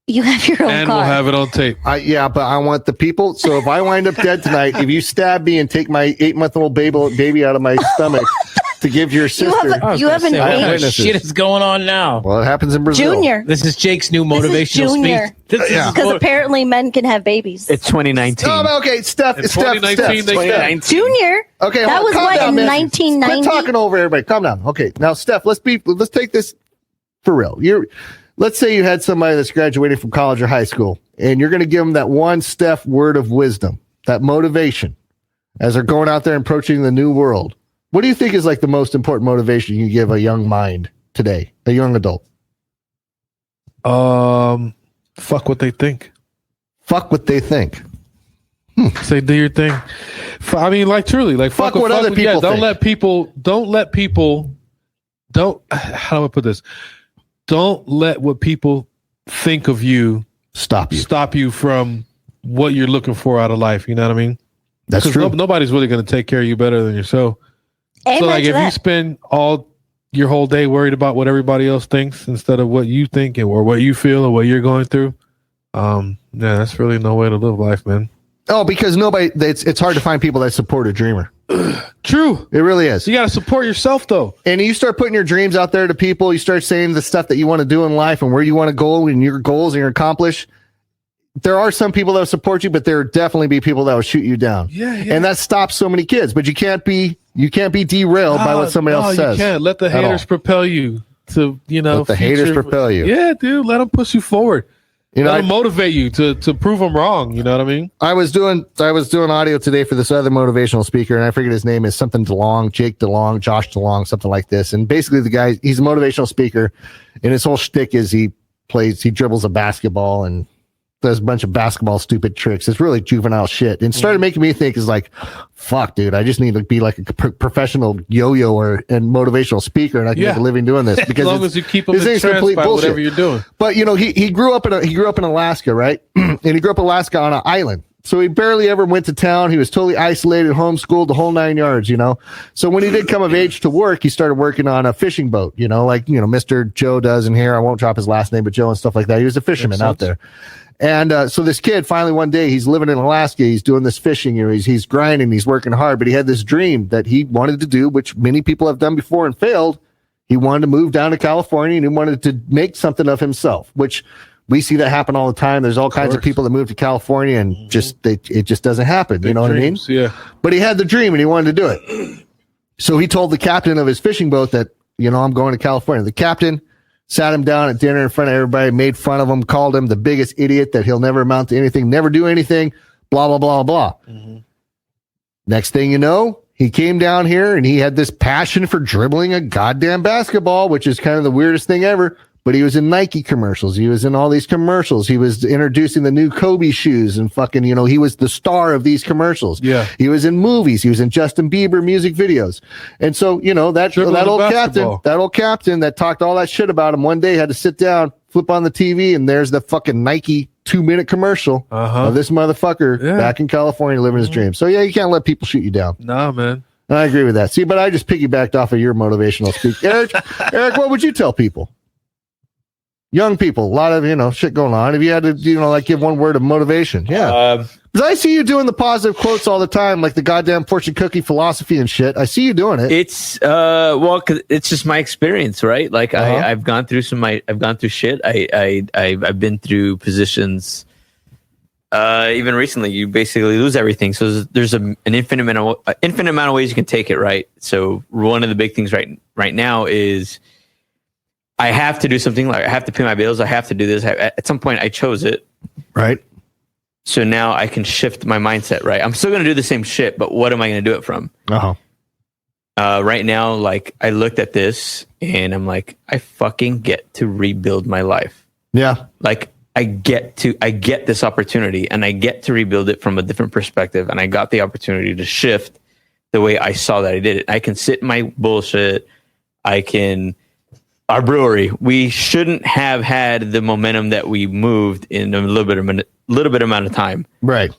You have your own and car. We'll have it on tape. Yeah, but I want the people. So if I wind up dead tonight, if you stab me and take my 8-month-old baby out of my stomach, to give your sister. You have an what age. shit is going on now? Well, it happens in Brazil. Junior. This is Jake's new motivational speech. Because apparently men can have babies. It's 2019. Oh, okay, Steph. In 2019, Steph. Junior. Okay, that was what in 1990. Quit talking over everybody. Calm down. Okay, now Steph, let's take this for real. Let's say you had somebody that's graduating from college or high school, and you're going to give them that one Steph word of wisdom, that motivation, as they're going out there and approaching the new world. What do you think is like the most important motivation you give a young mind today, a young adult? Fuck what they think. Fuck what they think. Say, do your thing. I mean, like truly, like fuck what other people think. Don't let people. How do I put this? Don't let what people think of you stop you from what you're looking for out of life. You know what I mean? That's true. Nobody's really going to take care of you better than yourself. Amen. So, like, if you spend your whole day worried about what everybody else thinks instead of what you think or what you feel or what you're going through, that's really no way to live life, man. Oh, because it's hard to find people that support a dreamer. True. It really is. You got to support yourself, though. And you start putting your dreams out there to people. You start saying the stuff that you want to do in life and where you want to go and your goals and your accomplish. There are some people that will support you, but there will definitely be people that will shoot you down. Yeah. And that stops so many kids. But you can't be derailed by what somebody else says. You can't let the haters propel you to, let the haters propel you. Yeah, dude. Let them push you forward. Let them motivate you to prove them wrong. You know what I mean? I was doing audio today for this other motivational speaker, and I forget his name is something DeLong, Jake DeLong, Josh DeLong, something like this. And basically, the guy, he's a motivational speaker, and his whole shtick is he dribbles a basketball and does a bunch of basketball stupid tricks. It's really juvenile shit. And started making me think, is like, fuck, dude, I just need to be like a professional yo-yoer and motivational speaker, and I can make a living doing this. Because as long as you keep them entranced by whatever you're doing. But he grew up in Alaska, right? And he grew up in Alaska on an island. So he barely ever went to town. He was totally isolated, homeschooled, the whole 9 yards, So when he did come of age to work, he started working on a fishing boat, like, Mr. Joe does in here. I won't drop his last name, but Joe and stuff like that. He was a fisherman out there. And so this kid, finally one day, he's living in Alaska. He's doing this fishing. He's grinding. He's working hard. But he had this dream that he wanted to do, which many people have done before and failed. He wanted to move down to California, and he wanted to make something of himself, which we see that happen all the time. There's all kinds of people that move to California and it just doesn't happen. You know what I mean? Yeah. But he had the dream and he wanted to do it. So he told the captain of his fishing boat that, I'm going to California. The captain sat him down at dinner in front of everybody, made fun of him, called him the biggest idiot, that he'll never amount to anything, never do anything, blah, blah, blah, blah. Mm-hmm. Next thing you know, he came down here and he had this passion for dribbling a goddamn basketball, which is kind of the weirdest thing ever. But he was in Nike commercials. He was in all these commercials. He was introducing the new Kobe shoes and fucking, he was the star of these commercials. Yeah. He was in movies. He was in Justin Bieber music videos. And so, that old captain that talked all that shit about him one day had to sit down, flip on the TV, and there's the fucking Nike 2-minute commercial of this motherfucker back in California living his dream. So yeah, you can't let people shoot you down. Nah, man. And I agree with that. See, but I just piggybacked off of your motivational speak. Eric, what would you tell people? Young people, a lot of, shit going on. If you had to, give one word of motivation. Yeah. Because I see you doing the positive quotes all the time, like the goddamn fortune cookie philosophy and shit. I see you doing it. It's, cause it's just my experience, right? Like I've gone through I've gone through shit. I've been through positions, even recently, you basically lose everything. So there's an infinite amount of ways you can take it, right? So one of the big things right now is, I have to do something, like I have to pay my bills. I have to do this. At some point, I chose it. Right. So now I can shift my mindset, right? I'm still going to do the same shit, but what am I going to do it from? Right now, like I looked at this and I'm like, I fucking get to rebuild my life. Yeah. Like I get this opportunity and I get to rebuild it from a different perspective. And I got the opportunity to shift the way I saw that I did it. I can sit in my bullshit. Our brewery, we shouldn't have had the momentum that we moved in a little bit amount of time. Right.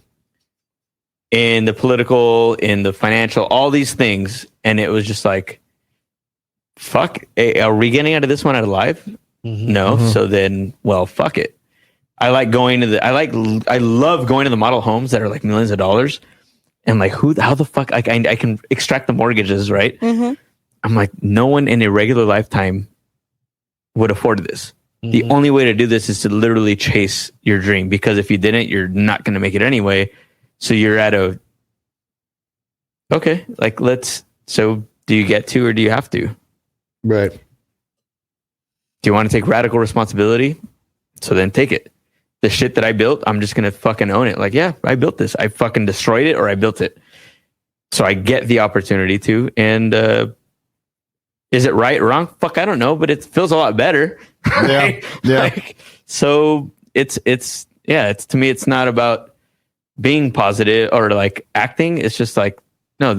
In the political, in the financial, all these things. And it was just like, fuck, are we getting out of this one out alive? Mm-hmm. No. Mm-hmm. So then, well, fuck it. I love going to the model homes that are like millions of dollars. And like, how the fuck, I can extract the mortgages, right? Mm-hmm. I'm like, no one in a regular lifetime would afford this. Mm-hmm. The only way to do this is to literally chase your dream, because if you didn't, you're not going to make it anyway. So you're at okay, like so do you get to, or do you have to? Right. Do you want to take radical responsibility? So then take it. The shit that I built, I'm just going to fucking own it. Like, yeah, I built this. I fucking destroyed it, or I built it. So I get the opportunity to. And is it right or wrong? Fuck, I don't know, but it feels a lot better. Right? Yeah. Like, so it's to me, it's not about being positive or like acting. It's just like, no,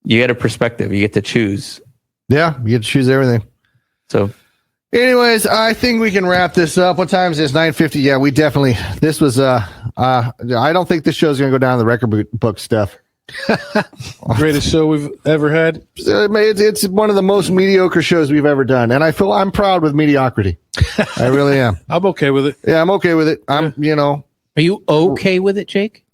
you get a perspective. You get to choose. Yeah, you get to choose everything. So anyways, I think we can wrap this up. What time is this? 9:50. Yeah, we definitely, this was, I don't think this show is going to go down the record book stuff. Greatest show we've ever had. It's one of the most mediocre shows we've ever done. And I'm proud with mediocrity. I really am. I'm okay with it. Yeah, I'm okay with it. Are you okay with it, Jake?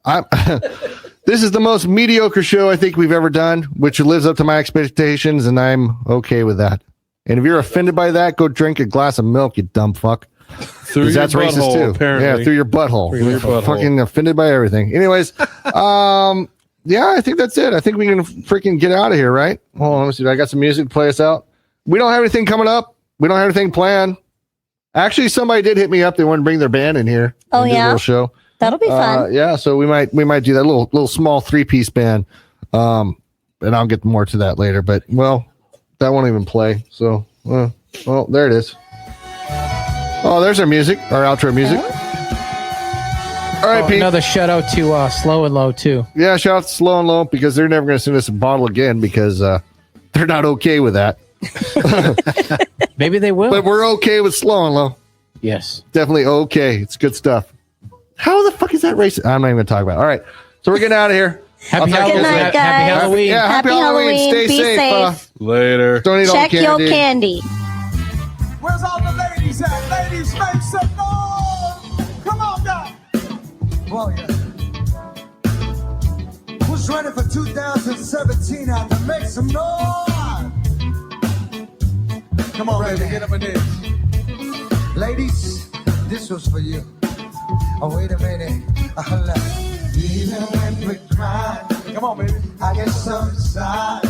This is the most mediocre show I think we've ever done, which lives up to my expectations, and I'm okay with that. And if you're offended by that, go drink a glass of milk, you dumb fuck. Through that's racist butthole, too. Apparently. Yeah, through your butthole. Through your butthole. Fucking offended by everything. Anyways, yeah, I think that's it. I think we can freaking get out of here, right? Hold on, let me see. I got some music to play us out. We don't have anything coming up. We don't have anything planned. Actually, somebody did hit me up. They want to bring their band in here. Oh, and do a yeah? little show. That'll be fun. Yeah, so we might do that little small 3-piece band. And I'll get more to that later. But well, that won't even play. So well, there it is. Oh, there's our music, our outro music. All right, Pete. Another shout out to Slow and Low too. Yeah, shout out to Slow and Low, because they're never going to send us a bottle again, because they're not okay with that. Maybe they will. But we're okay with Slow and Low. Yes. Definitely okay. It's good stuff. How the fuck is that racist? I'm not even going to talk about it. All right. So we're getting out of here. Happy Good night, guys. Happy Halloween. Yeah, happy Halloween. Stay Be safe. Later. Don't eat Check all your candy. candy. Where's all the ladies at? Ladies, make some noise. Come on now. Well, yeah. Who's ready for 2017 out to make some noise? Come on, baby, get up in this. Ladies, this was for you. Oh, wait a minute. Even when we cry, come on, baby. I get so inside.